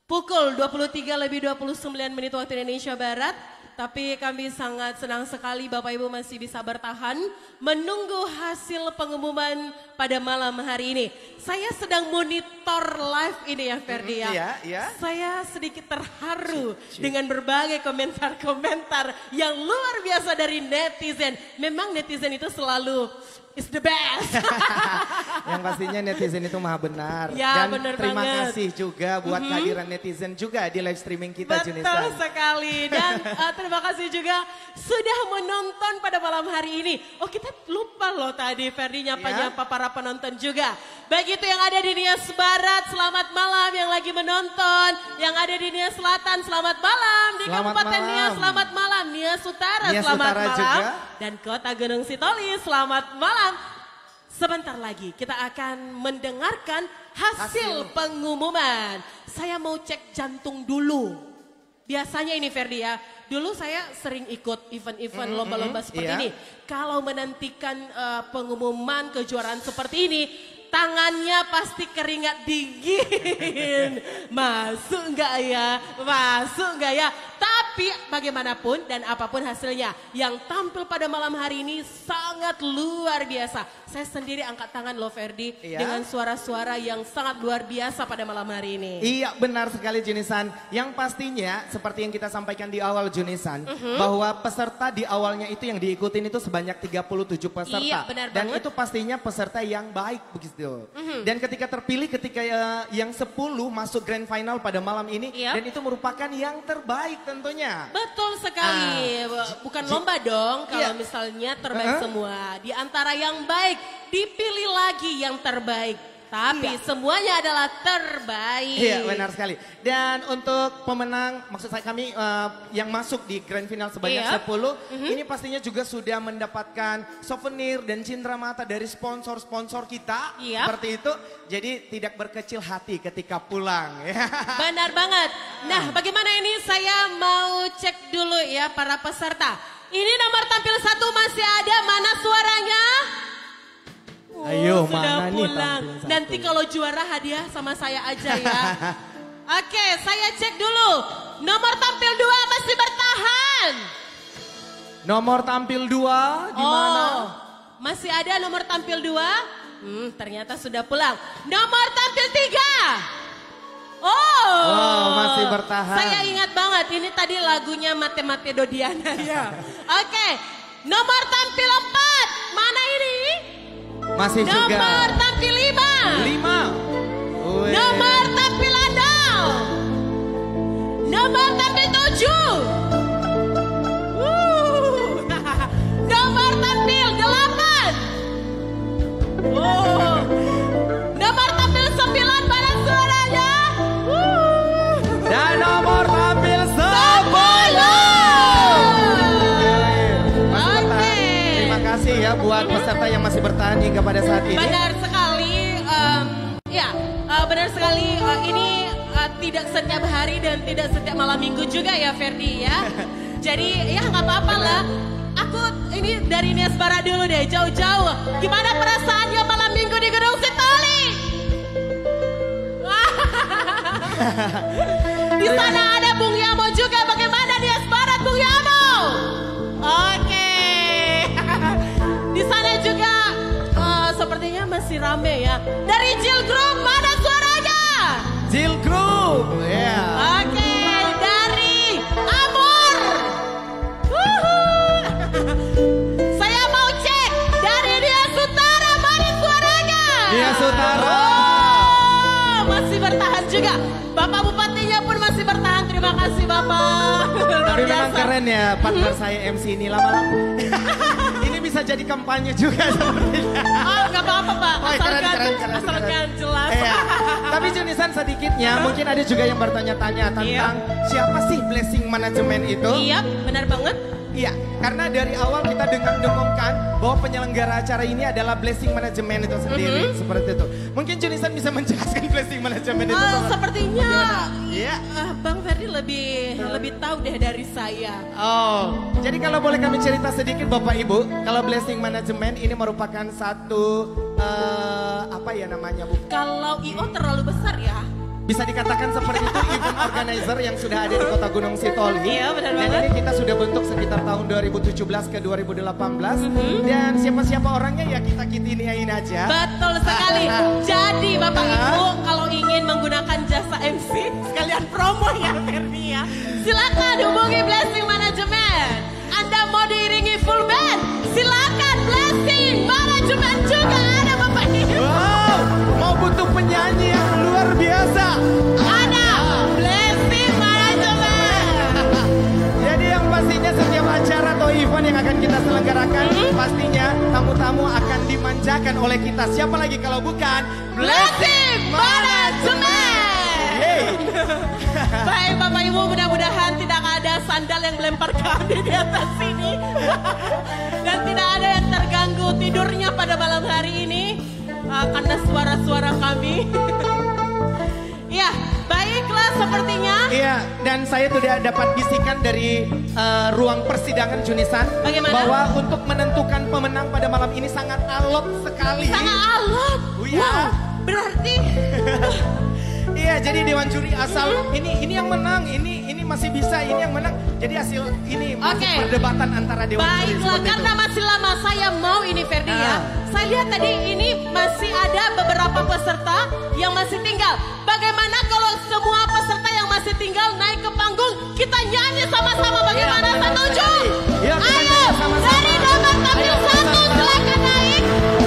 pukul 23:29 waktu Indonesia Barat. Tapi kami sangat senang sekali Bapak Ibu masih bisa bertahan menunggu hasil pengumuman pada malam hari ini. Saya sedang monitor live ini ya Ferdi ya. Iya. Saya sedikit terharu dengan berbagai komentar-komentar yang luar biasa dari netizen. Memang netizen itu selalu is the best. Yang pastinya netizen itu maha benar. Ya, dan benar terima banget. kasih juga buat kehadiran netizen juga di live streaming kita Betul Junisan. sekali dan terima kasih juga sudah menonton pada malam hari ini. Oh kita lupa loh tadi Ferdi nyapa-nyapa para penonton juga. Baik itu yang ada di Nias Barat, selamat malam yang lagi menonton. Yang ada di Nias Selatan, selamat malam. Di Selamat Kabupaten malam. Nias, selamat malam. Nias Utara, Nias selamat Utara malam. juga. Dan Kota Gunung Sitoli, selamat malam. Sebentar lagi kita akan mendengarkan hasil pengumuman. Saya mau cek jantung dulu. Biasanya ini Ferdi ya, dulu saya sering ikut event-event lomba-lomba seperti iya. ini. Kalau menantikan pengumuman kejuaraan seperti ini, tangannya pasti keringat dingin. Masuk enggak ya? Masuk enggak ya? Tapi bagaimanapun dan apapun hasilnya, yang tampil pada malam hari ini sangat luar biasa. Saya sendiri angkat tangan loh Ferdi, Iya. dengan suara-suara yang sangat luar biasa pada malam hari ini. Iya benar sekali Junisan. Yang pastinya seperti yang kita sampaikan di awal Junisan. Bahwa peserta di awalnya itu yang diikutin itu sebanyak 37 peserta. Iya, benar Dan banget. itu pastinya peserta yang baik begitu. Dan ketika terpilih ketika yang 10 masuk grand final pada malam ini. Iya. Dan itu merupakan yang terbaik tentunya. Betul sekali, bukan lomba dong kalau Iya. misalnya terbaik semua. Di antara yang baik, dipilih lagi yang terbaik. Tapi semuanya adalah terbaik. Iya benar sekali. Dan untuk pemenang, maksud saya kami yang masuk di grand final sebanyak Iya. 10. Ini pastinya juga sudah mendapatkan souvenir dan cindera mata dari sponsor-sponsor kita. Iya. Seperti itu. Jadi tidak berkecil hati ketika pulang. Ya. Benar banget. Nah bagaimana ini saya mau cek dulu ya para peserta. Ini nomor tampil 1 masih ada, mana suaranya? Ayo, sudah mana nih pulang. tampil 1? Nanti kalau juara hadiah sama saya aja ya. Oke, saya cek dulu. Nomor tampil 2 masih bertahan. Nomor tampil 2 di mana? Masih ada nomor tampil 2? Ternyata sudah pulang. Nomor tampil 3. Masih bertahan. Saya ingat banget, ini tadi lagunya Mate-Mate Dodiana ya. Oke, nomor tampil 4. Mana ini? Masih juga. Nomor tampil 5. 5. Nomor tampil 6. Nomor tampil 7. Nomor tampil 8. Nomor tampil 9, mana suaranya? Dan nomor tampil 10. Terima kasih ya buat peserta yang masih bertahan hingga pada saat ini. Benar sekali, benar sekali. Ini tidak setiap hari dan tidak setiap malam minggu juga ya Ferdi ya. Jadi ya nggak apa-apa lah. Aku ini dari Nias Barat dulu deh, jauh-jauh. Gimana perasaannya malam minggu di Gunung Sitoli? Di sana ada Bung Yamo juga. Bagaimana Nias Barat Bung Yamo? Oke. Di sana juga sepertinya masih rame ya. Dari Jill Group mana suaranya? Jill Group. Ya. Oke, dari Amor. Saya mau cek dari Nias Utara mana suaranya? Nias Utara. Masih bertahan juga. Bapak Bupatinya pun masih bertahan. Terima kasih Bapak. Tapi memang keren ya partner saya MC ini lama-lama. Ini bisa jadi kampanye juga sepertinya. Oh nggak apa-apa Pak. Keren. Jelas. Iya. Tapi Junisan sedikitnya mungkin ada juga yang bertanya-tanya tentang siapa sih Blessing Management itu? Iya benar banget. Iya, karena dari awal kita dengung-dengungkan bahwa penyelenggara acara ini adalah Blessing Management itu sendiri, seperti itu. Mungkin Junisan bisa menjelaskan Blessing Management itu. Sepertinya Iya. Bang Ferdi lebih tahu tahu deh dari saya. Oh, jadi kalau boleh kami cerita sedikit Bapak Ibu, kalau Blessing Management ini merupakan satu apa ya namanya Bu? Kalau IO terlalu besar ya. Bisa dikatakan seperti itu event organizer yang sudah ada di Kota Gunung Sitoli. Iya benar Dan banget. ini kita sudah bentuk sekitar tahun 2017 ke 2018. Dan siapa-siapa orangnya ya kita kitiniain aja. Betul sekali. Jadi Bapak Ibu kalau ingin menggunakan jasa MC sekalian promo ya Ferdi ya. Silakan hubungi Blessing Management. Anda mau diiringi full band? Silakan Blessing Management juga ada Bapak Ibu. Wow, mau butuh penyanyi yang luar biasa. Ada Blessing Management. Jadi yang pastinya setiap acara atau event yang akan kita selenggarakan pastinya tamu-tamu akan dimanjakan oleh kita. Siapa lagi kalau bukan Blessing Management. Baik Bapak Ibu, mudah-mudahan tidak ada sandal yang melempar kami di atas sini. Dan tidak ada yang terganggu tidurnya pada malam hari ini karena suara-suara kami. Ya, baiklah sepertinya. Iya, dan saya sudah dapat bisikan dari ruang persidangan Junisan. Bagaimana? Bahwa untuk menentukan pemenang pada malam ini sangat alot sekali. Sangat alot. Oh, iya. Wow, berarti iya, jadi dewan juri asal ini yang menang, ini masih bisa, ini yang menang. Jadi hasil ini masih perdebatan antara dewan juri. Baiklah, karena masih lama saya mau ini Ferdi ya. Saya lihat tadi ini masih ada beberapa peserta yang masih tinggal. Bagaimana kalau semua peserta yang masih tinggal naik ke panggung, kita nyanyi sama-sama bagaimana? Setuju? Ya, kita Ayo, nyanyi sama-sama. dari nomor tampil 1 silakan naik.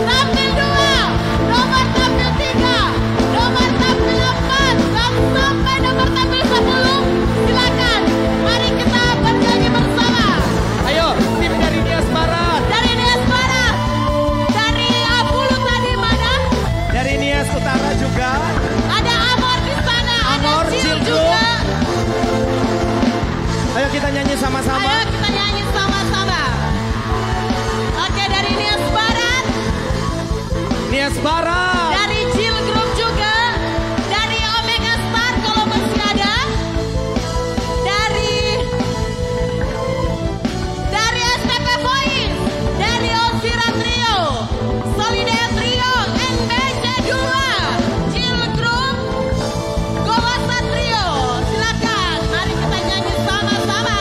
Tampil 2, nomor tampil 3, nomor tampil 4, dan sampai nomor tampil 10. Silakan, mari kita bernyanyi bersama. Ayo, tim dari Nias Barat. Dari Nias Barat. Dari Apulu tadi mana? Dari Nias Utara juga. Ada Amor di sana, Amor, ada Cil Cil juga. Ayo kita nyanyi sama-sama. Ayo kita nyanyi sama-sama. Oke, dari Nias Barat. Nias Barat. Dari Cil Group juga. Dari Omega Star kalau masih ada. Dari STP Voice. Dari Osira Trio. Solidea Trio. NBC 2. Cil Group. Gowasa Trio. Silakan, mari kita nyanyi sama-sama.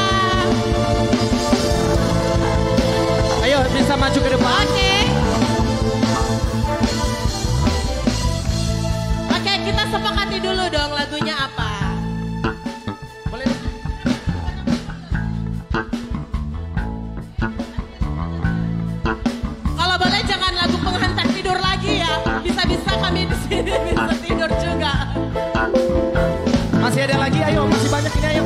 Ayo bisa maju ke depan. Oke, kita sepakati dulu dong lagunya apa. Boleh. Kalau boleh jangan lagu penghantar tidur lagi ya. Bisa-bisa kami di sini bisa tidur juga. Masih ada lagi, ayo masih banyak ini ayo.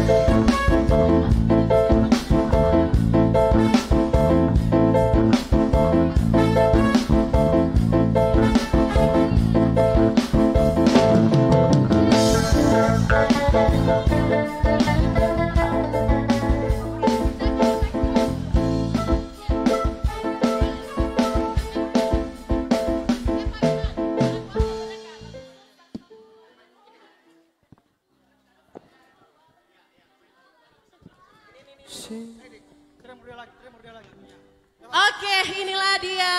Oke, inilah dia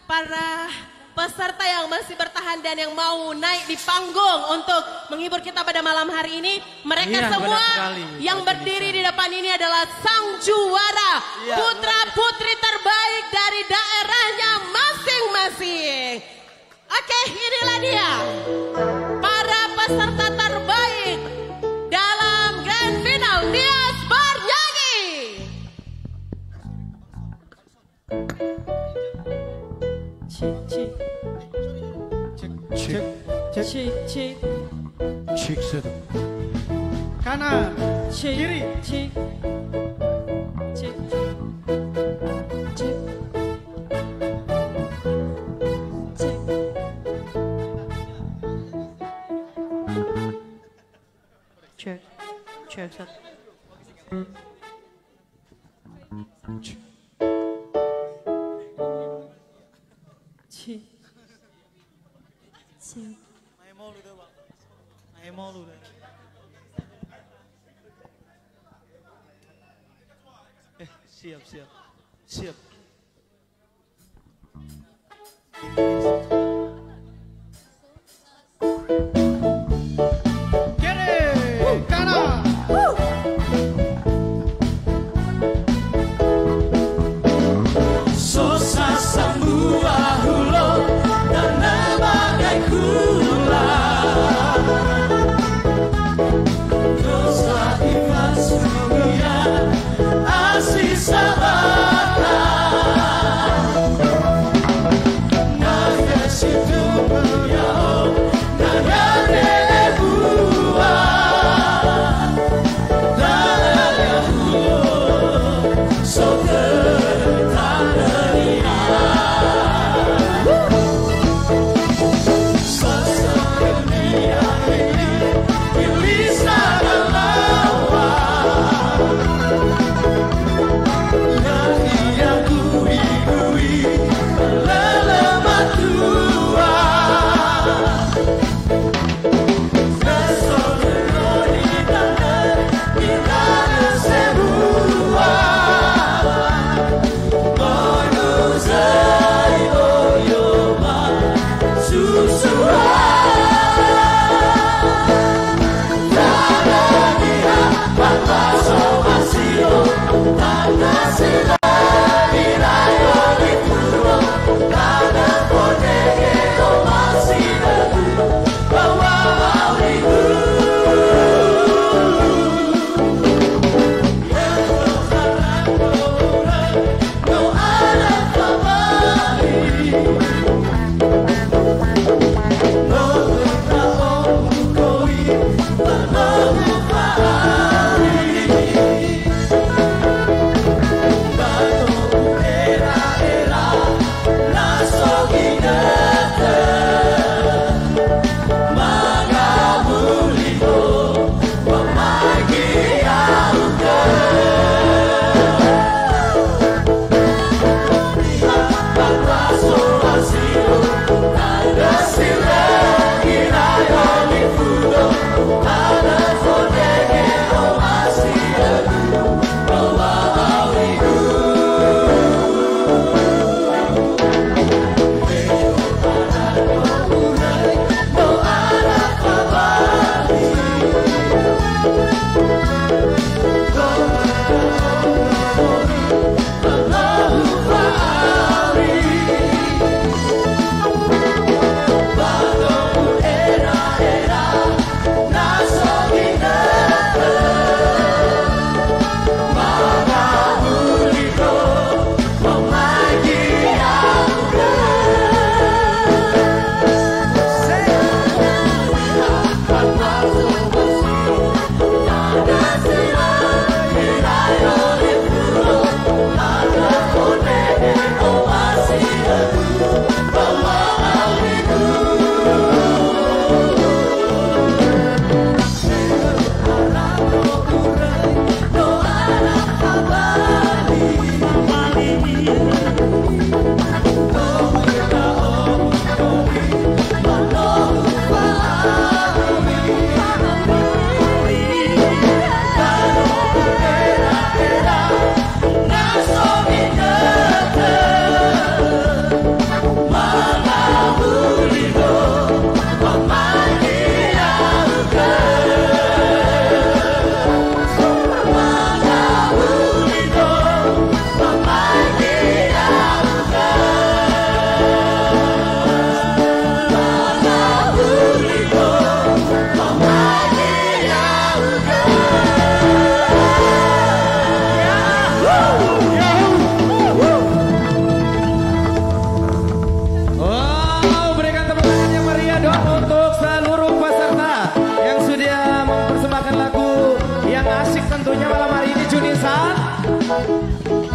para peserta yang masih bertahan dan yang mau naik di panggung untuk menghibur kita pada malam hari ini. Mereka Iya, semua benar sekali. yang berdiri di depan ini adalah sang juara, Iya, putra-putri terbaik dari daerahnya masing-masing. Oke, inilah dia para peserta terbaik dalam grand final Nias bernyanyi. Cek satu. Kanan, kiri. Cek satu. Siap, siap. Siap. Sosa sambua hulo dan bagai kula dosa ikhlas dunia asih sabata naya situ yao naya debua daya hulo sote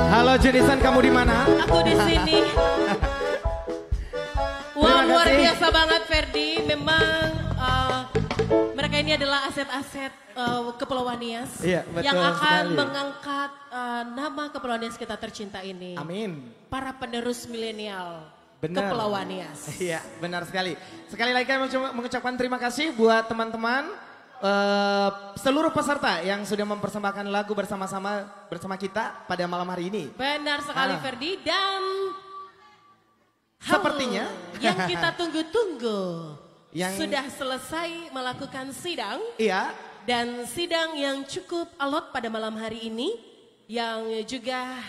Halo Junisan, kamu di mana? Aku di sini. Wah, luar biasa banget Ferdi. Memang mereka ini adalah aset-aset Kepulauan Nias Iya, betul yang akan sekali. mengangkat nama Kepulauan Nias kita tercinta ini. Amin. Para penerus milenial Benar. Kepulauan Nias. Iya, benar sekali. Sekali lagi kami mengucapkan terima kasih buat teman-teman seluruh peserta yang sudah mempersembahkan lagu bersama kita pada malam hari ini. Benar sekali Ferdi, dan sepertinya yang kita tunggu-tunggu yang sudah selesai melakukan sidang. Iya. Dan sidang yang cukup alot pada malam hari ini, yang juga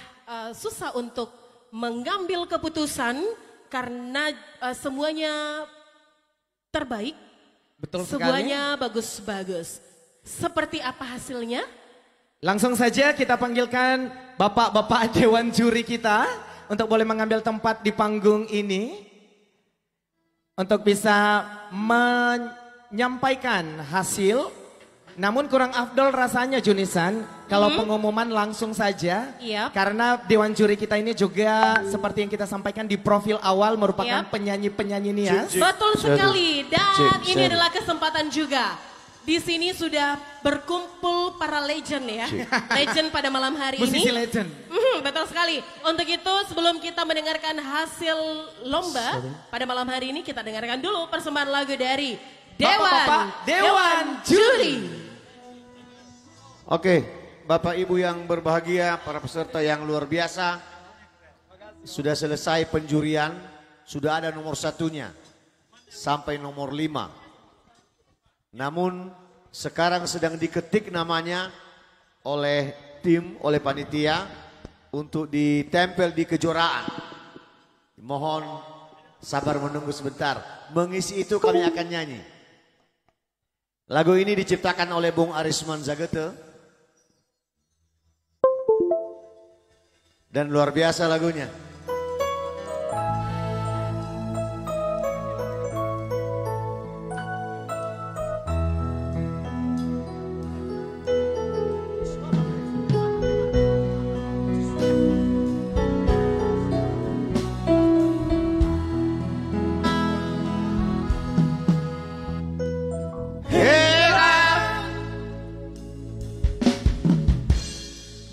susah untuk mengambil keputusan karena semuanya terbaik. Betul sekali. Semuanya bagus-bagus. Seperti apa hasilnya? Langsung saja kita panggilkan bapak-bapak dewan juri kita untuk boleh mengambil tempat di panggung ini untuk bisa menyampaikan hasil. Namun kurang afdol rasanya Junisan kalau pengumuman langsung saja. Karena dewan juri kita ini juga seperti yang kita sampaikan di profil awal merupakan penyanyi-penyanyi nias. Betul sekali, dan ini adalah kesempatan juga. Di sini sudah berkumpul para legend ya. Legend pada malam hari ini. Musisi legend. Betul sekali. Untuk itu sebelum kita mendengarkan hasil lomba pada malam hari ini, kita dengarkan dulu persembahan lagu dari Dewan Juri. Oke, Bapak Ibu yang berbahagia, para peserta yang luar biasa. Sudah selesai penjurian, sudah ada nomor 1-nya sampai nomor 5. Namun sekarang sedang diketik namanya oleh tim, oleh panitia untuk ditempel di kejuaraan. Mohon sabar menunggu sebentar. Mengisi itu kami akan nyanyi. Lagu ini diciptakan oleh Bung Arisman Zagete. Dan luar biasa lagunya.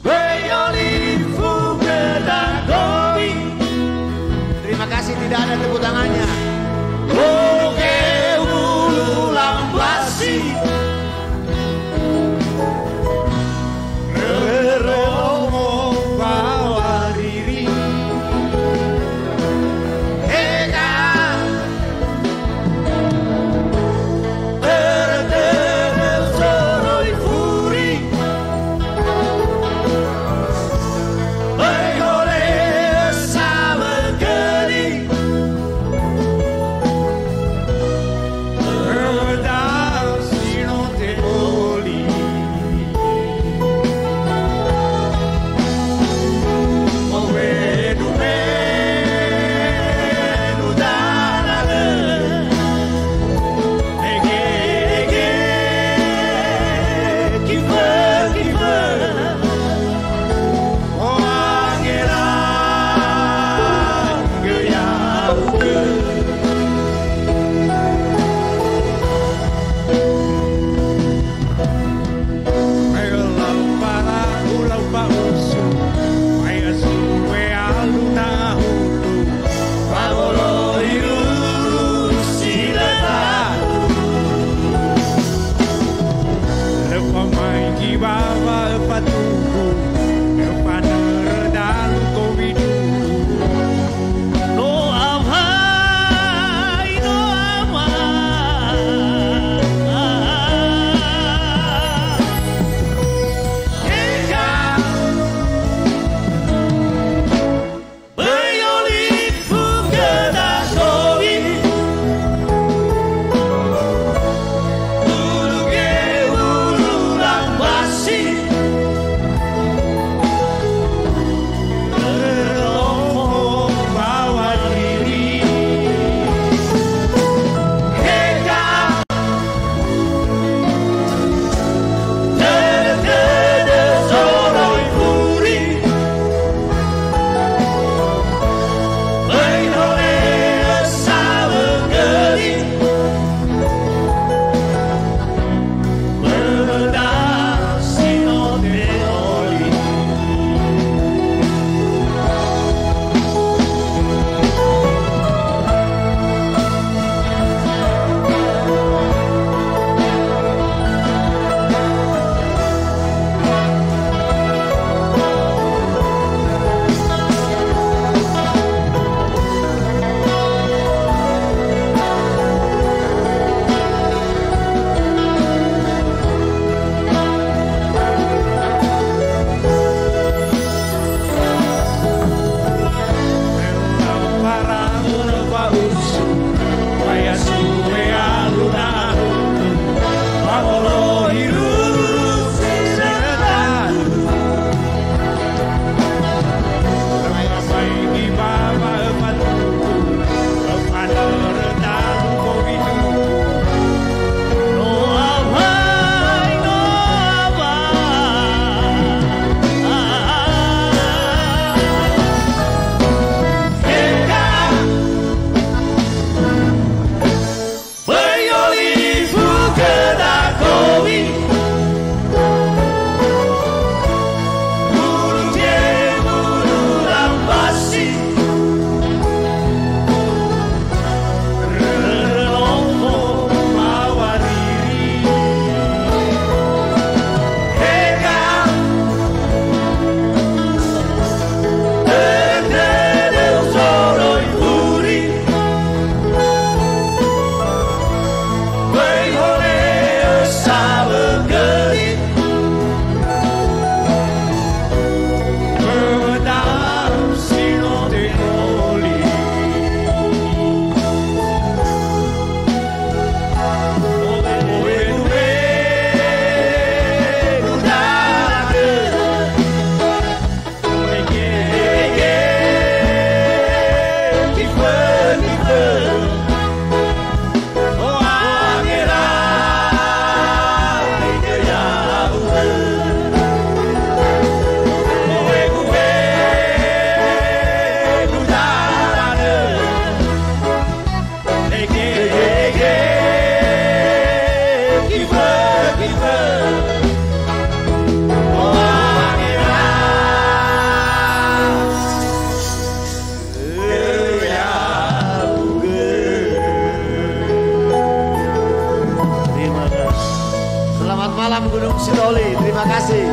Violin, fuga dan domingo. Selamat malam Gunung Sitoli, terima kasih.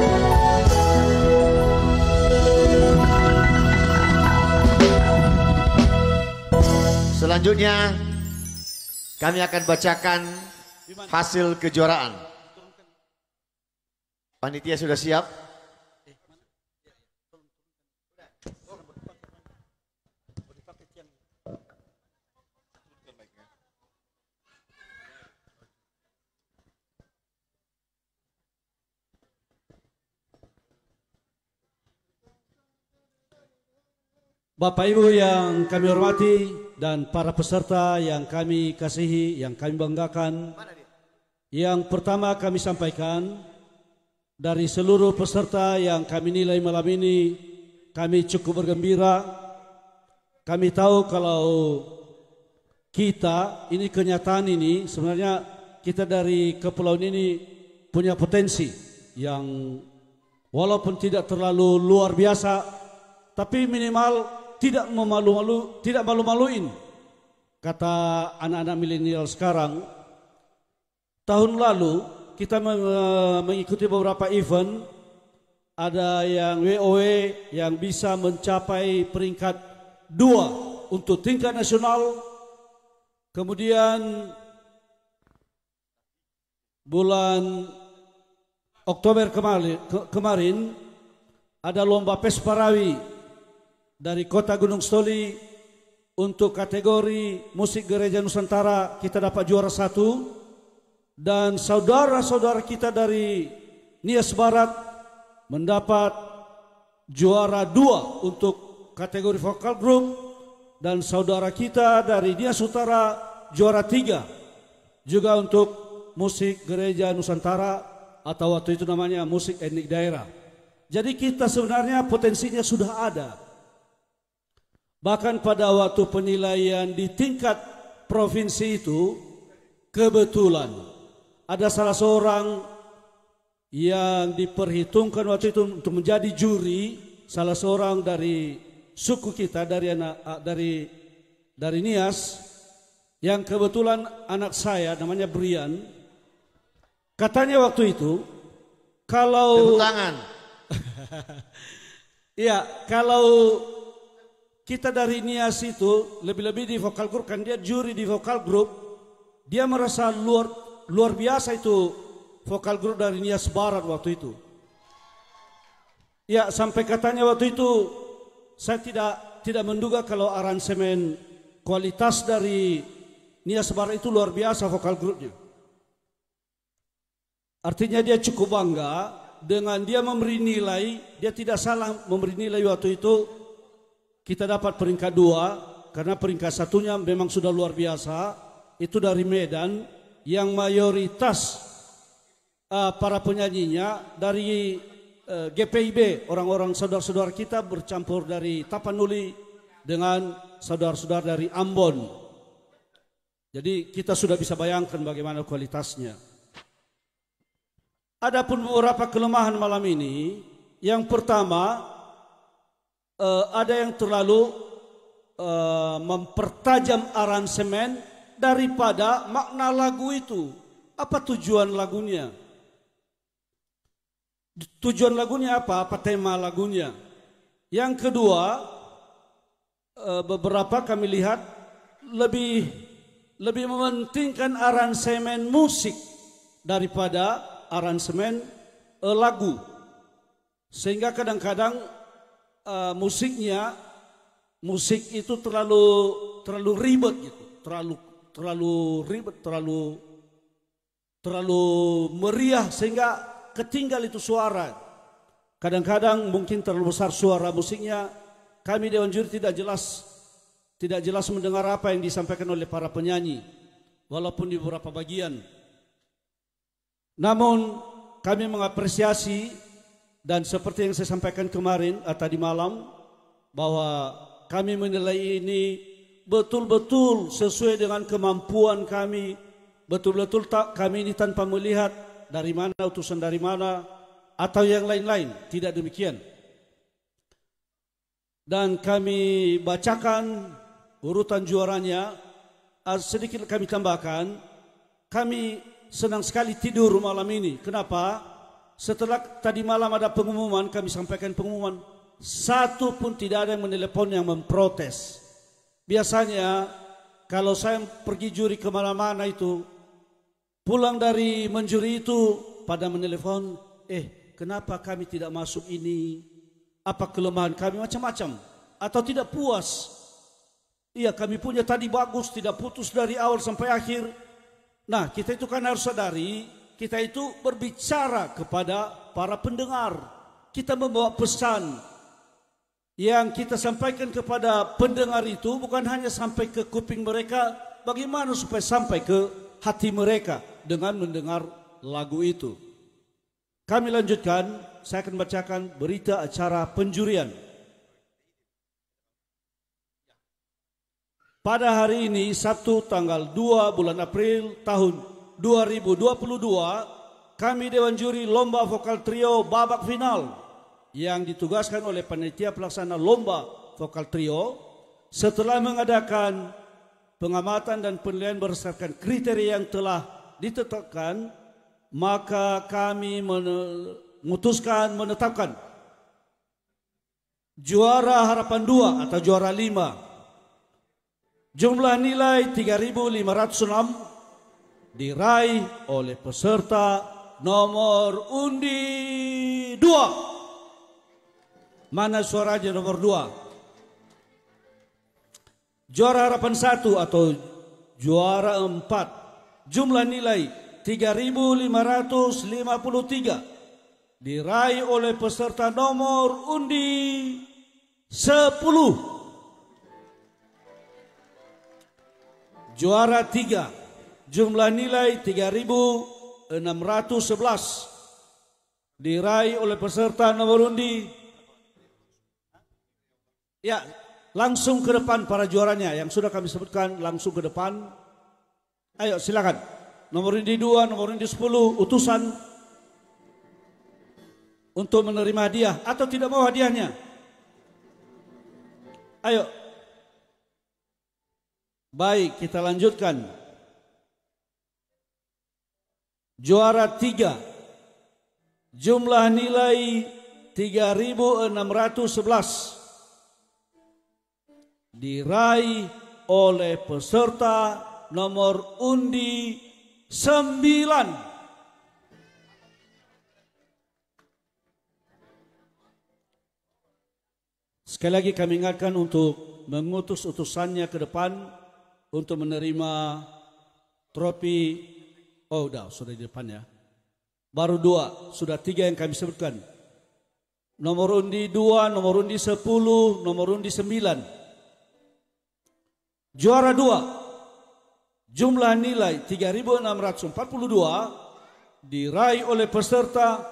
Selanjutnya kami akan bacakan hasil kejuaraan. Panitia sudah siap? Bapak Ibu yang kami hormati dan para peserta yang kami kasihi, yang kami banggakan. Yang pertama kami sampaikan dari seluruh peserta yang kami nilai malam ini, kami cukup bergembira. Kami tahu kalau kita, ini kenyataan ini, sebenarnya kita dari kepulauan ini punya potensi yang walaupun tidak terlalu luar biasa, tapi minimal tidak malu-maluin. Kata anak-anak milenial sekarang, tahun lalu kita mengikuti beberapa event, ada yang WOW yang bisa mencapai peringkat 2 untuk tingkat nasional. Kemudian bulan Oktober kemarin ada lomba Pesparawi dari Kota Gunung Stoli untuk kategori musik gereja Nusantara, kita dapat juara 1, dan saudara-saudara kita dari Nias Barat mendapat juara 2 untuk kategori vokal group, dan saudara kita dari Nias Utara juara 3 juga untuk musik gereja Nusantara atau waktu itu namanya musik etnik daerah. Jadi kita sebenarnya potensinya sudah ada. Bahkan pada waktu penilaian di tingkat provinsi itu, kebetulan ada salah seorang yang diperhitungkan waktu itu untuk menjadi juri, salah seorang dari suku kita, dari Nias, yang kebetulan anak saya namanya Brian. Katanya waktu itu kalau tepuk tangan. Iya, kalau kita dari Nias itu lebih-lebih di vokal group, kan dia juri di vokal group, dia merasa luar biasa itu vokal group dari Nias Barat waktu itu. Ya, sampai katanya waktu itu saya tidak menduga kalau aransemen kualitas dari Nias Barat itu luar biasa vokal grupnya. Artinya dia cukup bangga dengan dia memberi nilai, dia tidak salah memberi nilai waktu itu. Kita dapat peringkat 2 karena peringkat 1-nya memang sudah luar biasa. Itu dari Medan yang mayoritas para penyanyinya dari GPIB, orang-orang saudara-saudara kita bercampur dari Tapanuli dengan saudara-saudara dari Ambon. Jadi kita sudah bisa bayangkan bagaimana kualitasnya. Adapun beberapa kelemahan malam ini, yang pertama, ada yang terlalu mempertajam aransemen daripada makna lagu itu. Apa tujuan lagunya? Tujuan lagunya apa? Apa tema lagunya? Yang kedua, beberapa kami lihat lebih mementingkan aransemen musik daripada aransemen lagu. Sehingga kadang-kadang musik itu terlalu ribet gitu, terlalu ribet, terlalu meriah sehingga ketinggal itu suara. Kadang-kadang mungkin terlalu besar suara musiknya, kami Dewan Juri tidak jelas mendengar apa yang disampaikan oleh para penyanyi, walaupun di beberapa bagian. Namun kami mengapresiasi, dan seperti yang saya sampaikan kemarin tadi malam, bahwa kami menilai ini betul-betul sesuai dengan kemampuan kami betul-betul kami ini tanpa melihat dari mana utusan dari mana atau yang lain-lain, tidak demikian. Dan kami bacakan urutan juaranya, sedikit kami tambahkan, kami senang sekali tidur malam ini. Kenapa? Setelah tadi malam ada pengumuman, kami sampaikan pengumuman, satu pun tidak ada yang menelepon yang memprotes. Biasanya kalau saya pergi juri kemana-mana itu, pulang dari menjuri itu pada menelepon, kenapa kami tidak masuk ini? Apa kelemahan kami macam-macam? Atau tidak puas? Iya, kami punya tadi bagus, tidak putus dari awal sampai akhir. Nah, kita itu kan harus sadari, kita itu berbicara kepada para pendengar. Kita membawa pesan yang kita sampaikan kepada pendengar itu bukan hanya sampai ke kuping mereka, bagaimana supaya sampai ke hati mereka dengan mendengar lagu itu. Kami lanjutkan, saya akan bacakan berita acara penjurian. Pada hari ini, Sabtu tanggal 2 bulan April tahun 2022, kami Dewan Juri Lomba Vokal Trio babak final yang ditugaskan oleh panitia pelaksana Lomba Vokal Trio setelah mengadakan pengamatan dan penilaian berdasarkan kriteria yang telah ditetapkan, maka kami memutuskan menetapkan juara harapan 2 atau juara 5. Jumlah nilai 3.506 diraih oleh peserta nomor undi 2. Mana suaranya nomor 2? Juara harapan 1 atau juara 4. Jumlah nilai 3.553 diraih oleh peserta nomor undi 10. Juara 3, jumlah nilai 3.611 diraih oleh peserta nomor undi. Ya, langsung ke depan para juaranya yang sudah kami sebutkan, langsung ke depan. Ayo silakan. Nomor undi 2, nomor undi 10, utusan untuk menerima hadiah atau tidak mau hadiahnya. Ayo. Baik, kita lanjutkan. Juara 3. Jumlah nilai 3.611 diraih oleh peserta nomor undi 9. Sekali lagi kami ingatkan untuk mengutus utusannya ke depan untuk menerima trofi. Oh, sudah di depan ya. Baru 2, sudah 3 yang kami sebutkan. Nomor undi 2, nomor undi 10, nomor undi 9. Juara 2, jumlah nilai 3.642 diraih oleh peserta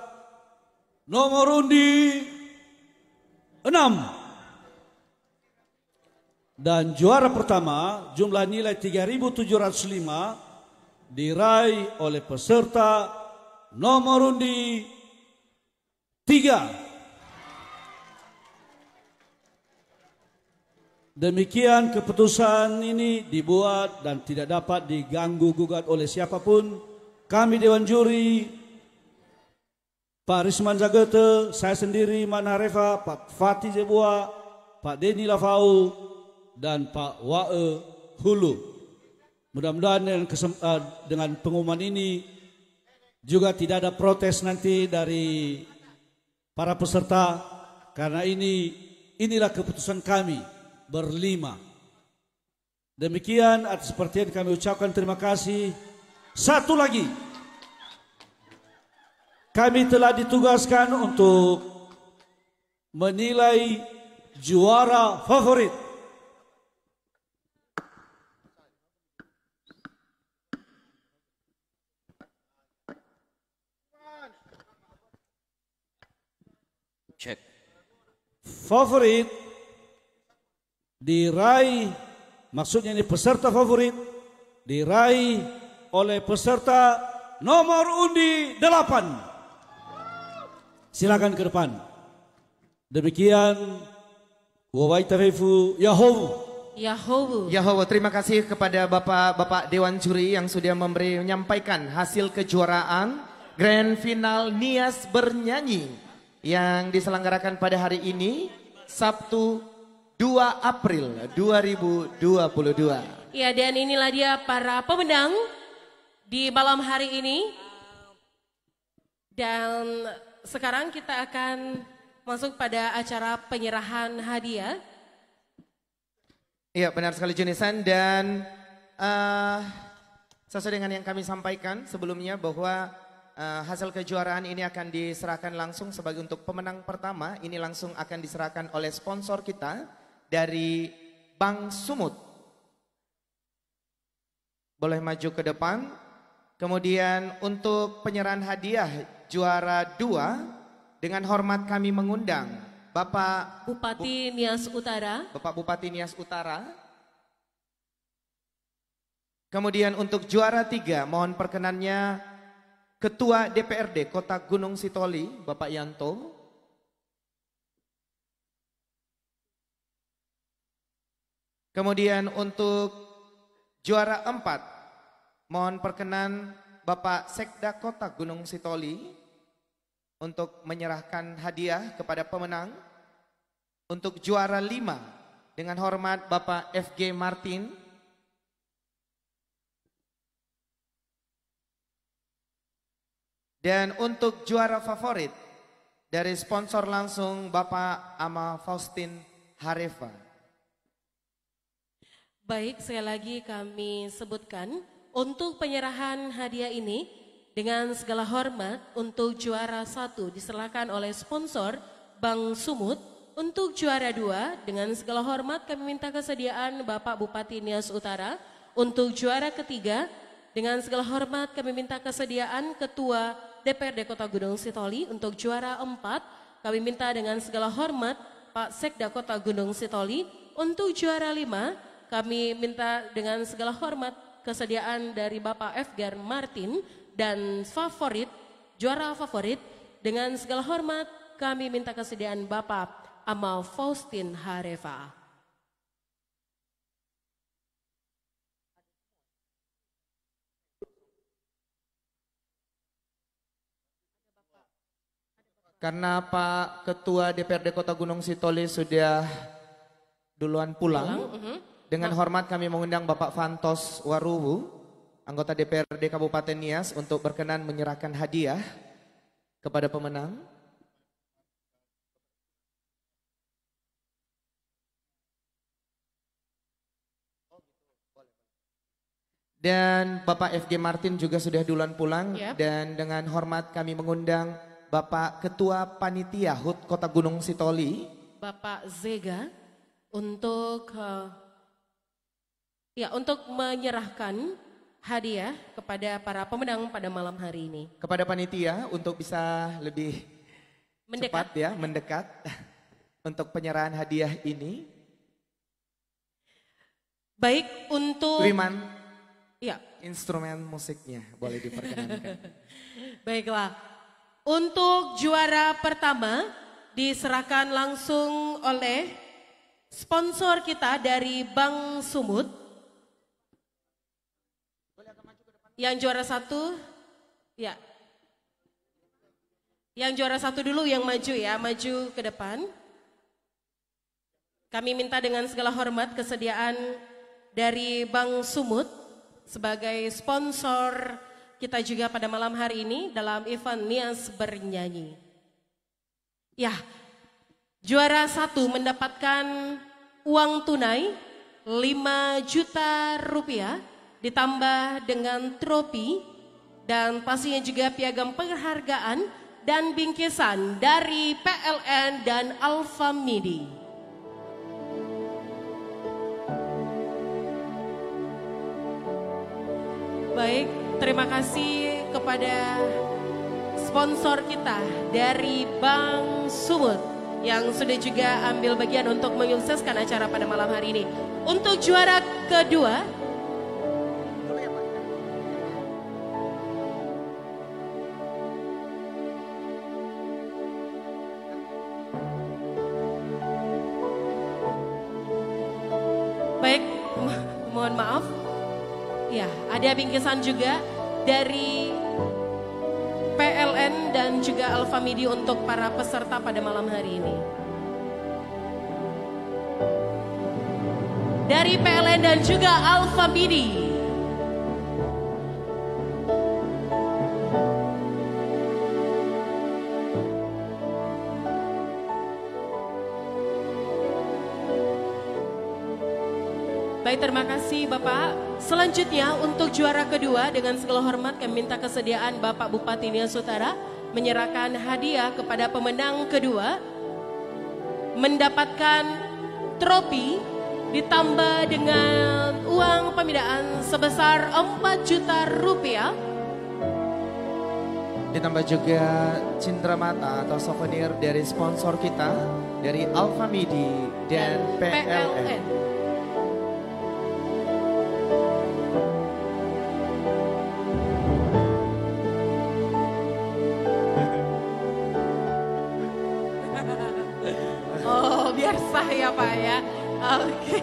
nomor undi 6. Dan juara pertama, jumlah nilai 3.705 diraih oleh peserta nomor undi 3. Demikian keputusan ini dibuat dan tidak dapat diganggu gugat oleh siapapun. Kami Dewan Juri, Pak Risman Zagete, saya sendiri Mana Refa, Pak Fatih Zebua, Pak Denny Lafau, dan Pak Wae Hulu. Mudah-mudahan dengan pengumuman ini juga tidak ada protes nanti dari para peserta, karena inilah keputusan kami berlima. Demikian atas perhatian kami ucapkan terima kasih. Satu lagi, kami telah ditugaskan untuk menilai juara favorit. Cek. Favorit diraih, maksudnya ini peserta favorit diraih oleh peserta nomor undi 8. Silakan ke depan. Demikian Wawaitafefu Yahowu. Yahowo, terima kasih kepada Bapak Dewan Juri yang sudah menyampaikan hasil kejuaraan Grand Final Nias Bernyanyi yang diselenggarakan pada hari ini, Sabtu 2 April 2022. Ya, dan inilah dia para pemenang di malam hari ini. Dan sekarang kita akan masuk pada acara penyerahan hadiah. Iya, benar sekali Junisan, dan sesuai dengan yang kami sampaikan sebelumnya bahwa hasil kejuaraan ini akan diserahkan langsung sebagai untuk pemenang pertama. Ini langsung akan diserahkan oleh sponsor kita dari Bank Sumut. Boleh maju ke depan. Kemudian untuk penyerahan hadiah juara 2, dengan hormat kami mengundang Bapak Bupati Nias Utara. Bapak Bupati Nias Utara. Kemudian untuk juara 3, mohon perkenannya Ketua DPRD Kota Gunung Sitoli, Bapak Yanto. Kemudian untuk juara 4, mohon perkenan Bapak Sekda Kota Gunung Sitoli untuk menyerahkan hadiah kepada pemenang. Untuk juara 5, dengan hormat Bapak FG Martin. Dan untuk juara favorit, dari sponsor langsung Bapak Ama Faustin Harefa. Baik, sekali lagi kami sebutkan untuk penyerahan hadiah ini dengan segala hormat untuk juara 1 diserahkan oleh sponsor Bank Sumut. Untuk juara 2 dengan segala hormat kami minta kesediaan Bapak Bupati Nias Utara. Untuk juara ketiga dengan segala hormat kami minta kesediaan Ketua DPRD Kota Gunung Sitoli. Untuk juara 4 kami minta dengan segala hormat Pak Sekda Kota Gunung Sitoli. Untuk juara 5 kami minta dengan segala hormat kesediaan dari Bapak Fgar Martin. Dan juara favorit dengan segala hormat kami minta kesediaan Bapak Amal Faustin Harefa. Karena Pak Ketua DPRD Kota Gunung Sitoli sudah duluan pulang, dengan hormat kami mengundang Bapak Fantos Waruwu, anggota DPRD Kabupaten Nias, untuk berkenan menyerahkan hadiah kepada pemenang. Dan Bapak FG Martin juga sudah duluan pulang. Dan dengan hormat kami mengundang Bapak Ketua Panitia HUT Kota Gunung Sitoli, Bapak Zega, untuk menyerahkan hadiah kepada para pemenang pada malam hari ini. Kepada panitia untuk bisa lebih cepat ya, mendekat untuk penyerahan hadiah ini. Baik, untuk Wiman, ya, instrumen musiknya boleh diperkenankan. Baiklah, untuk juara pertama diserahkan langsung oleh sponsor kita dari Bank Sumut. Yang juara 1, ya. Yang juara 1 dulu yang maju ya, maju ke depan. Kami minta dengan segala hormat kesediaan dari Bank Sumut sebagai sponsor kita juga pada malam hari ini dalam event Nias Bernyanyi. Ya, juara 1 mendapatkan uang tunai 5 juta rupiah. Ditambah dengan trofi dan pastinya juga piagam penghargaan dan bingkisan dari PLN dan Alfa Midi. Baik, terima kasih kepada sponsor kita dari Bank Sumut yang sudah juga ambil bagian untuk menyukseskan acara pada malam hari ini. Untuk juara kedua, hadiah bingkisan juga dari PLN dan juga Alfamidi untuk para peserta pada malam hari ini. Dari PLN dan juga Alfamidi. Baik, terima kasih Bapak. Selanjutnya untuk juara kedua dengan segala hormat kami minta kesediaan Bapak Bupati Nias Utara menyerahkan hadiah kepada pemenang kedua, mendapatkan trofi ditambah dengan uang pembinaan sebesar 4 juta rupiah. Ditambah juga cindramata atau souvenir dari sponsor kita dari Alfamidi dan PLN. Oh, biar sah ya Pak ya. Oke.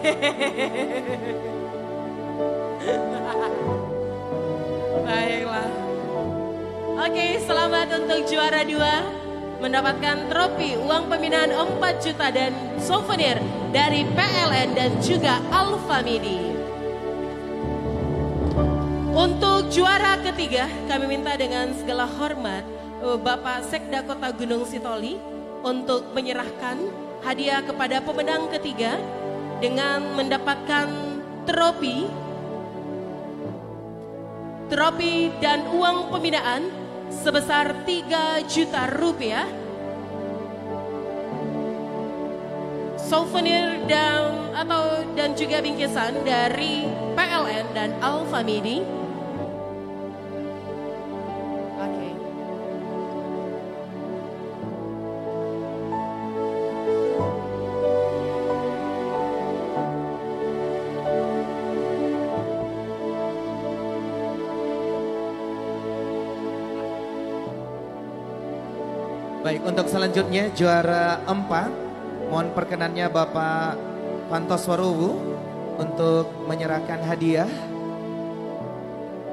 Baiklah. Oke, selamat untuk juara 2 mendapatkan trofi uang pembinaan 4 juta dan souvenir dari PLN dan juga Alfamidi. Untuk juara ketiga kami minta dengan segala hormat Bapak Sekda Kota Gunung Sitoli untuk menyerahkan hadiah kepada pemenang ketiga dengan mendapatkan trofi dan uang pembinaan sebesar 3 juta rupiah, souvenir dan juga bingkisan dari PLN dan Alfamidi. Oke. Baik, untuk selanjutnya juara 4, mohon perkenannya Bapak Fantos Waruwu untuk menyerahkan hadiah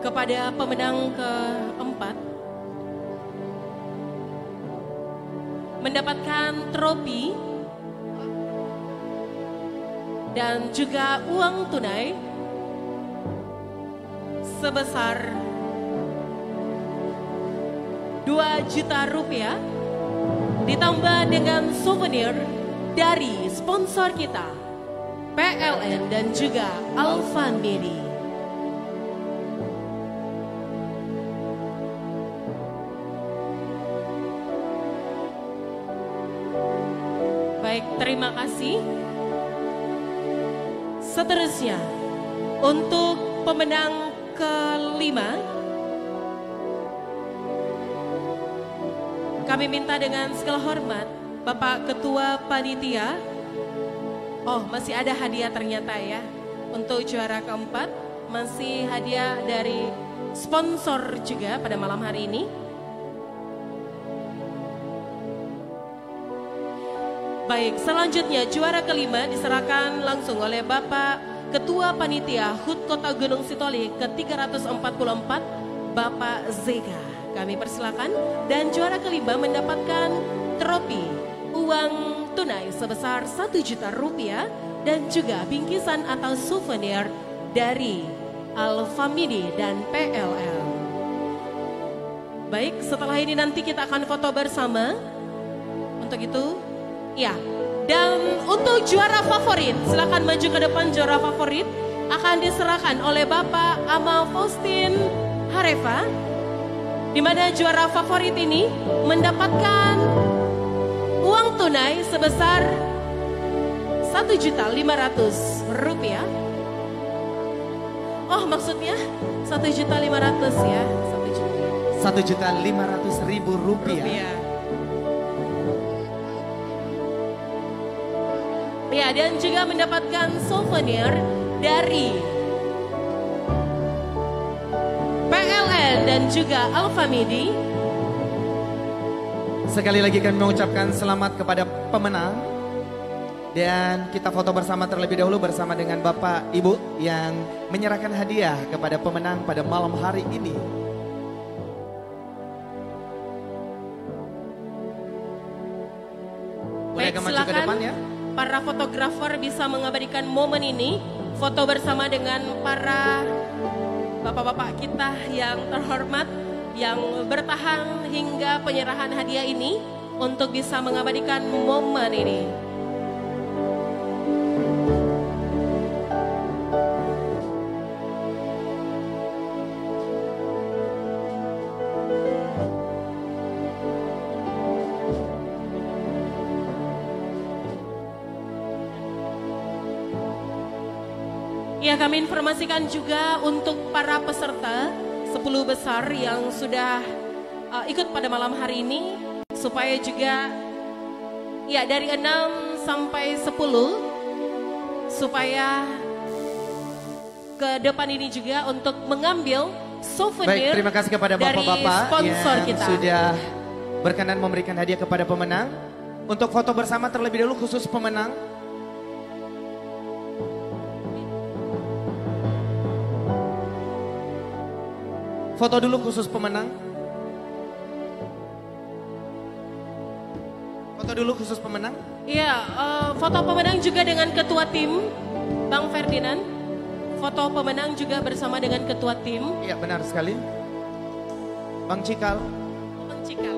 kepada pemenang keempat, mendapatkan trofi dan juga uang tunai sebesar 2 juta rupiah ditambah dengan souvenir dari sponsor kita PLN dan juga Alfamidi. Baik, terima kasih. Seterusnya untuk pemenang kelima kami minta dengan segala hormat Bapak Ketua Panitia. Oh, masih ada hadiah ternyata ya. Untuk juara keempat masih hadiah dari sponsor juga pada malam hari ini. Baik, selanjutnya juara kelima diserahkan langsung oleh Bapak Ketua Panitia HUT Kota Gunung Sitoli ke-344 Bapak Zega. Kami persilakan, dan juara kelima mendapatkan trofi uang tunai sebesar 1 juta rupiah dan juga bingkisan atau souvenir dari Alfamidi dan PLN. Baik, setelah ini nanti kita akan foto bersama. Untuk itu, ya. Dan untuk juara favorit, silakan maju ke depan. Juara favorit akan diserahkan oleh Bapak Amal Faustin Harefa, di mana juara favorit ini mendapatkan uang tunai sebesar 1.500.000 rupiah. Oh, maksudnya 1.500.000 ya, 1.500.000 rupiah. Ya, dan juga mendapatkan souvenir dari PLN dan juga Alfamidi. Sekali lagi kami mengucapkan selamat kepada pemenang Dan kita foto bersama terlebih dahulu bersama dengan Bapak Ibu yang menyerahkan hadiah kepada pemenang pada malam hari ini. Baik, silakan para fotografer bisa mengabadikan momen ini. Foto bersama dengan para bapak-bapak kita yang terhormat yang bertahan hingga penyerahan hadiah ini untuk bisa mengabadikan momen ini. Ya, kami informasikan juga untuk para peserta 10 besar yang sudah ikut pada malam hari ini supaya juga ya dari 6 sampai 10 supaya ke depan ini juga untuk mengambil souvenir. Baik, terima kasih kepada dari bapak-bapak sponsor yang kita. sudah berkenan memberikan hadiah kepada pemenang. Untuk foto bersama terlebih dahulu khusus pemenang. Foto dulu khusus pemenang. Foto dulu khusus pemenang. Iya, foto pemenang juga dengan ketua tim, Bang Ferdinand. Foto pemenang juga bersama dengan ketua tim. Iya, benar sekali. Bang Cikal. Bang Cikal.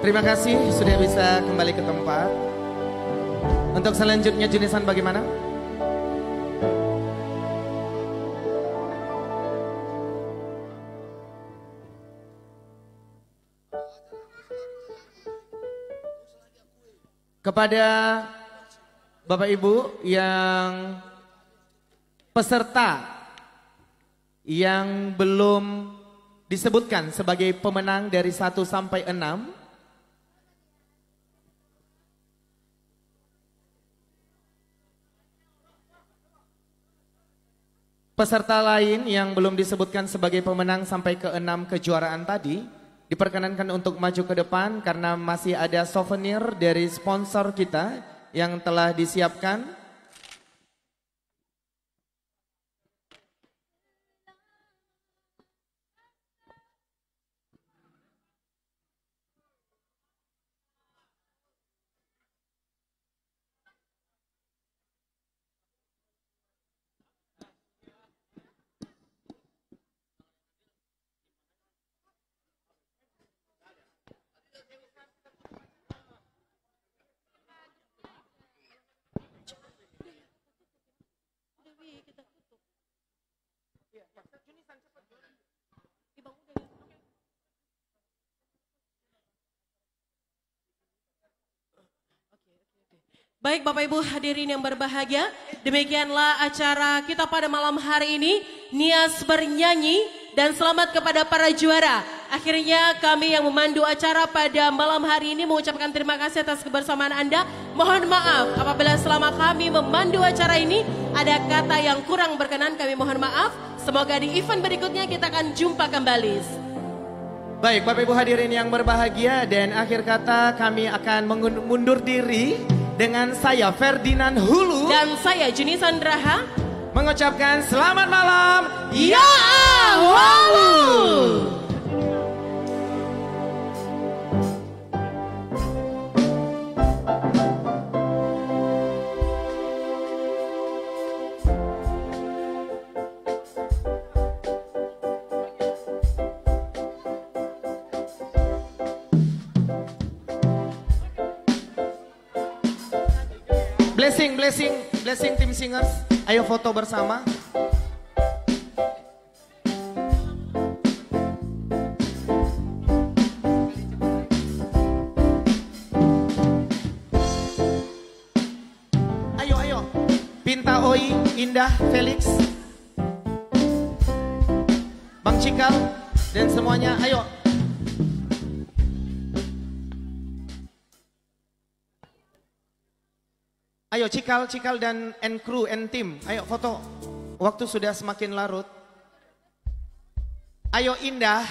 Terima kasih sudah bisa kembali ke tempat. Untuk selanjutnya Junisan bagaimana? Kepada Bapak Ibu yang peserta yang belum disebutkan sebagai pemenang dari 1 sampai 6, peserta lain yang belum disebutkan sebagai pemenang sampai ke 6 kejuaraan tadi diperkenankan untuk maju ke depan karena masih ada souvenir dari sponsor kita yang telah disiapkan. Baik Bapak Ibu hadirin yang berbahagia, demikianlah acara kita pada malam hari ini, Nias bernyanyi dan selamat kepada para juara. Akhirnya kami yang memandu acara pada malam hari ini mengucapkan terima kasih atas kebersamaan Anda. Mohon maaf apabila selama kami memandu acara ini ada kata yang kurang berkenan, kami mohon maaf. Semoga di event berikutnya kita akan jumpa kembali. Baik Bapak Ibu hadirin yang berbahagia, dan akhir kata kami akan mundur diri dengan saya Ferdinand Hulu dan saya Junisan Raha mengucapkan selamat malam. Ya Allah. Blessing tim singers. Ayo foto bersama. Ayo. Pinta Oi, Indah, Felix, Bang Cikal dan semuanya, ayo. Ayo Cikal dan crew and team. Ayo foto. Waktu sudah semakin larut. Ayo Indah.